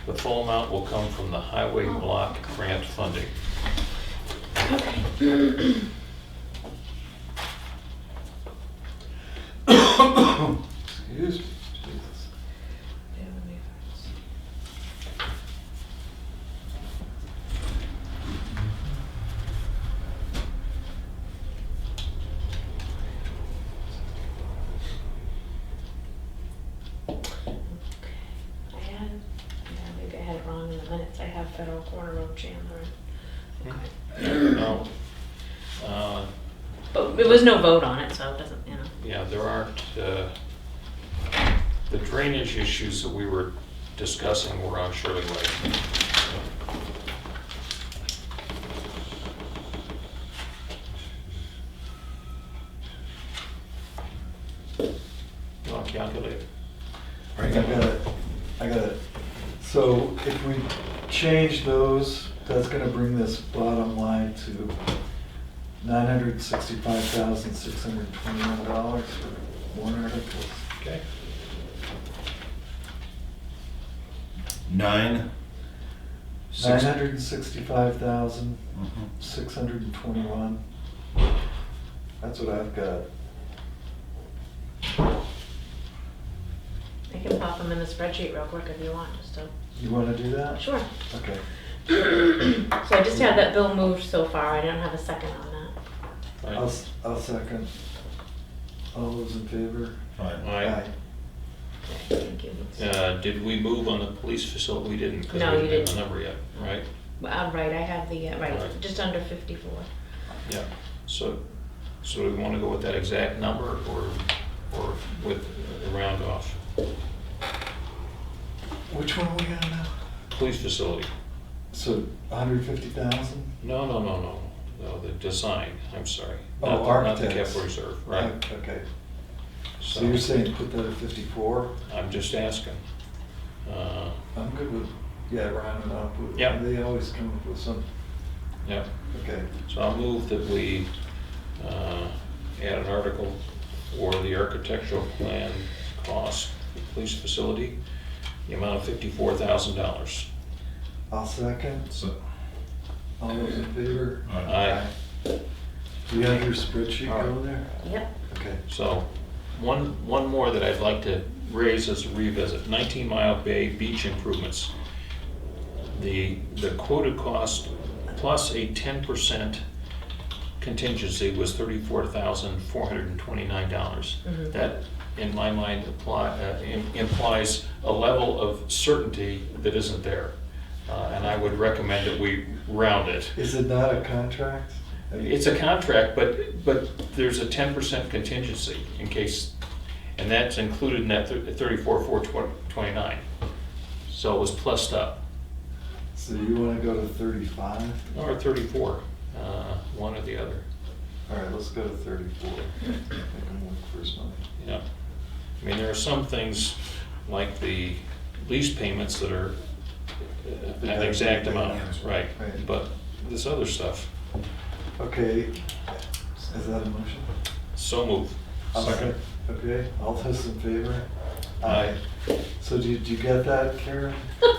The full amount will come from the highway block grant funding. Okay. Excuse me. Jesus. Maybe I had it wrong in the minutes. I have Federal Corner Road, Chandler. No. But there was no vote on it, so it doesn't, you know. Yeah, there aren't, the drainage issues that we were discussing were on Shirley Way. Well, calculate. I got it. So if we change those, that's gonna bring this bottom line to $965,621 for warrant articles. Okay. 9? 965,621. That's what I've got. I can pop them in the spreadsheet real quick if you want, just to. You wanna do that? Sure. Okay. So I just had that bill moved so far. I don't have a second on that. Right. I'll second. All those in favor? All right. Okay, thank you. Did we move on the police facility? We didn't, because No, we you didn't have didn't. the number yet, right? Right, I have the, right, Right. just under 54. Yeah. So do we want to go with that exact number or with a round off? Which one are we on now? Police facility. So 150,000? No, the design, I'm sorry. Oh, Not the architects. capital reserve, right. Okay. So you're saying put that at 54? I'm just asking. I'm good with, yeah, rounding up. Yeah. They always come up with some, Yeah, okay. so I'll move that we add an article for the architectural plan cost for the police facility, the amount of $54,000. I'll second. So, All those in favor? Aye. Do you have your spreadsheet All right. going there? Yep. Okay. So, one more that I'd like to raise as a revisit, 19 Mile Bay beach improvements. The quoted cost plus a 10% contingency was $34,429. Mhm. That, in my mind, implies a level of certainty that isn't there. And I would recommend that we round it. Is it not a contract? It's a contract, but there's a 10% contingency in case, and that's included in that 34,429. So it was plussed up, So you wanna go to 35? or 34, one or the other. All right, let's go to 34. Make them work for his money. Yeah. I mean, there are some things like the lease payments that are an exact amount, right? Right. But this other stuff, Okay, is that a motion? So move. Second. Okay, all those in favor? Aye. So did you get that, Karen?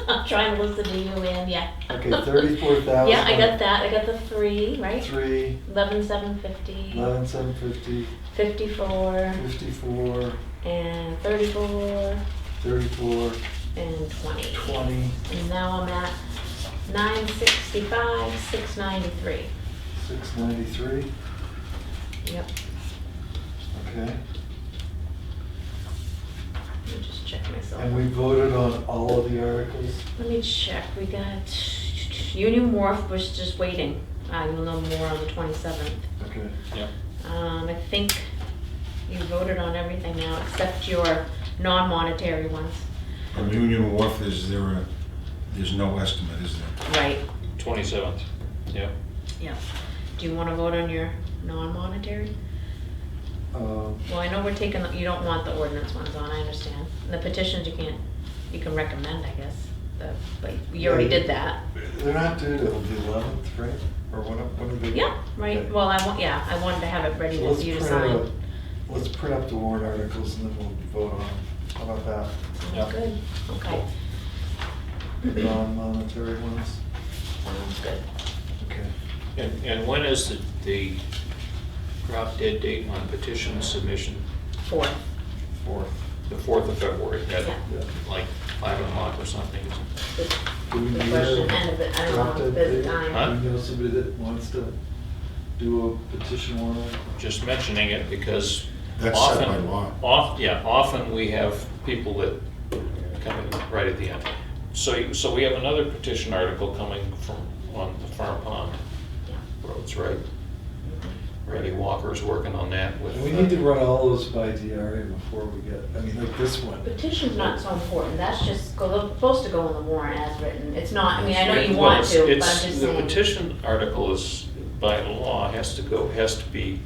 I'm trying to listen to you, and yeah. Okay, 34,000. Yeah, I got that. I got the 3, right? 3, 11,750. 11,750, 54 54, and 34 34, and 20. 20, And now I'm at 965, 693. 693. Yep. Okay. Let me just check myself. And we voted on all of the articles? Let me check. We got Union Wharf was just waiting. You'll know more on the 27th. Okay. Yep. I think you voted on everything now except your non-monetary ones. On Union Wharf, there's no estimate, is there? Right. 27th. Yep. Yeah. Do you want to vote on your non-monetary? Well, I know we're taking, you don't want the ordinance ones on, I understand. And the petitions you can recommend, I guess. But you already did that. They're not due till the 11th, right? Or when are they? Yeah, right. Okay. Well, I wanted to have it ready So for you to print sign. up- Let's print up the warrant articles and then we'll vote on them. How about that? Yeah. Good, okay. Non-monetary ones? Sounds good. Okay. And when is the drop dead date on petition submission? 4th. 4th. The 4th of February, at Yeah. like 5 o'clock or something. Do we The need question, a end of it, I drop don't know, dead there's date? time. Huh? Do you know somebody that wants to do a petition warrant? Just mentioning it because That's often. set by law. Often we have people that come in right at the end. So we have another petition article coming on the Farm Pond roads, right? Randy Walker's working on that with. And we need to run all those by DRA before we get, I mean, like this one. Petition's not so important, that's just, they're supposed to go in the warrant as written. It's not, I mean, I know you Well, want to, but I'm it's- just The saying. petition article is, by law, has to be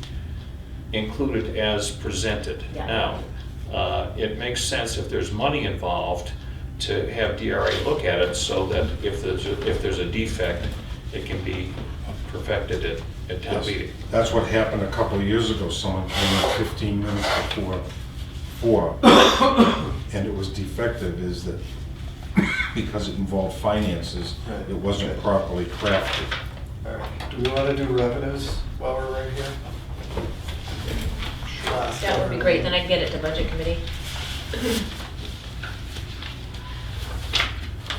included as presented. Yeah. Now, it makes sense if there's money involved to have DRA look at it so that if there's a defect, it can be perfected at town Yes. meeting. That's what happened a couple of years ago. Someone came in 15 minutes before 4, and it was defective, is that because it involved finances, Right. it wasn't properly crafted. All right. Do we want to do revenues while we're right here? Last That would be one. great, then I can get it to budget committee.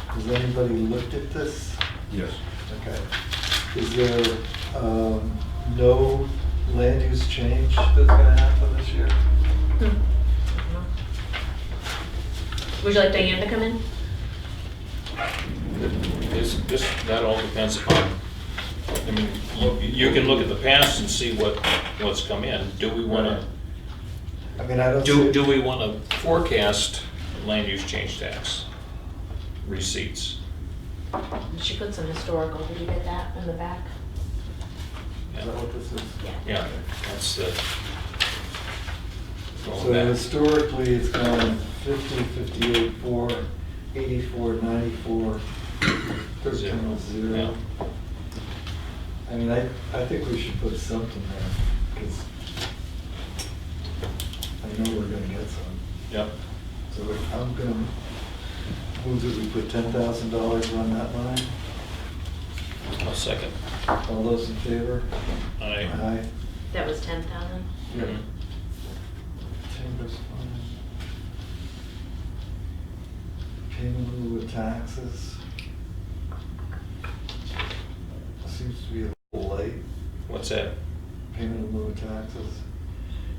Has anybody looked at this? Yes. Okay. Is there no land use change that's gonna happen this year? Would you like Diane to come in? That all depends upon, I mean, you can look at the past and see what's come in. Do we want I mean, I don't to, see. do we want to forecast land use change tax receipts? She put some historical, did you get that in the back? Is that what this is? Yeah, that's the. So historically, it's gone 50, 58, 4, 84, 94, 13, 0. Yeah. I mean, I think we should put something there, because I know we're gonna get some. Yep. So I'm gonna move that we put $10,000 on that line. I'll second. All those in favor? Aye. Aye. That was 10,000? Mhm. Chambers fund. Payment in lieu of taxes. Seems to be a little late, What's that? payment in lieu of taxes.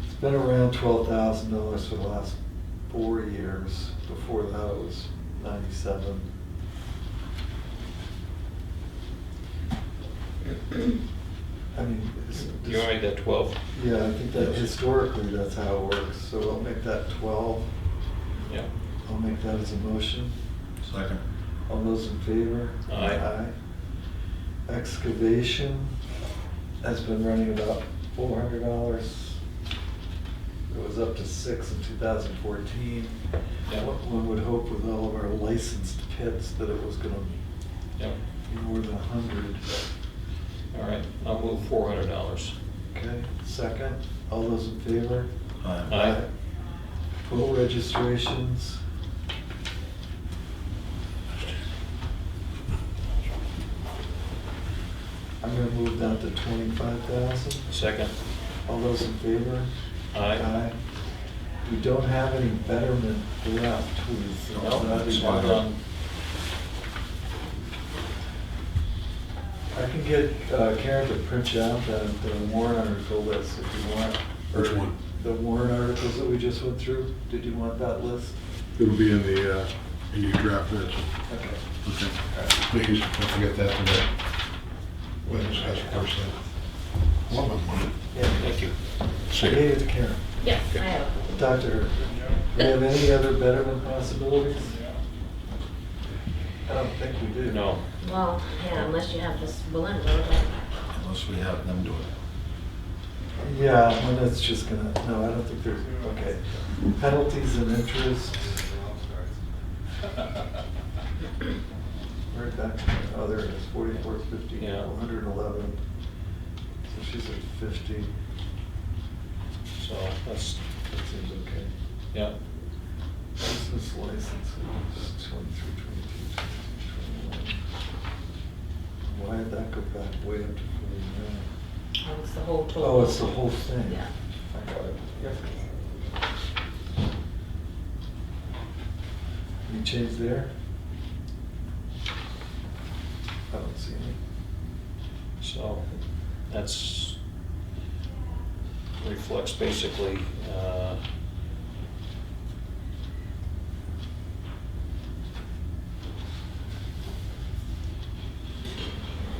It's been around $12,000 for the last 4 years. Before that, it was 97. I mean, Do you want to make that 12? yeah, I think that historically, that's how it works. So I'll make that 12. Yeah. I'll make that as a motion. Second. All those in favor? Aye. Excavation has been running about $400. It was up to 6 in 2014. Yeah. One would hope with all of our licensed pits that it was gonna Yeah. be more than 100. All right, I'll move $400. Okay, second, All those in favor? Aye. Poll registrations. I'm gonna move that to 25,000. Second. All those in favor? Aye. We don't have any betterment left. No, that's all done. I can get Karen to print you out the warrant article list if you want. Which Or one? The warrant articles that we just went through. Did you want that list? It'll be in your draft minutes. Okay. Okay. Please, don't forget that today. We'll discuss it first then. Yeah. Thank you. See I you. gave it to Karen. Yes, I have. Talk to her. Do we have any other betterment possibilities? I don't think we do. No. Well, yeah, unless you have this Berlin road. Unless we have them do it. Yeah, and it's just gonna, no, I don't think there's, okay. Penalties and interest. Where'd that come from? Oh, there it is, 4450, Yeah. 111. So she's at 50. So that's, That seems okay. yeah. Business licenses, 23, 22, 23, 21. Why did that go back way up to 49? Oh, it's the whole total. Oh, it's the whole thing. Yeah. I got it. Yep. Any change there? I don't see any. So that's reflects basically,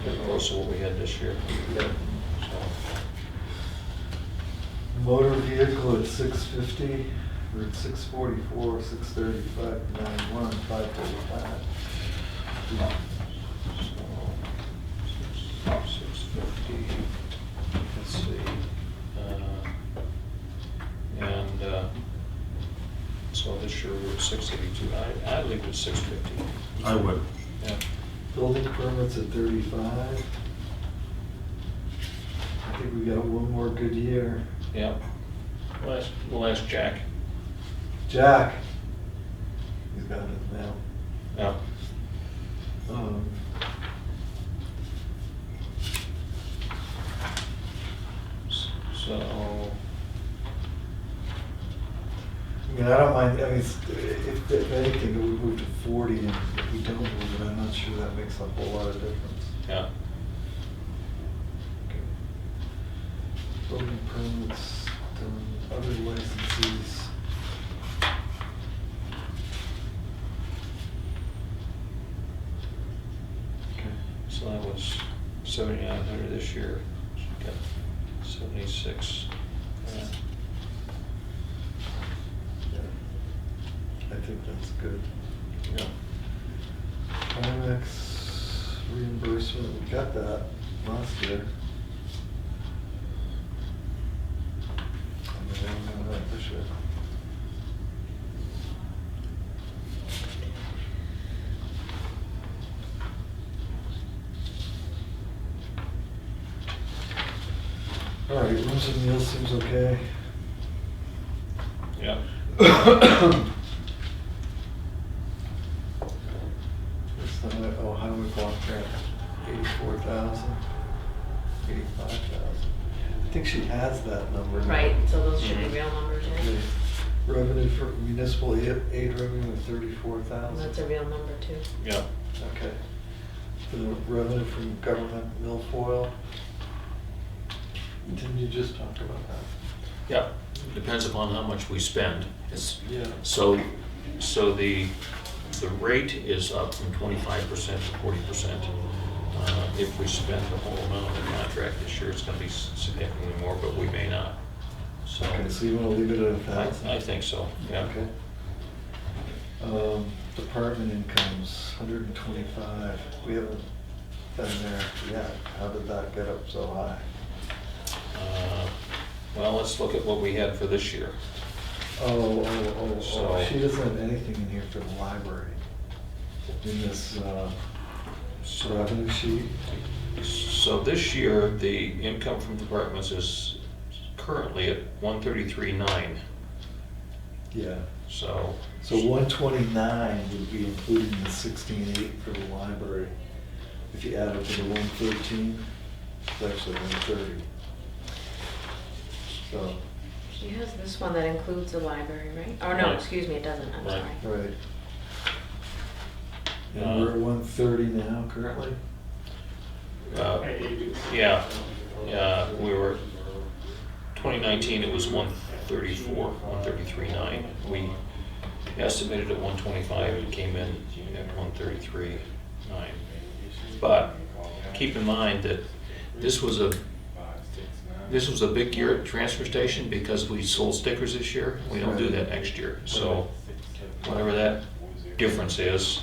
pretty close to what we had this year. Yep. So, Motor vehicle at 650, we're at 644, 635, 91, 535. so 650, let's see. And so this year we're at 682. I'd leave it at 650. I would. Yeah. Building permits at 35. I think we got one more good year. Yeah. We'll ask Jack. Jack. He's got it now. Yeah. So, I mean, I don't mind, I mean, if anything, it would move to 40, and if we don't move it, I'm not sure that makes a whole lot of difference. yeah. Okay. Building permits, other licenses. Okay. So that was 7,900 this year. Got 76. Yeah. Yeah. I think that's good. Yeah. Primex reimbursement, we got that last year. And then we don't have this year. All right, rooms and meals seems okay. Yeah. This time, oh, highway block grant, 84,000, 85,000. I think she has that number now. Right, so those should be real numbers, Okay. yeah. Revenue for municipal aid revenue of 34,000. That's a real number too. Yeah. Okay. For the revenue from government milfoil. Didn't you just talk about that? Yeah. Depends upon how much we spend. It's, Yeah. so the rate is up from 25% to 40%. If we spend the whole amount of the contract this year, it's gonna be significantly more, but we may not. So, Okay, so you want to leave it at 1,000? I think so, yeah. Okay. Department incomes, 125. We haven't been there yet. How did that get up so high? Well, let's look at what we had for this year. So- She doesn't have anything in here for the library. In this revenue sheet? So this year, the income from departments is currently at 133.9, Yeah. so. So 129 would be including the 16.8 for the library. If you add it to the 113, it's actually 130. So, She has this one that includes the library, right? Oh, no, Right. excuse me, it doesn't, I'm Right. sorry. right. And we're at 130 now currently? Yeah, we were, 2019, it was 134, 133.9. We estimated at 125, it came in at 133.9. But keep in mind that this was a big year at the transfer station because we sold stickers this year. We don't do that next year. So whatever that difference is,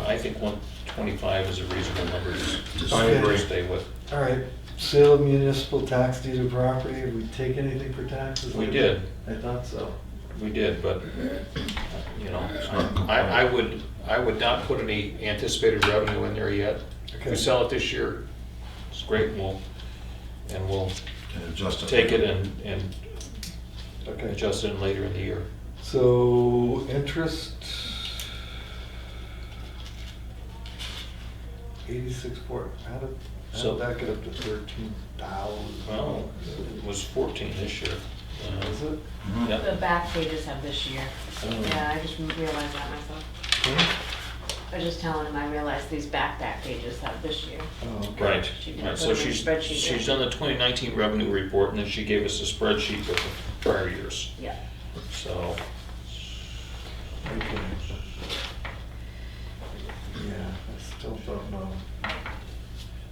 I think 125 is a reasonable number to stay with. All right, sale of municipal tax deeded property, did we take anything for taxes? We did. I thought so. We did, but, you know, I would not put any anticipated revenue in there yet. If Okay. we sell it this year, it's great, we'll And adjust it. take it and Okay. adjust it later in the year. So, interest, 86 port, how did So- that get up to 13,000? Well, it was 14 this year. Is it? Mhm. Yeah. The back pages have this year. Oh. Yeah, I just realized that myself. I was just telling him, I realized these back pages have this year. Oh, okay. Right. She did Right. put So it in the spreadsheet, she's yeah. done the 2019 revenue report, and then she gave us a spreadsheet with the prior years. Yeah. So, Okay. Yeah, I still don't know.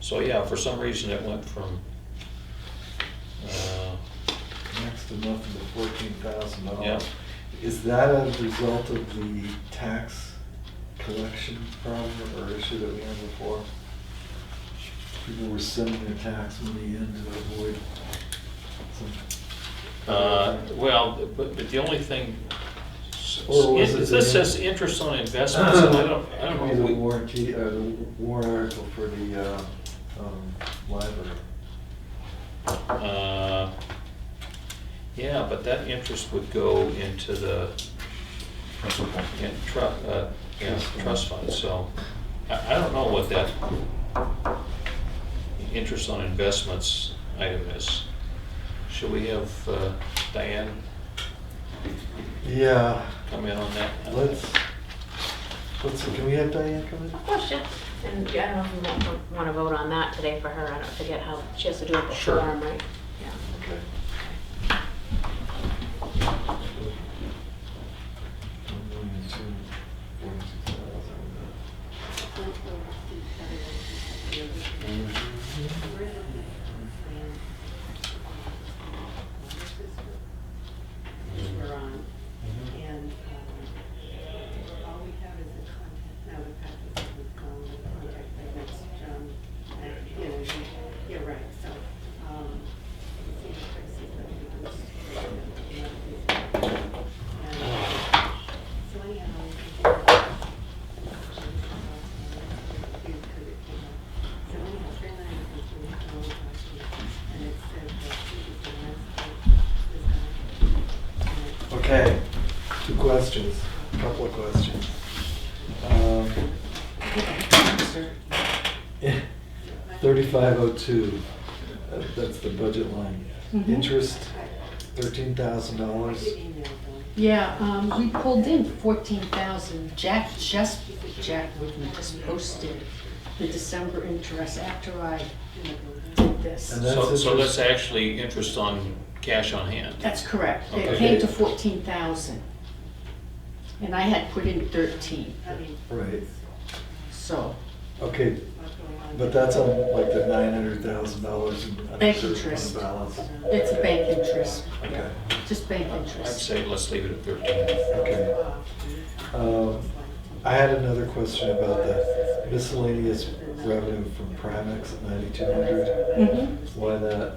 so yeah, for some reason it went from, Next to nothing to $14,000. Yeah. Is that a result of the tax collection problem or issue that we had before? People were sending their tax money in to avoid some. well, but the only thing, Or was it this the- says interest on investments, and I don't Maybe know. the warranty, the warrant article for the library. Yeah, but that interest would go into the Principal. trust fund, so I don't know what that interest on investments item is. Should we have Diane Yeah, come in on that? let's see, can we have Diane come in? Of course, yeah. And I don't know if you want to vote on that today for her. I don't forget how, she has to do it before, Sure. right? Yeah. Okay. We're on, and all we have is the contact, now the package is gone, the contact, like next, you know, you're right, so, see if Tracy, but we can so anyhow, so anyhow, 390 is and it said that he was the last, Okay, two questions, a couple of questions. 3502, that's the budget line. Interest, $13,000. Yeah, we pulled in 14,000. Jack Whitman just posted the December interest after I did this. And that's So interest- that's actually interest on cash on hand. That's correct. It Okay. came to 14,000. And I had put in 13, Right, so okay, but that's on like the $900,000 in Bank unreserved interest. fund balance. it's a bank interest, Okay, just bank I'd interest. say let's leave it at 13. okay. I had another question about the miscellaneous revenue from Primex at 9,200. Mhm. Why that,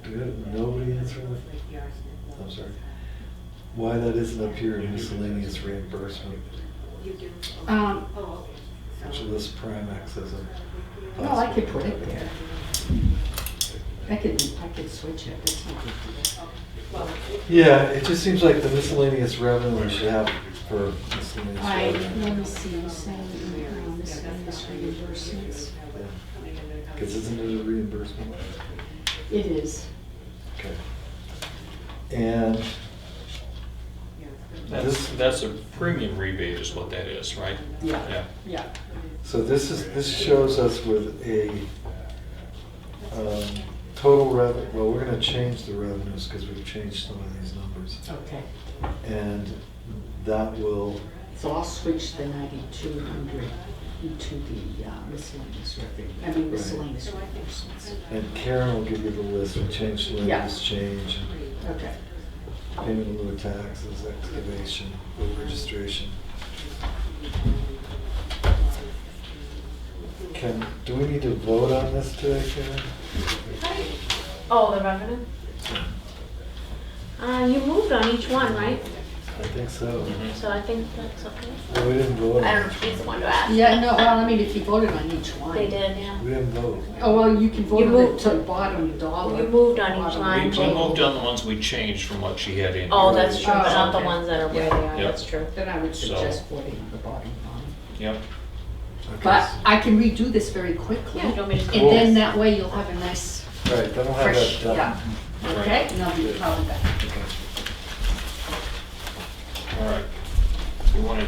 do we have nobody answering that? I'm sorry. Why that isn't up here in miscellaneous reimbursement, which lists Primex as a. Well, I could put it there. I could switch it, it's no big deal. Well, Yeah, it just seems like the miscellaneous revenue we should have for miscellaneous I, revenue. let me see, you saying, miscellaneous reimbursements. Because isn't it a reimbursement? It is. Okay. And That's a premium rebate is what that is, right? Yeah, yeah. so this shows us with a total revenue, well, we're gonna change the revenues because we've changed some of these numbers. Okay. And that will, So I'll switch the 9,200 into the miscellaneous revenue, I mean miscellaneous reimbursements. and Karen will give you the list, we changed the Yeah. latest change, Okay. payment in lieu of taxes, excavation, road registration. Do we need to vote on this today, Karen? Oh, the revenue? You moved on each one, right? I think so. So I think that's okay. No, we didn't vote I on don't know it. if she's the one to ask. Yeah, no, well, I mean, if you voted on each one. They did, yeah. We didn't vote. Oh, well, you can vote You on moved- it to the bottom dollar. You moved on each Bottom. line, We Jane. moved on the ones we changed from what she had in. Oh, that's true, but Oh, not the okay. ones that are where they are, Yep. that's true. Then I would So- suggest voting on the bottom line. Yep. Okay, But I can redo this very quickly. Yeah, do you want me to just- And then that way you'll have a nice, Right, then we'll have fresh, that yeah. done. Okay, and I'll be probably back. All right. You want to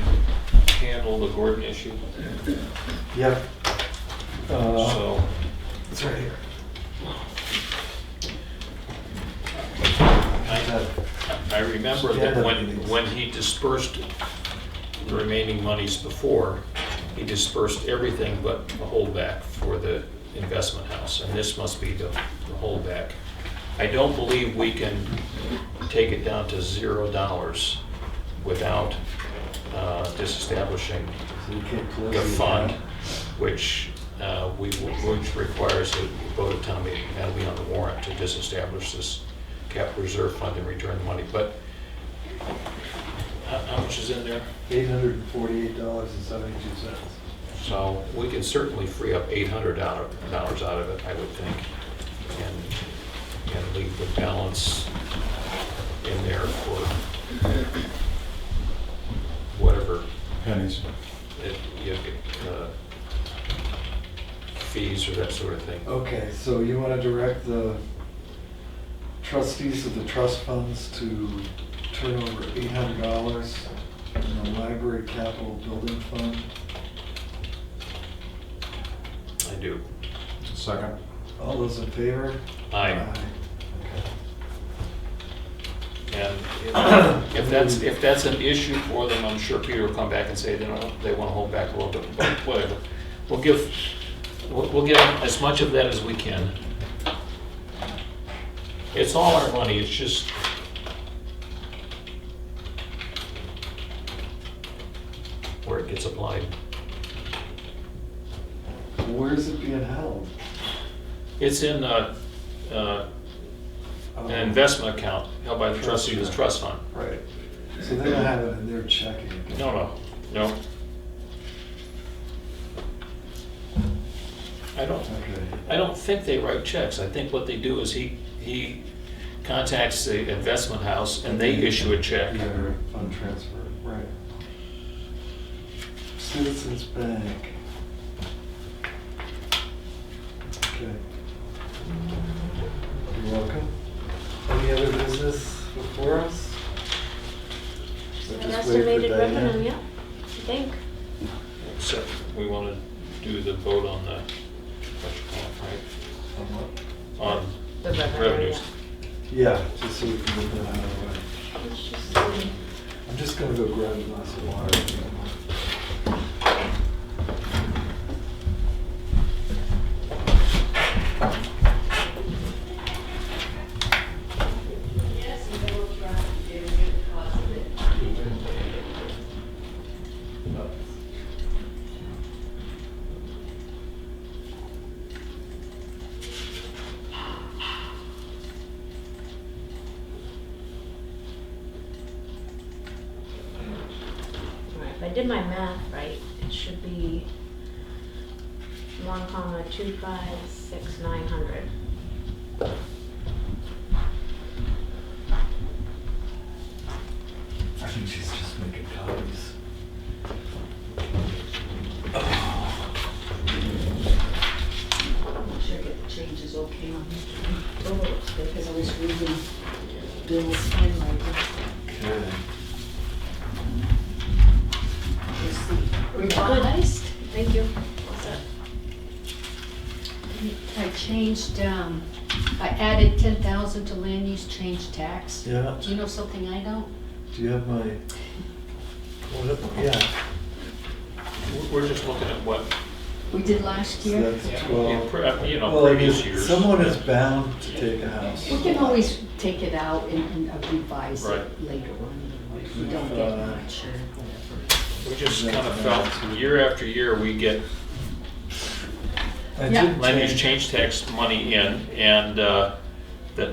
handle the Gordon issue? Yep. So, It's right here. I remember that when he dispersed the remaining monies before, he dispersed everything but the holdback for the investment house, and this must be the holdback. I don't believe we can take it down to $0 without disestablishing So you can't close the the fund, account. which which requires a vote of town meeting. That'll be on the warrant to disestablish this capital reserve fund and return the money. But how much is in there? $848.72. So we can certainly free up $800 out of it, I would think, and leave the balance in there for whatever Pennies. fees or that sort of thing. Okay, so you want to direct the trustees of the trust funds to turn over $800 in the library capital building fund? I do. Second. All those in favor? Aye. Okay. And if that's an issue for them, I'm sure Peter will come back and say they want to hold back a little bit, but whatever. We'll give as much of that as we can. It's all our money, it's just where it gets applied. Where is it being held? It's in an investment account held by the trustees of the trust fund. Right. So they don't have it in their checking account? No. Okay. I don't think they write checks. I think what they do is he contacts the investment house and they issue a check. Yeah, or fund transfer, right. Citizens Bank. Okay. You're welcome. Any other business before us? So An just wait for estimated Diane. revenue, yeah, I think. Except we want to do the vote on the, what you call it, On what? right? On The revenue, revenues. Yeah, just so we can get that out of the way. Let's just see. I'm just gonna go grab a glass of water. Alright, if I did my math right, it should be 1,256,900. I think she's just making copies. Make sure I get the changes okay on this. Oh, looks good, because I was reading Bill's handwriting. Okay. Here's the revised. Thank you. What's that? I changed, I added 10,000 to land use change tax. Yeah, Do you know something I don't? do you have my, yeah, We're just looking at what, We did last so year. that's yeah, 12. you know, Well, I previous mean, years. someone is bound to take a house. We can always take it out and revise Right. it later on. If we don't get much or whatever. We just kind of felt, year after year, we get I Yeah. did land use change tax money in, and that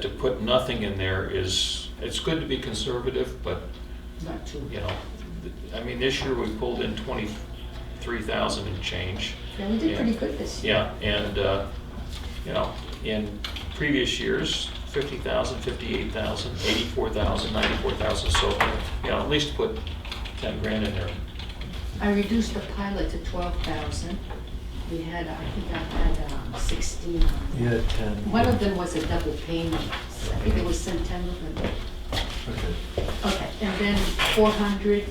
to put nothing in there is, it's good to be conservative, but, Not too. you know, I mean, this year we pulled in 23,000 and change. Yeah, we did pretty good this year. Yeah, and, you know, in previous years, 50,000, 58,000, 84,000, 94,000, so, you know, at least put 10 grand in there. I reduced the pilot to 12,000. We had, I think I had 16 on You there. had 10. One of them was a double payment. So I think it was September. Okay. Okay, and then 400,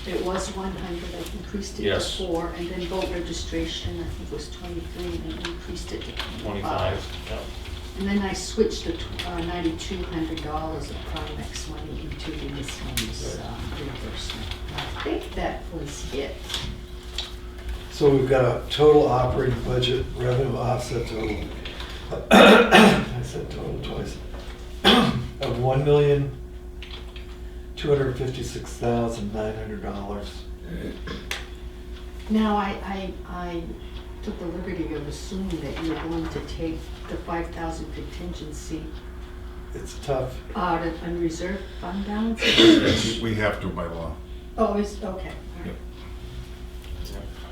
it was 100, I increased it to Yes. 4. And then boat registration, I think it was 23, and I increased it to 25, yeah. And then I switched the $9,200 of Primex money into the miscellaneous reimbursement. I think that was it. So we've got a total operating budget revenue offset total, I said total twice, of $1,256,900. Now, I took the liberty of assuming that you're going to take the 5,000 contingency It's tough. out of unreserved fund balance? We have to by law. Oh, it's, okay. all right.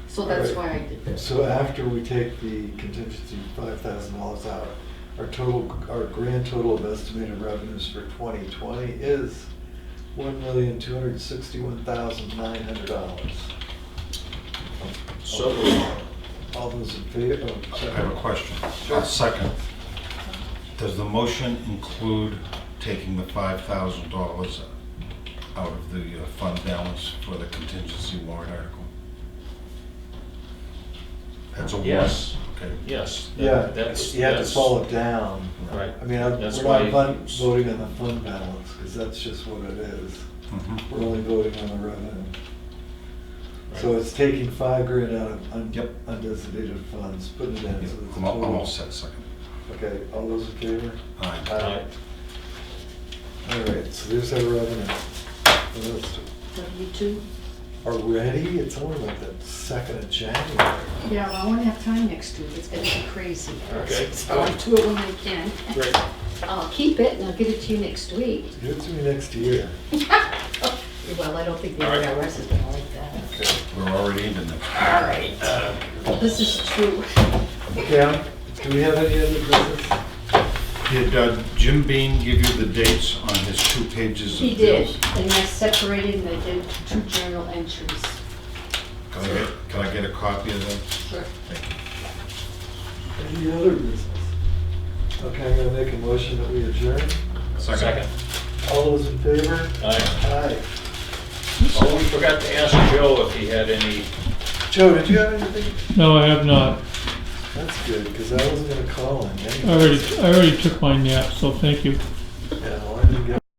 So that's why I did this. So after we take the contingency $5,000 out, our grand total of estimated revenues for 2020 is $1,261,900. So, All those in favor? I have a question. I'll second. Does the motion include taking the $5,000 out of the fund balance for the contingency warrant article? That's a warrant? yes, Okay. yes. Yeah, That's, you have to that's- follow it down. Right. I mean, That's we're why not you- voting on the fund balance, because that's just what it is. Mhm. We're only voting on the revenue. So Right. it's taking $5,000 out of Yep. undesignated funds, putting it in, so it's a I'm all total. set, second. Okay, all those in favor? Aye. Aye. All right, so there's our revenue. What else do- W-2? Already? It's only like the 2nd of January. Yeah, well, I won't have time next week. It's gonna be crazy. Okay. So I'll do it when I can. Great. I'll keep it and I'll get it to you next week. Give it to me next year. Well, I don't think the All right. IRS is gonna like that. Okay. We're already into next. All right. This is true. Okay, do we have any other business? Did Jim Bean give you the dates on his 2 pages of He did, bills? and I separated and I did 2 journal entries. Can I get a copy of them? Sure. Any other business? Okay, I'm gonna make a motion that we adjourn. Second. All those in favor? Aye. Aye. Oh, we forgot to ask Joe if he had any, Joe, did you have anything? No, I have not. That's good, because I was gonna call him I anyway. already took my nap, so thank you. Yeah, well,